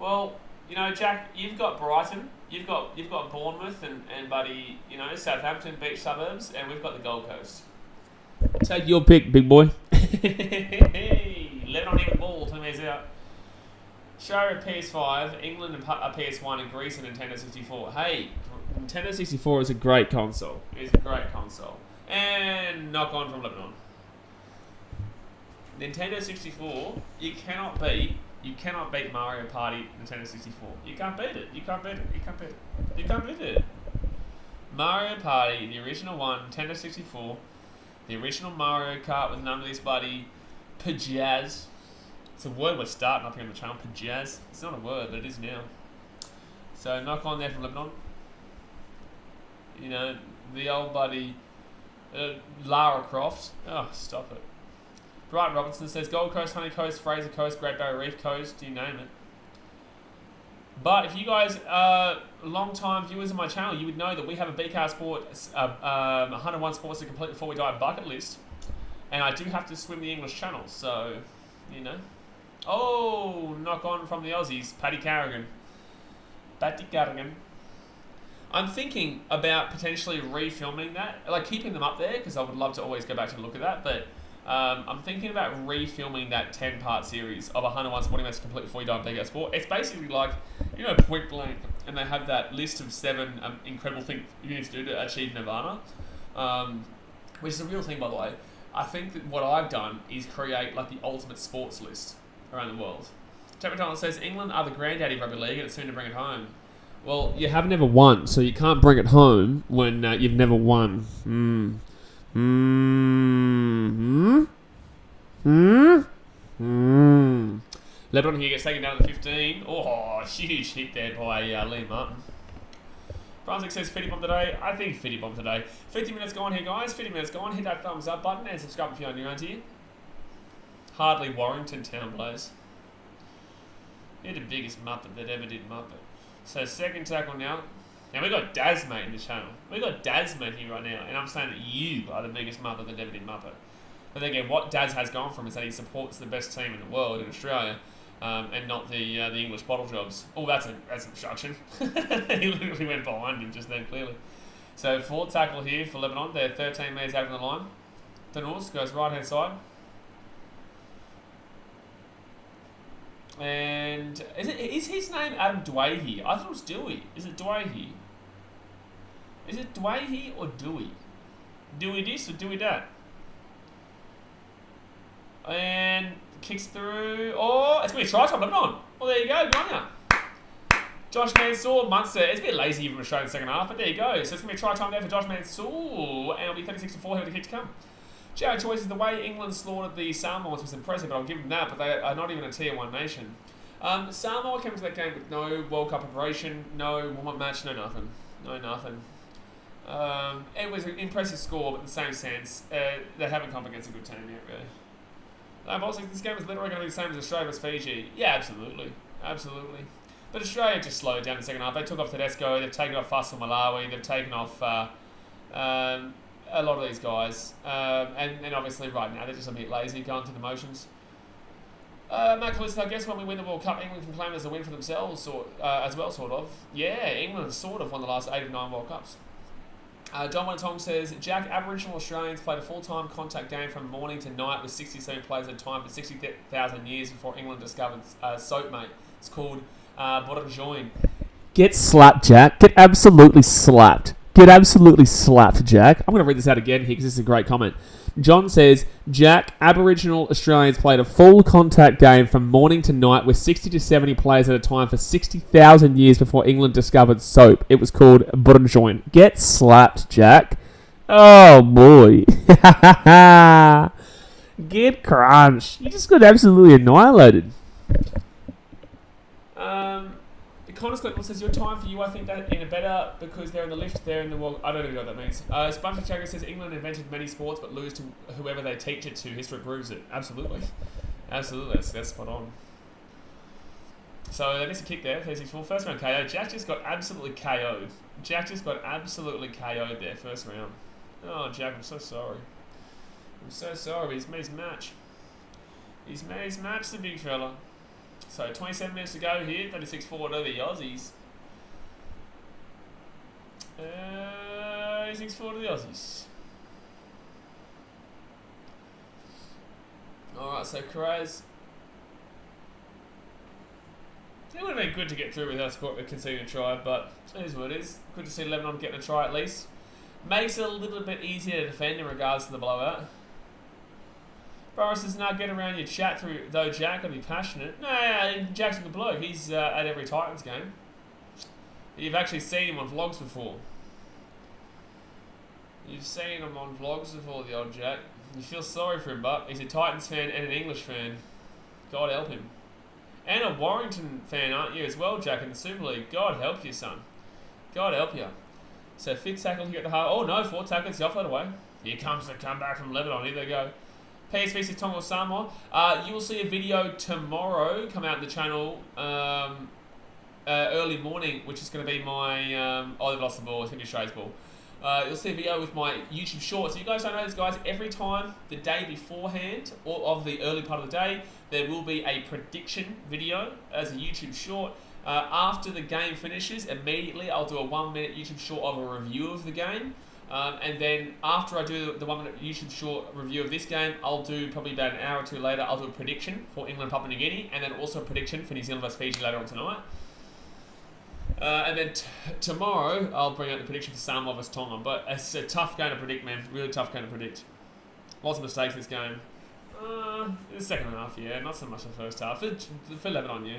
Well, you know, Jack, you've got Brighton, you've got Bournemouth and buddy, you know, Southampton beach suburbs, and we've got the Gold Coast. Take your pick, big boy. Lebanon even ball, 2 minutes out. Australia at PS5, England at PS1, and Greece at Nintendo 64. Hey, Nintendo 64 is a great console. It's a great console. And knock on from Lebanon. Nintendo 64, you cannot beat Mario Party Nintendo 64. You can't beat it. You can't beat it. You can't beat it. You can't beat it. Mario Party, the original one, Nintendo 64, the original Mario Kart with none of this bloody pajazz. It's a word we're starting up here on the channel, pajazz. It's not a word, but it is now. So knock on there from Lebanon. You know, the old buddy Lara Croft. Oh, stop it. Brighton Robinson says Gold Coast, Honey Coast, Fraser Coast, Great Barrier Reef Coast, you name it. But if you guys are long-time viewers of my channel, you would know that we have a BKR Sport 101 Sports to complete before we die bucket list. And I do have to swim the English Channel, so, you know. Oh, knock on from the Aussies, Paddy Carrigan. Paddy Carrigan. I'm thinking about potentially refilming that, like keeping them up there, because I would love to always go back and look at that, but I'm thinking about refilming that 10-part series of 101 sporting events complete before you die in BKR Sport. It's basically like, you know, Point Blank, and they have that list of 7 incredible things you need to do to achieve Nirvana, which is a real thing, by the way. I think that what I've done is create like the ultimate sports list around the world. Jack McDonald says, England are the granddaddy of rugby league and it's soon to bring it home. Well, you have never won, so you can't bring it home when you've never won. Lebanon here gets taken down to 15. Oh, huge hit there by Liam Martin. Brunswick says Fitty Bomb today. I think Fitty Bomb today. 50 minutes gone here, guys. 50 minutes gone. Hit that thumbs up button and subscribe if you're new around here. Hardly Warrington Town Blaze. You're the biggest Muppet that ever did Muppet. So second tackle now. Now we got Dazmate in the channel. We got Dazmate here right now, and I'm saying that you are the biggest Muppet that ever did Muppet. But then again, what Daz has gone from is that he supports the best team in the world in Australia, and not the English bottle jobs. Oh, that's an obstruction. He literally went behind him just then, clearly. So fourth tackle here for Lebanon. They're 13 metres out of the line. Denors goes right hand side. And is his name Adam Dwayhe? I thought it was Dewey. Is it Dwayhe? Is it Dwayhe or Dewey? Dewey this or Dewey that? And kicks through. Oh, it's going to be a try time, Lebanon. Well, there you go. Good on ya. Josh Mansour, Munster. It's a bit lazy from Australia in the second half, but there you go. So it's going to be a try time there for Josh Mansour. And it'll be 36-4 here with the kick to come. Jared Choice is the way England slaughtered the Samoans was impressive, but I'll give them that, but they are not even a Tier 1 nation. Samoa came into that game with no World Cup preparation, no warm-up match, no nothing. No nothing. It was an impressive score, but in the same sense, they haven't come up against a good team yet, really. I'm also this game is literally going to be the same as Australia versus Fiji. Yeah, absolutely. Absolutely. But Australia just slowed down in the second half. They took off Tedesco, they've taken off Fuss from Malawi, they've taken off a lot of these guys. And obviously right now they're just a bit lazy, going through the motions. Matt Callisto, I guess when we win the World Cup, England can claim it as a win for themselves, as well, sort of. Yeah, England sort of won the last 8 of 9 World Cups. Don Wentong says, Jack, Aboriginal Australians played a full-time contact game from morning to night with 67 players at a time for 60,000 years before England discovered soap, mate. It's called Borjoin. Get slapped, Jack. Get absolutely slapped. Get absolutely slapped, Jack. I'm going to read this out again here because this is a great comment. John says, Jack, Aboriginal Australians played a full contact game from morning to night with 60 to 70 players at a time for 60,000 years before England discovered soap. It was called Borjoin. Get slapped, Jack. Oh, boy. Get crunched. You just got absolutely annihilated. Connor Scott says, your time for you, I think that in a better because they're in the lift, they're in the world. I don't even know what that means. Sponge Chagger says, England invented many sports but lose to whoever they teach it to. History proves it. Absolutely. Absolutely. That's spot on. So they missed a kick there. 36-4. First round KO. Jack just got absolutely KO'd. Jack just got absolutely KO'd there. First round. Oh, Jack, I'm so sorry. I'm so sorry, but he's made his match. He's made his match, the big fella. So 27 minutes to go here, 36-4 over the Aussies. 36-4 to the Aussies. Alright, so Carraz. It would have been good to get through with us conceding a try, but it is what it is. Good to see Lebanon getting a try at least. Makes it a little bit easier to defend in regards to the blowout. Boris says, now get around your chat through, though, Jack. Gotta be passionate. No, Jack's a good bloke. He's at every Titans game. You've actually seen him on vlogs before. You've seen him on vlogs before, the old Jack. You feel sorry for him, but he's a Titans fan and an English fan. God help him. And a Warrington fan, aren't you, as well, Jack, in the Super League? God help you, son. God help you. So, fifth tackle here at the half. Oh, no, fourth tackle. It's the offload away. Here comes the comeback from Lebanon. Here they go. PSV says Tonga Samoa. You will see a video tomorrow come out in the channel early morning, which is going to be my... oh, they've lost the ball. It's going to be Australia's ball. You'll see a video with my YouTube shorts. So you guys don't know this, guys. Every time, the day beforehand, or of the early part of the day, there will be a prediction video as a YouTube short. After the game finishes, immediately I'll do a 1-minute YouTube short of a review of the game. And then after I do the 1-minute YouTube short review of this game, I'll do probably about an hour or two later, I'll do a prediction for England, Papua New Guinea, and then also a prediction for New Zealand vs Fiji later on tonight. And then tomorrow, I'll bring out the prediction for Samoa vs Tonga. But it's a tough game to predict, man. Really tough game to predict. Lots of mistakes in this game. The second half, yeah. Not so much the first half. For Lebanon, yeah.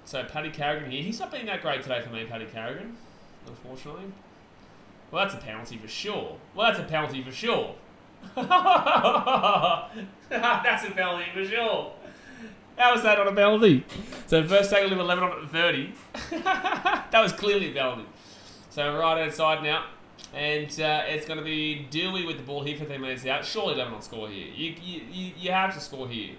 So Paddy Carrigan here. He's not been that great today for me, Paddy Carrigan, unfortunately. Well, that's a penalty for sure. That's a penalty for sure. How was that not a penalty? So first tackle with 11 on at 30. That was clearly a penalty. So right outside now. And it's going to be Dewey with the ball here, 15 minutes out. Surely Lebanon score here. You have to score here.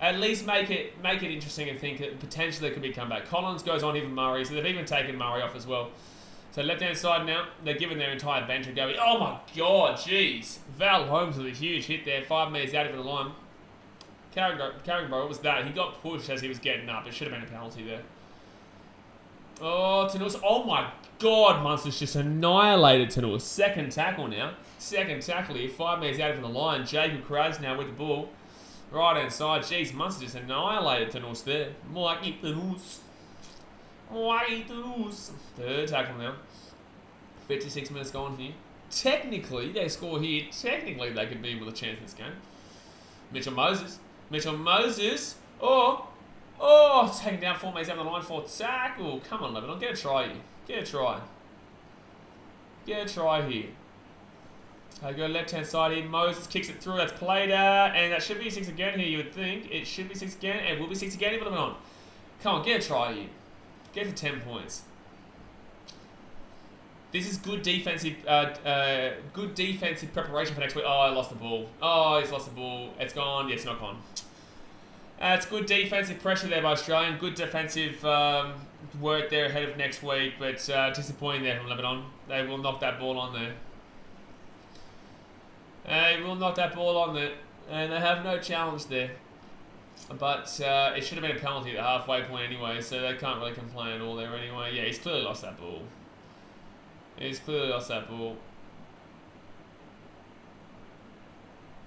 At least make it interesting and think that potentially there could be a comeback. Collins goes on even Murray, so they've even taken Murray off as well. So left-hand side now, they're giving their entire bench a go. Oh my God, jeez. Val Holmes with a huge hit there, 5 metres out of the line. Carrigan, what was that? He got pushed as he was getting up. It should have been a penalty there. Oh, Tanus. Oh my God, Munster's just annihilated Tanus. Second tackle now. Second tackle here, 5 metres out of the line. Jacob Kraz now with the ball. Right-hand side. Jeez, Munster just annihilated Tanus there. Mikey Tanus. Third tackle now. 56 minutes gone here. Technically, they score here. Technically, they could be with a chance in this game. Mitchell Moses. Oh, taking down 4 metres out of the line for tackle. Come on, Lebanon. Get a try here. Get a try here. They go left-hand side here. Moses kicks it through. That's played out. And that should be 6 again here, you would think. It should be 6 again. And will be 6 again for Lebanon. Come on, get a try here. Get to 10 points. This is good defensive preparation for next week. Oh, I lost the ball. Oh, he's lost the ball. It's gone. Yeah, it's not gone. It's good defensive pressure there by Australian. Good defensive work there ahead of next week. But disappointing there from Lebanon. They will knock that ball on there. And they have no challenge there. But it should have been a penalty at the halfway point anyway, so they can't really complain at all there anyway. Yeah, he's clearly lost that ball. He's clearly lost that ball.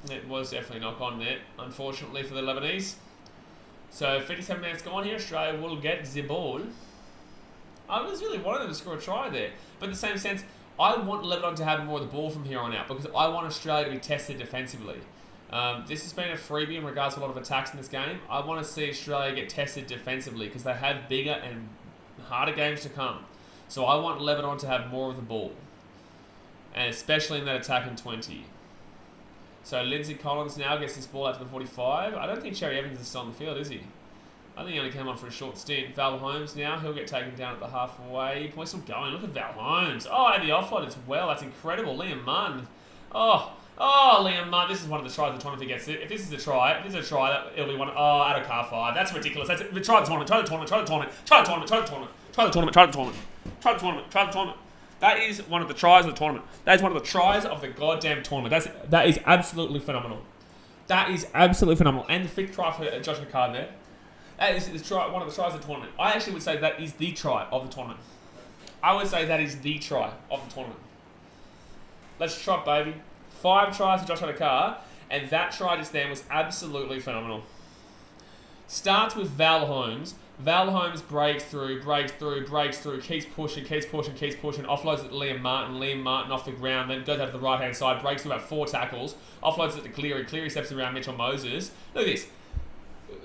It was definitely knock on net, unfortunately for the Lebanese. So 57 minutes gone here, Australia will get the ball. I was really wanting them to score a try there. But in the same sense, I want Lebanon to have more of the ball from here on out because I want Australia to be tested defensively. This has been a freebie in regards to a lot of attacks in this game. I want to see Australia get tested defensively because they have bigger and harder games to come. So I want Lebanon to have more of the ball. And especially in that attacking 20. So Lindsay Collins now gets this ball out to the 45. I don't think Cherry Evans is still on the field, is he? I think he only came on for a short stint. Val Holmes now, he'll get taken down at the halfway. We're still going. Look at Val Holmes. Oh, and the offload as well. That's incredible. Liam Martin. Oh, Liam Martin. This is one of the tries of the tournament if he gets it. If this is a try, it'll be one. Oh, out of car 5. That's ridiculous. That's it. Try the tournament. Try the tournament. Try the tournament. Try the tournament. Try the tournament. Try the tournament. Try the tournament. Try the tournament. Try the tournament. That is one of the tries of the tournament. That is one of the tries of the goddamn tournament. That is absolutely phenomenal. That is absolutely phenomenal. And the 5th try for Josh McCard there. That is one of the tries of the tournament. I actually would say that is the try of the tournament. I would say that is the try of the tournament. Let's trot, baby. 5 tries for Josh McCard, and that try just then was absolutely phenomenal. Starts with Val Holmes. Val Holmes breaks through, keeps pushing, offloads it to Liam Martin off the ground, then goes out to the right-hand side, breaks through about 4 tackles, offloads it to Cleary steps around Mitchell Moses. Look at this.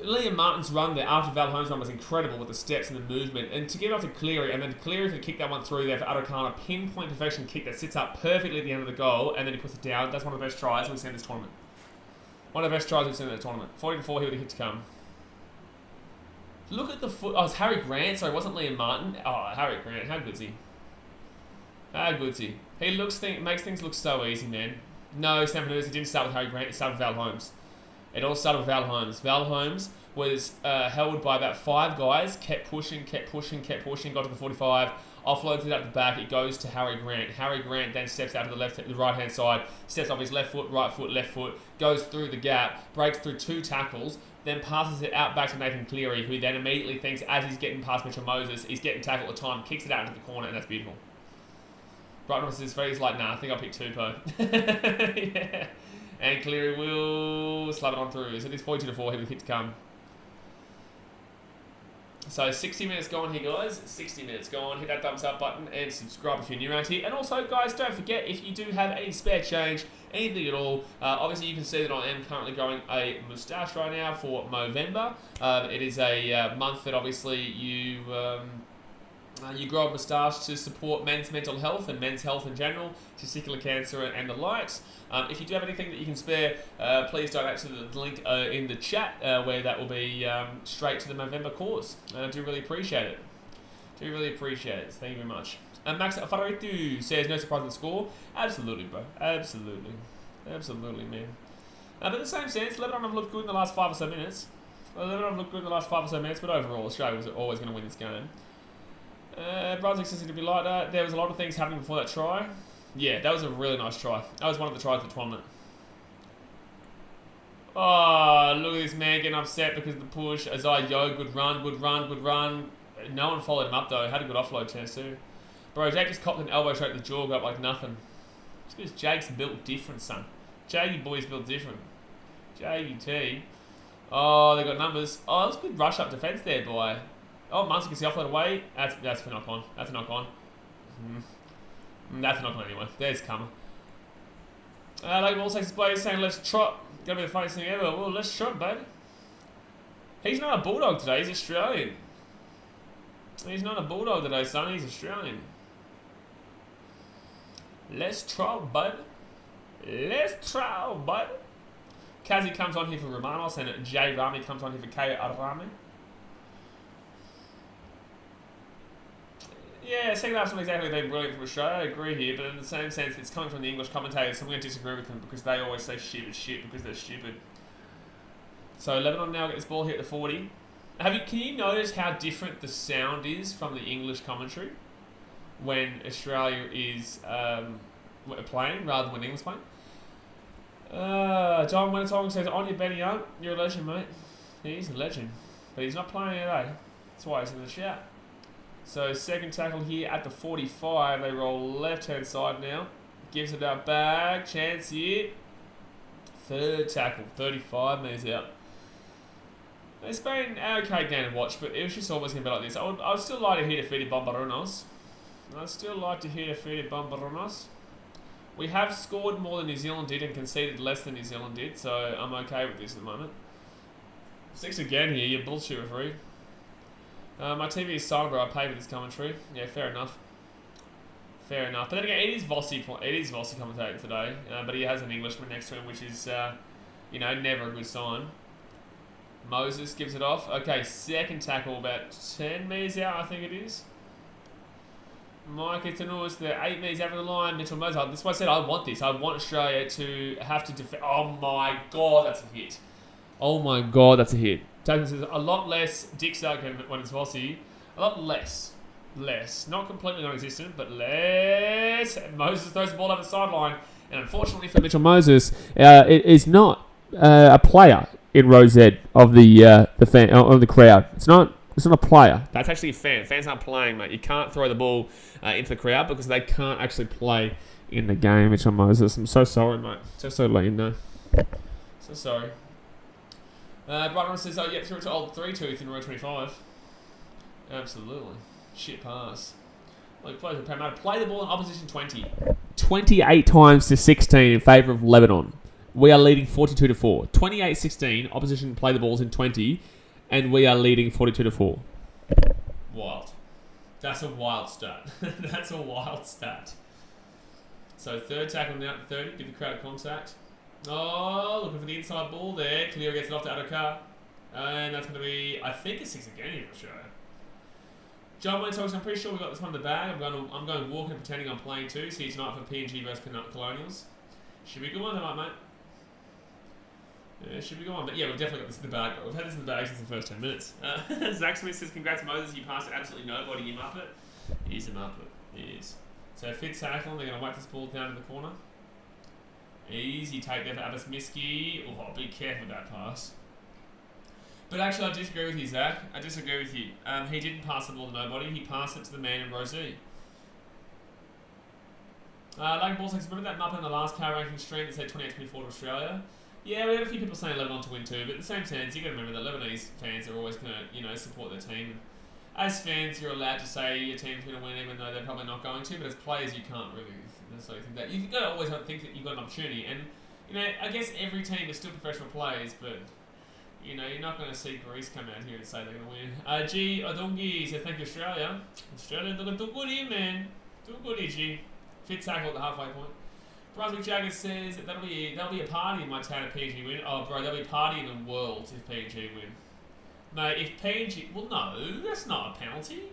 Liam Martin's run there after Val Holmes' run was incredible with the steps and the movement, and to get off to Cleary, and then Cleary to kick that one through there for Adokana, pinpoint perfection kick that sits up perfectly at the end of the goal, and then he puts it down. That's one of the best tries we've seen in this tournament. One of the best tries we've seen in the tournament. 40-4 here with the hit to come. Look at the foot. Oh, it's Harry Grant. Sorry, it wasn't Liam Martin. Oh, Harry Grant. How good's he? How good's he? He makes things look so easy, man. No, Stanford News, he didn't start with Harry Grant. He started with Val Holmes. It all started with Val Holmes. Val Holmes was held by about 5 guys. Kept pushing. Got to the 45. Offloads it up the back. It goes to Harry Grant. Harry Grant then steps out to the right-hand side. Steps off his left foot, right foot, left foot. Goes through the gap. Breaks through 2 tackles. Then passes it out back to Nathan Cleary, who then immediately thinks, as he's getting past Mitchell Moses, he's getting tackled at the time, kicks it out into the corner, and that's beautiful. Brighton off his feet, he's like, nah, I think I'll pick Tupou. Yeah. And Cleary will slap it on through. So it is 42-4 here with hit to come. So 60 minutes gone here, guys. 60 minutes gone. Hit that thumbs up button and subscribe if you're new around here. And also, guys, don't forget, if you do have any spare change, anything at all, obviously you can see that I am currently growing a moustache right now for Movember. It is a month that obviously you grow a moustache to support men's mental health and men's health in general, testicular cancer and the likes. If you do have anything that you can spare, please donate to the link in the chat where that will be straight to the Movember cause. And I do really appreciate it. Thank you very much. And Max Fararitu says, no surprise with the score. Absolutely, bro. Absolutely, man. But in the same sense, Lebanon have looked good in the last 5 or so minutes. But overall, Australia was always going to win this game. Brunswick says to be lighter. There was a lot of things happening before that try. Yeah, that was a really nice try. That was one of the tries of the tournament. Oh, look at this man getting upset because of the push. Azai Yo, good run. No one followed him up though. Had a good offload chance too. Bro, Jake just copped an elbow straight to the jaw, got like nothing. It's because Jake's built different, son. Jakey boy's built different. JT. Oh, they got numbers. Oh, that was a good rush up defence there, boy. Oh, Munster gets the offload away. That's for knock on. That's a knock on. That's a knock on anyway. There's Kummer. Like all sexes players saying, let's trot. Gonna be the funniest thing ever. Well, let's trot, baby. He's not a bulldog today. He's Australian. He's not a bulldog today, son. He's Australian. Let's trot, baby. Kazi comes on here for Romanos and J. Rami comes on here for BKRmy. Yeah, second half's not exactly been brilliant from Australia, I agree here, but in the same sense, it's coming from the English commentators, so I'm going to disagree with them because they always say shit because they're stupid. So Lebanon now get this ball here at the 40. Can you notice how different the sound is from the English commentary when Australia is playing rather than when England's playing? John Winnetong says, on your Benny Young, you're a legend, mate. He's a legend. But he's not playing today. That's why he's in the shout. So second tackle here at the 45. They roll left-hand side now. Gives it out back. Chance here. Third tackle. 35 metres out. It's been an okay game to watch, but it was just always going to be like this. I would still like to hear defeated Bombaronos. We have scored more than New Zealand did and conceded less than New Zealand did, so I'm okay with this at the moment. 6 again here, you bullshit referee. My TV is silent, but I pay for this commentary. Yeah, fair enough. But then again, it is Vossi commentating today, but he has an Englishman next to him, which is, never a good sign. Moses gives it off. Okay, second tackle, about 10 metres out, I think it is. Mike Itanuas, they're 8 metres out of the line. Mitchell Moses. That's why I said I want this. I want Australia to have to defend. Oh my God, that's a hit. Tackle says a lot less Dick Sarkin when it's Vossi. A lot less. Not completely non-existent, but less. Moses throws the ball over the sideline. And unfortunately for Mitchell Moses, it is not a player in row Z of the fan of the crowd. It's not a player. That's actually a fan. Fans aren't playing, mate. You can't throw the ball into the crowd because they can't actually play in the game. Mitchell Moses. I'm so sorry, mate. So lean, no. So sorry. Brighton says, through it to old 3-tooth in row 25. Absolutely. Shit pass. Like, play the ball in opposition 20. 28 times to 16 in favour of Lebanon. We are leading 42-4. 28-16, opposition play the balls in 20, and we are leading 42-4. Wild. That's a wild stat. So third tackle now at 30, give the crowd contact. Oh, looking for the inside ball there. Clear gets it off to Adokar. And that's going to be, I think, a 6 again here for Australia. John Wayne talks, I'm pretty sure we got this one in the bag. I'm going walking and pretending I'm playing too. See you tonight for PNG versus Colonials. Should be a good one tonight, mate. Yeah, should be a good one. But yeah, we've definitely got this in the bag. We've had this in the bag since the first 10 minutes. Zach Smith says, congrats Moses, you passed absolutely nobody, you muppet. He's a muppet. He is. So fifth tackle, they're going to whack this ball down to the corner. Easy take there for Abbas Miski. Oh, be careful with that pass. But actually, I disagree with you, Zach. I disagree with you. He didn't pass the ball to nobody. He passed it to the man in row Z. Like Ball says, remember that Muppet in the last power ranking stream that said 28-24 to Australia? Yeah, we had a few people saying Lebanon to win too, but at the same sense, you've got to remember that Lebanese fans are always going to, support their team. As fans, you're allowed to say your team's going to win, even though they're probably not going to. But as players, you can't really necessarily think that. You've got to always think that you've got an opportunity. And I guess every team is still professional players, but you're not going to see Greece come out here and say they're going to win. G Odungi said, "Thank you, Australia. Australia looking too good here, man. Too good here, G." Fifth tackle at the halfway point. Brunswick Jagger says that that'll be a party in my town if PNG win. Oh, bro, there'll be a party in the world if PNG win. Mate, if PNG... Well, no, that's not a penalty.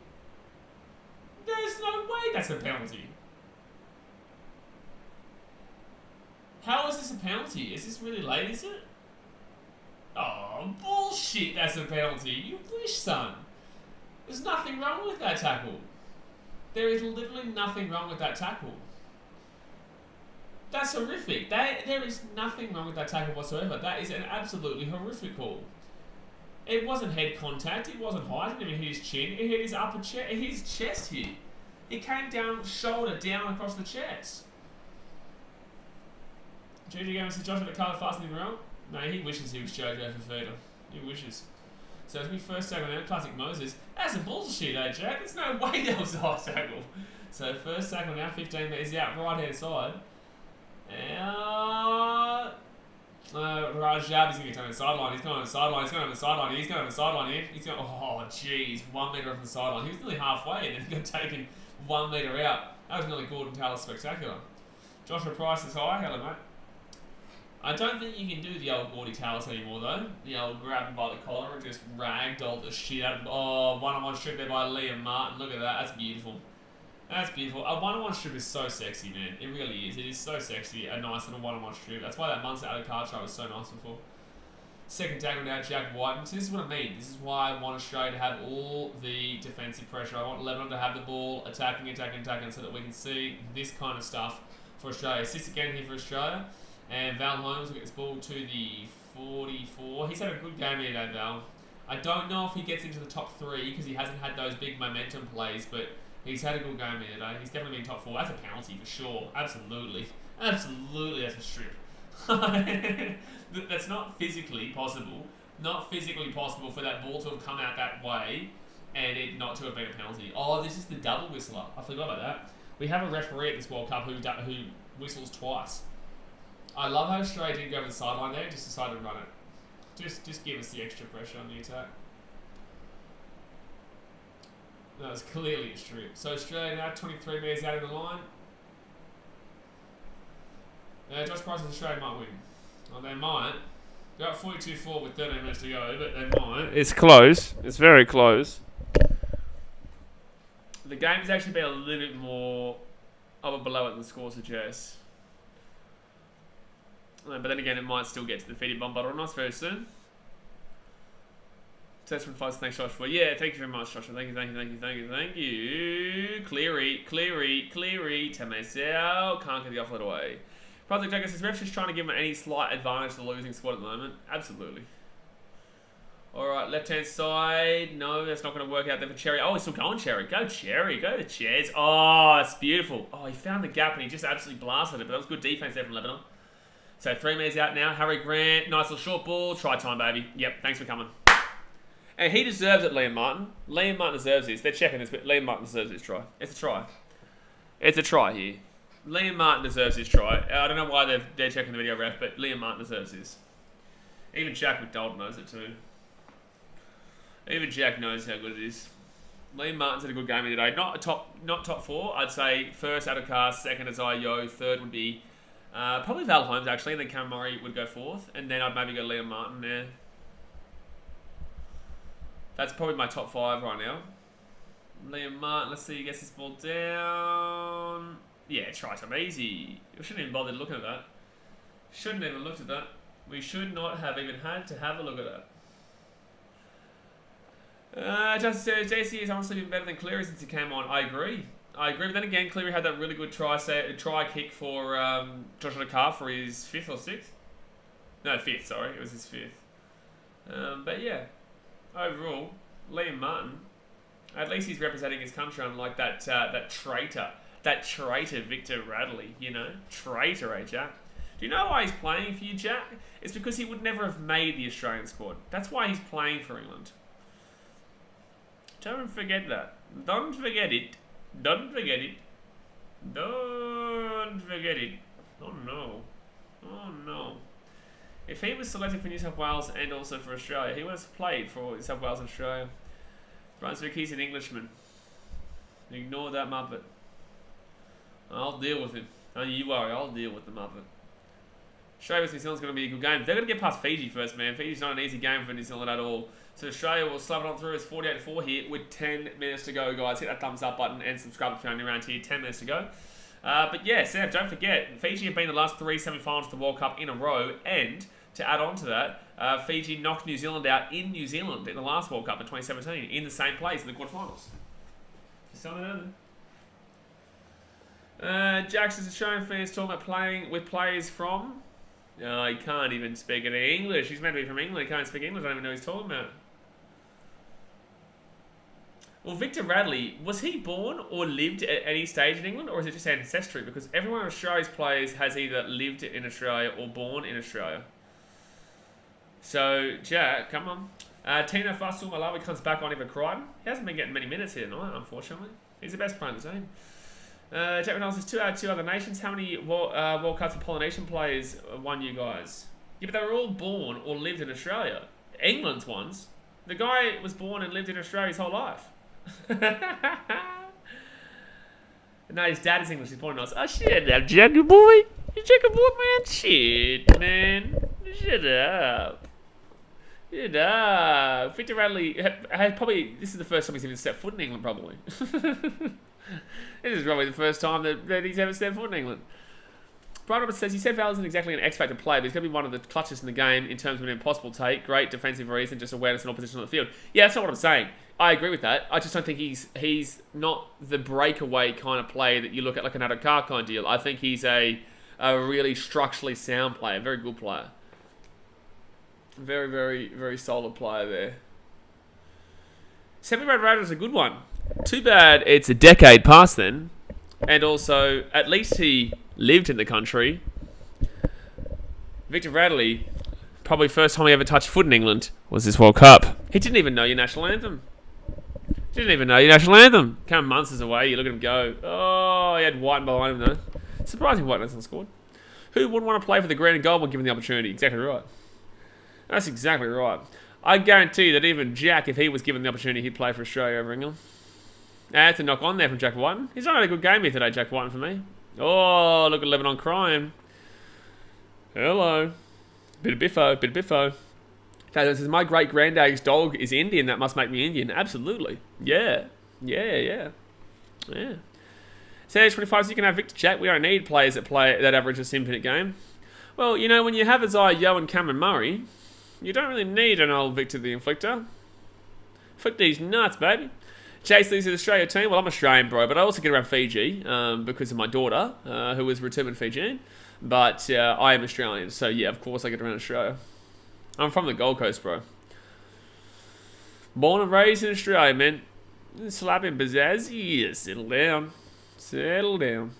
There's no way that's a penalty. How is this a penalty? Is this really late, is it? Oh, bullshit, that's a penalty. You wish, son. There's nothing wrong with that tackle. There is literally nothing wrong with that tackle. That's horrific. There is nothing wrong with that tackle whatsoever. That is an absolutely horrific call. It wasn't head contact. It wasn't high. It didn't even hit his chin. It hit his upper chest. It hit his chest here. It came down, shoulder down across the chest. JJ Gamer says, Josh had a car faster than the round. No, he wishes he was JJ for Feeder. He wishes. So it's my first tackle now. Classic Moses. That's a bullshit, Jack. There's no way that was a high tackle. So first tackle now, 15 metres out, right hand side. Rajab is going to get on the sideline. He's going on the sideline. He's going on the sideline. He's going on the sideline here. He's going. Oh, jeez, 1 metre from the sideline. He was nearly halfway, and then he got taken 1 metre out. That was nearly Gordon Taylor spectacular. Joshua Price is high. Hello, mate. I don't think you can do the old Gordy Talis anymore, though. The old grab him by the collar and just ragdoll the shit out of him. Oh, one-on-one strip there by Liam Martin. Look at that. That's beautiful. That's beautiful. A one-on-one strip is so sexy, man. It really is. It is so sexy. A nice little one-on-one strip. That's why that Munster out of card try was so nice before. Second tackle now, Jack White. And this is what I mean. This is why I want Australia to have all the defensive pressure. I want Lebanon to have the ball, attacking, so that we can see this kind of stuff for Australia. Assist again here for Australia. And Val Holmes will get this ball to the 44. He's had a good game here today, Val. I don't know if he gets into the top 3 because he hasn't had those big momentum plays, but he's had a good game here today. He's definitely been top 4. That's a penalty for sure. Absolutely. Absolutely, that's a strip. That's not physically possible. Not physically possible for that ball to have come out that way and it not to have been a penalty. Oh, this is the double whistler. I forgot about that. We have a referee at this World Cup who whistles twice. I love how Australia didn't go over the sideline there, just decided to run it. Just give us the extra pressure on the attack. No, it's clearly a strip. So Australia now 23 metres out of the line. Josh Price and Australia might win. Well, they might. They're up 42-4 with 13 minutes to go, but they might. It's close. It's very close. The game's actually been a little bit more up or below it than the score suggests. But then again, it might still get to the feeding bomb bottle or not very soon. Test from five. Thanks, Joshua. Yeah, thank you very much, Joshua. Thank you. Cleary. Tamesao. Can't get the offload away. Project Jack says, ref's just trying to give him any slight advantage to the losing squad at the moment. Absolutely. Alright, left-hand side. No, that's not going to work out there for Cherry. Oh, he's still going, Cherry. Go, Cherry. Go to Chairs. Oh, that's beautiful. Oh, he found the gap and he just absolutely blasted it. But that was good defense there from Lebanon. So 3 metres out now. Harry Grant. Nice little short ball. Try time, baby. Yep, thanks for coming. And he deserves it, Liam Martin. Liam Martin deserves this. They're checking this, but Liam Martin deserves this try. It's a try. It's a try here. Liam Martin deserves his try. I don't know why they're checking the video ref, but Liam Martin deserves this. Even Jack McDonald knows it too. Even Jack knows how good it is. Liam Martin's had a good game today. Not top 4. I'd say first Adokar, second is Yo, third would be probably Val Holmes actually, and then Cam Murray would go 4th, and then I'd maybe go Liam Martin there. That's probably my top 5 right now. Liam Martin, let's see, he gets this ball down. Yeah, try time. Easy. We shouldn't even bother looking at that. Shouldn't even looked at that. We should not have even had to have a look at that. Justin says, JC has honestly been better than Cleary since he came on. I agree, but then again, Cleary had that really good try kick for Joshua Carr for his 5th or 6th? No, 5th, sorry. It was his 5th. But yeah, overall, Liam Martin, at least he's representing his country, unlike that traitor. That traitor Victor Radley, you know? Traitor, eh, Jack? Do you know why he's playing for you, Jack? It's because he would never have made the Australian squad. That's why he's playing for England. Don't forget that. Don't forget it. Don't forget it. Don't forget it. Oh, no. Oh, no. If he was selected for New South Wales and also for Australia, he would have played for New South Wales and Australia. Brunswick, he's an Englishman. Ignore that muppet. I'll deal with him. Don't you worry, I'll deal with the muppet. Australia vs New Zealand's going to be a good game. They're going to get past Fiji first, man. Fiji's not an easy game for New Zealand at all. So Australia will slap it on through. It's 48-4 here with 10 minutes to go, guys. Hit that thumbs up button and subscribe if you're only around here. 10 minutes to go. But yeah, Sam, don't forget, Fiji have been the last 3 semi-finals of the World Cup in a row. And to add on to that, Fiji knocked New Zealand out in New Zealand in the last World Cup in 2017 in the same place in the quarterfinals. Just something to know. Jackson's Australian fans talking about playing with players from... Oh, he can't even speak any English. He's meant to be from England. He can't speak English. I don't even know what he's talking about. Well, Victor Radley, was he born or lived at any stage in England, or is it just ancestry? Because every one of Australia's players has either lived in Australia or born in Australia. So, Jack, come on. Tino Fussell Malawi comes back on Evan Crichton. He hasn't been getting many minutes here tonight, unfortunately. He's the best player in the team. Jack Reynolds says 2 out of 2 other nations. How many World Cups of Polynesian players won you guys? Yeah, but they were all born or lived in Australia. England's ones. The guy was born and lived in Australia his whole life. No, his dad is English. He's born in Oz. Oh, shut up, Jackie boy. You Jackie boy, man. Shit, man. Shut up. Shut up. Victor Radley had probably... This is the first time he's even stepped foot in England, probably. This is probably the first time that he's ever stepped foot in England. Brian Roberts says, he said Val isn't exactly an X-Factor player, but he's going to be one of the clutches in the game in terms of an impossible take. Great defensive reason, just awareness in all positions on the field. Yeah, that's not what I'm saying. I agree with that. I just don't think he's not the breakaway kind of player that you look at like an Adokar kind of deal. I think he's a really structurally sound player, very good player. Very, very, very solid player there. Semi-Red Raider is a good one. Too bad it's a decade past then. And also, at least he lived in the country. Victor Radley, probably first time he ever touched foot in England was this World Cup. He didn't even know your national anthem. Come months away, you look at him go. Oh, he had White behind him though. Surprising White hasn't scored. Who wouldn't want to play for the green and gold when given the opportunity? Exactly right. That's exactly right. I guarantee that even Jack, if he was given the opportunity, he'd play for Australia over England. That's a knock on there from Jack Whiten. He's not had a good game here today, Jack Whiten, for me. Oh, look at Lebanon crying. Hello. Bit of biffo. Okay, says, my great-granddad's dog is Indian. That must make me Indian. Absolutely. Yeah. Sage 25, so you can have Victor Jack. We don't need players that average a sim-pinit game. Well, you know, when you have Isaiah Yo and Cameron Murray, you don't really need an old Victor the Inflictor. Flick these nuts, baby. Chase Lee says Australia team. Well, I'm Australian, bro, but I also get around Fiji because of my daughter, who was returned Fijian. But I am Australian, so yeah, of course I get around Australia. I'm from the Gold Coast, bro. Born and raised in Australia, man. Slapping pizzazz. Yeah, settle down.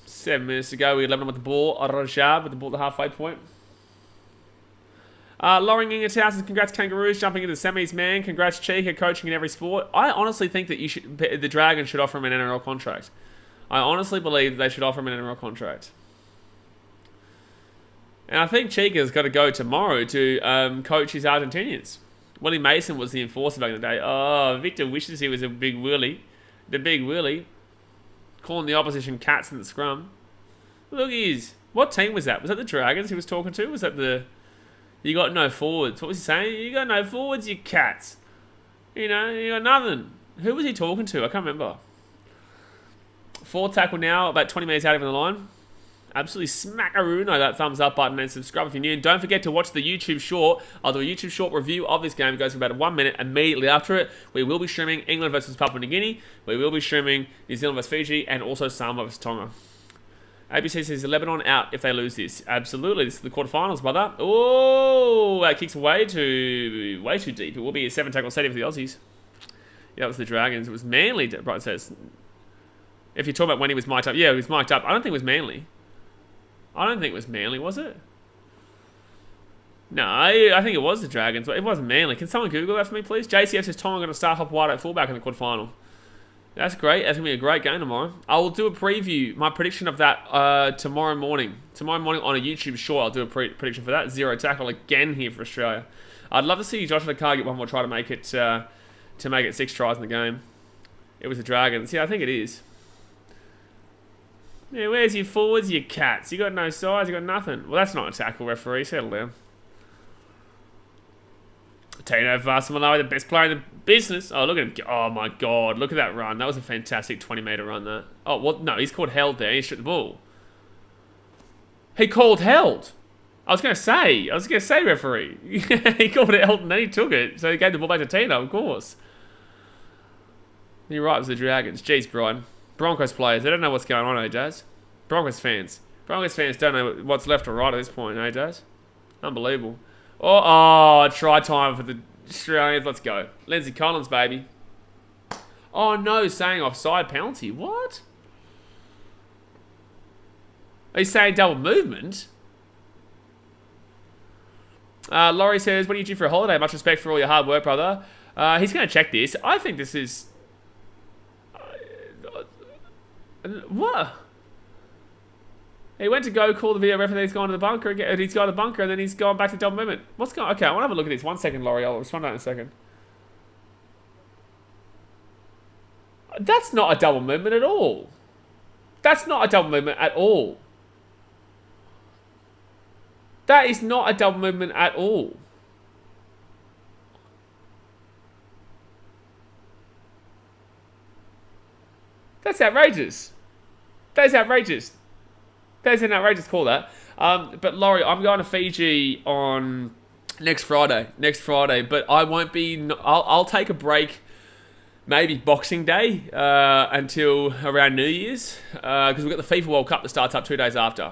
7 minutes to go. We're Lebanon with the ball. Rajab with the ball at the halfway point. Lauren Ingertowson, congrats Kangaroos jumping into the semis, man. Congrats Chica coaching in every sport. I honestly think that the Dragons should offer him an NRL contract. I honestly believe they should offer him an NRL contract. And I think Chica's got to go tomorrow to coach his Argentinians. Willie Mason was the enforcer back in the day. Oh, Victor wishes he was a big Willie. The big Willie. Calling the opposition cats in the scrum. Look, what team was that? Was that the Dragons he was talking to? Was that the... You got no forwards. What was he saying? You got no forwards, you cats. You know, you got nothing. Who was he talking to? I can't remember. 4 tackle now, about 20 minutes out of the line. Absolutely smackaroono that thumbs up button and subscribe if you're new. And don't forget to watch the YouTube short. I'll do a YouTube short review of this game. It goes for about 1 minute. Immediately after it, we will be streaming England versus Papua New Guinea. We will be streaming New Zealand versus Fiji and also Samoa versus Tonga. ABC says Lebanon out if they lose this. Absolutely. This is the quarterfinals, brother. Oh, that kicks way too deep. It will be a 7 tackle setting for the Aussies. Yeah, that was the Dragons. It was Manly, Bright says. If you're talking about when he was mic'd up. Yeah, he was mic'd up. I don't think it was Manly. Was it? No, I think it was the Dragons, but it wasn't Manly. Can someone Google that for me, please? JCF says Tonga going to start Hop Wide at fullback in the quarterfinal. That's great. That's going to be a great game tomorrow. I will do a preview, my prediction of that tomorrow morning. Tomorrow morning on a YouTube short, I'll do a prediction for that. 0 tackle again here for Australia. I'd love to see Joshua Carr get one more try to make it 6 tries in the game. It was the Dragons. Yeah, I think it is. Yeah, where's your forwards, you cats? You got no size, you got nothing. Well, that's not a tackle, referee. Settle down. Tino Vasimalawi, the best player in the business. Oh, look at him. Oh, my God. Look at that run. That was a fantastic 20-metre run, that. Oh, well, no, he's called held there. He stripped the ball. He called held. I was going to say, referee. He called it held and then he took it. So he gave the ball back to Tino, of course. You're right, it was the Dragons. Jeez, Brian. Broncos players, they don't know what's going on, eh, Daz? Broncos fans don't know what's left or right at this point, eh, Daz? Unbelievable. Oh, try time for the Australians. Let's go. Lindsay Collins, baby. Oh, no, saying offside penalty. What? Are you saying double movement? Laurie says, when are you due for a holiday? Much respect for all your hard work, brother. He's going to check this. I think this is... What? He went to go call the video ref and then he's gone to the bunker again. He's gone to the bunker and then he's gone back to double movement. What's going on? Okay, I want to have a look at this. 1 second, Laurie. I'll respond to that in a second. That's not a double movement at all. That's not a double movement at all. That is not a double movement at all. That's outrageous. That is outrageous. That's an outrageous call, that. But Laurie, I'm going to Fiji on next Friday. But I won't be... I'll take a break, maybe Boxing Day, until around New Year's. Because we've got the FIFA World Cup that starts up 2 days after.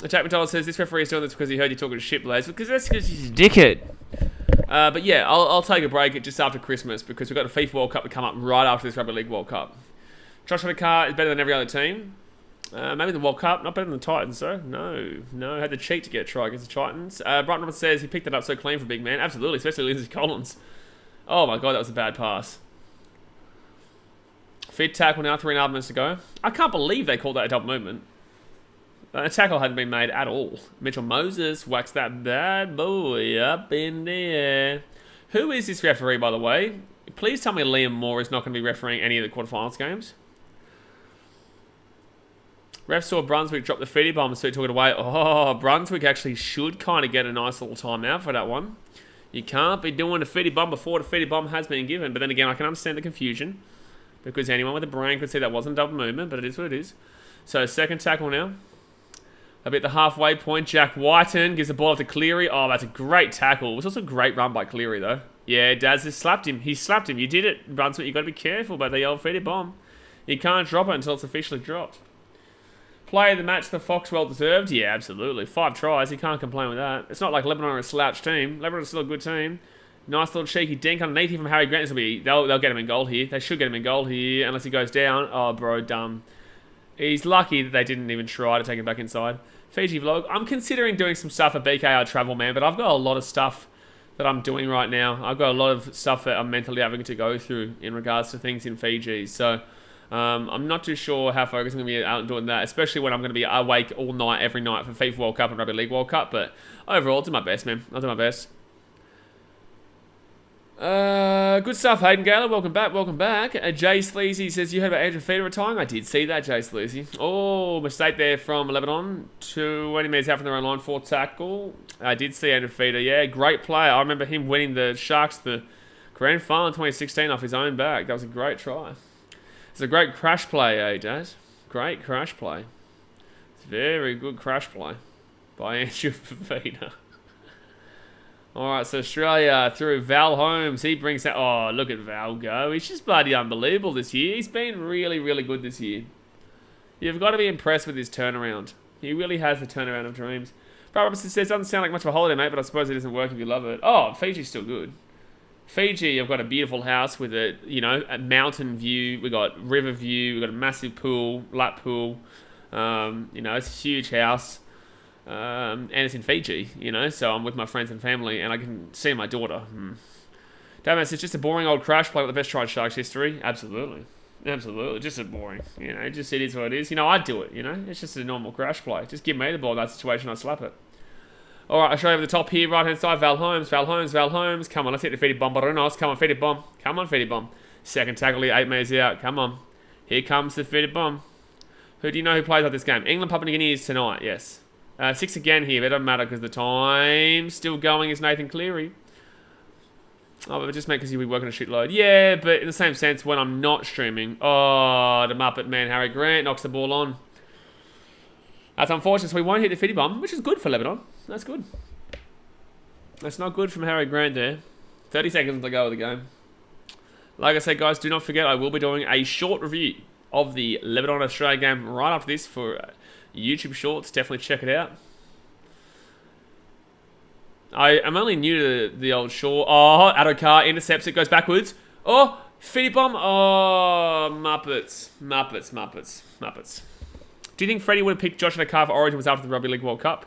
Jack McDonald says, this referee is doing this because he heard you talking to shit, Blaze. Because that's because he's a dickhead. But yeah, I'll take a break just after Christmas because we've got the FIFA World Cup to come up right after this Rugby League World Cup. Joshua Carr is better than every other team. Maybe the World Cup, not better than the Titans, though. No, had to cheat to get a try against the Titans. Brighton Roberts says he picked it up so clean for a big man. Absolutely, especially Lindsay Collins. Oh my god, that was a bad pass. Fit tackle now, 3.5 minutes to go. I can't believe they called that a double movement. A tackle hadn't been made at all. Mitchell Moses whacks that bad boy up in the air. Who is this referee, by the way? Please tell me Liam Moore is not going to be refereeing any of the quarterfinals games. Ref saw Brunswick drop the feedy bomb, so he took it away. Oh, Brunswick actually should kind of get a nice little timeout for that one. You can't be doing the feedy bomb before the feedy bomb has been given. But then again, I can understand the confusion. Because anyone with a brain could see that wasn't a double movement, but it is what it is. So, second tackle now. A bit the halfway point. Jack Whiten gives the ball up to Cleary. Oh, that's a great tackle. It was also a great run by Cleary, though. Yeah, Daz has slapped him. He slapped him. You did it, Brunswick. You've got to be careful about the old feeder bomb. You can't drop it until it's officially dropped. Play of the match for Fox, well deserved. Yeah, absolutely. 5 tries. You can't complain with that. It's not like Lebanon are a slouch team. Lebanon is still a good team. Nice little cheeky dink underneath here from Harry Grant. This will be, they'll get him in goal here. They should get him in goal here unless he goes down. Oh, bro, dumb. He's lucky that they didn't even try to take him back inside. Fiji vlog. I'm considering doing some stuff at BKR Travel, man, but I've got a lot of stuff that I'm doing right now. I've got a lot of stuff that I'm mentally having to go through in regards to things in Fiji. So I'm not too sure how focused I'm going to be out doing that, especially when I'm going to be awake all night, every night for FIFA World Cup and Rugby League World Cup. But overall, I'll do my best, man. I'll do my best. Good stuff, Hayden Gaylor. Welcome back. Jay Sleazy says, you heard about Andrew Feeder retiring? I did see that, Jay Sleazy. Oh, mistake there from Lebanon. 20 metres out from their own line, 4 tackle. I did see Andrew Feeder. Yeah, great player. I remember him winning the Sharks the grand final in 2016 off his own back. That was a great try. It's a great crash play, eh, Dad? Great crash play. It's a very good crash play by Andrew Feeder. Alright, so Australia through Val Holmes. He brings that. Oh, look at Val go. He's just bloody unbelievable this year. He's been really, really good this year. You've got to be impressed with his turnaround. He really has the turnaround of dreams. Brad Robinson says, doesn't sound like much of a holiday, mate, but I suppose it doesn't work if you love it. Oh, Fiji's still good. Fiji, I've got a beautiful house with a, a mountain view. We've got river view. We've got a massive pool, lap pool. It's a huge house. And it's in Fiji, so I'm with my friends and family, and I can see my daughter. Damn, it's just a boring old crash play with the best try in Sharks history. Absolutely. Just a boring, it is what it is. I'd do it, it's just a normal crash play. Just give me the ball in that situation, I'd slap it. Alright, I'll show you over the top here, right hand side, Val Holmes. Come on, let's hit the feedy bomb, Barunos. Come on, feedy bomb. Second tackle here, 8 metres out, come on. Here comes the feedy bomb. Who do you know who plays like this game? England, Papua New Guinea is tonight, yes. 6 again here, but it doesn't matter because the time's still going is Nathan Cleary. Oh, but just make because you'll be working a shitload. Yeah, but in the same sense, when I'm not streaming, oh, the Muppet man Harry Grant knocks the ball on. That's unfortunate, so we won't hit the fitty bomb, which is good for Lebanon. That's good. That's not good from Harry Grant there. 30 seconds to go of the game. Like I said, guys, do not forget I will be doing a short review of the Lebanon-Australia game right after this for YouTube Shorts. Definitely check it out. I'm only new to the old shore. Oh, Adokar intercepts it, goes backwards. Oh, fitty bomb. Oh, Muppets. Do you think Freddie would have picked Josh Adokar for Origin was after the Rugby League World Cup?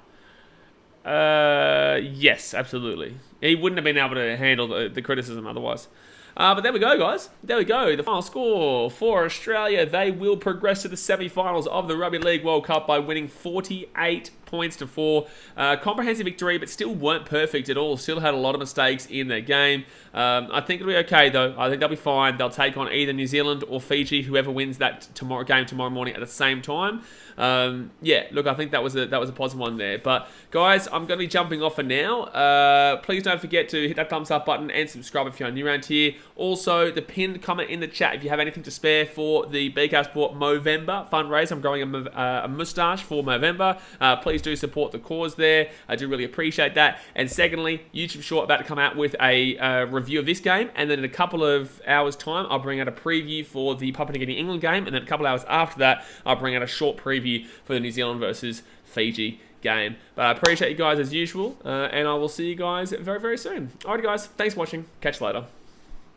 Yes, absolutely. He wouldn't have been able to handle the criticism otherwise. But there we go, guys. There we go. The final score for Australia. They will progress to the semi-finals of the Rugby League World Cup by winning 48 points to 4. Comprehensive victory, but still weren't perfect at all. Still had a lot of mistakes in their game. I think it'll be okay, though. I think they'll be fine. They'll take on either New Zealand or Fiji, whoever wins that game tomorrow morning at the same time. Yeah, look, I think that was a positive one there. But guys, I'm going to be jumping off for now. Please don't forget to hit that thumbs up button and subscribe if you're new around here. Also, the pinned comment in the chat if you have anything to spare for the BK Sport Movember fundraiser. I'm growing a moustache for Movember. Please do support the cause there. I do really appreciate that. And secondly, YouTube Short about to come out with a review of this game, and then in a couple of hours time I'll bring out a preview for the Papua New Guinea England game, and then a couple of hours after that I'll bring out a short preview for the New Zealand versus Fiji game. But I appreciate you guys as usual, and I will see you guys very, very soon. Alright guys, thanks for watching. Catch you later.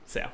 See ya.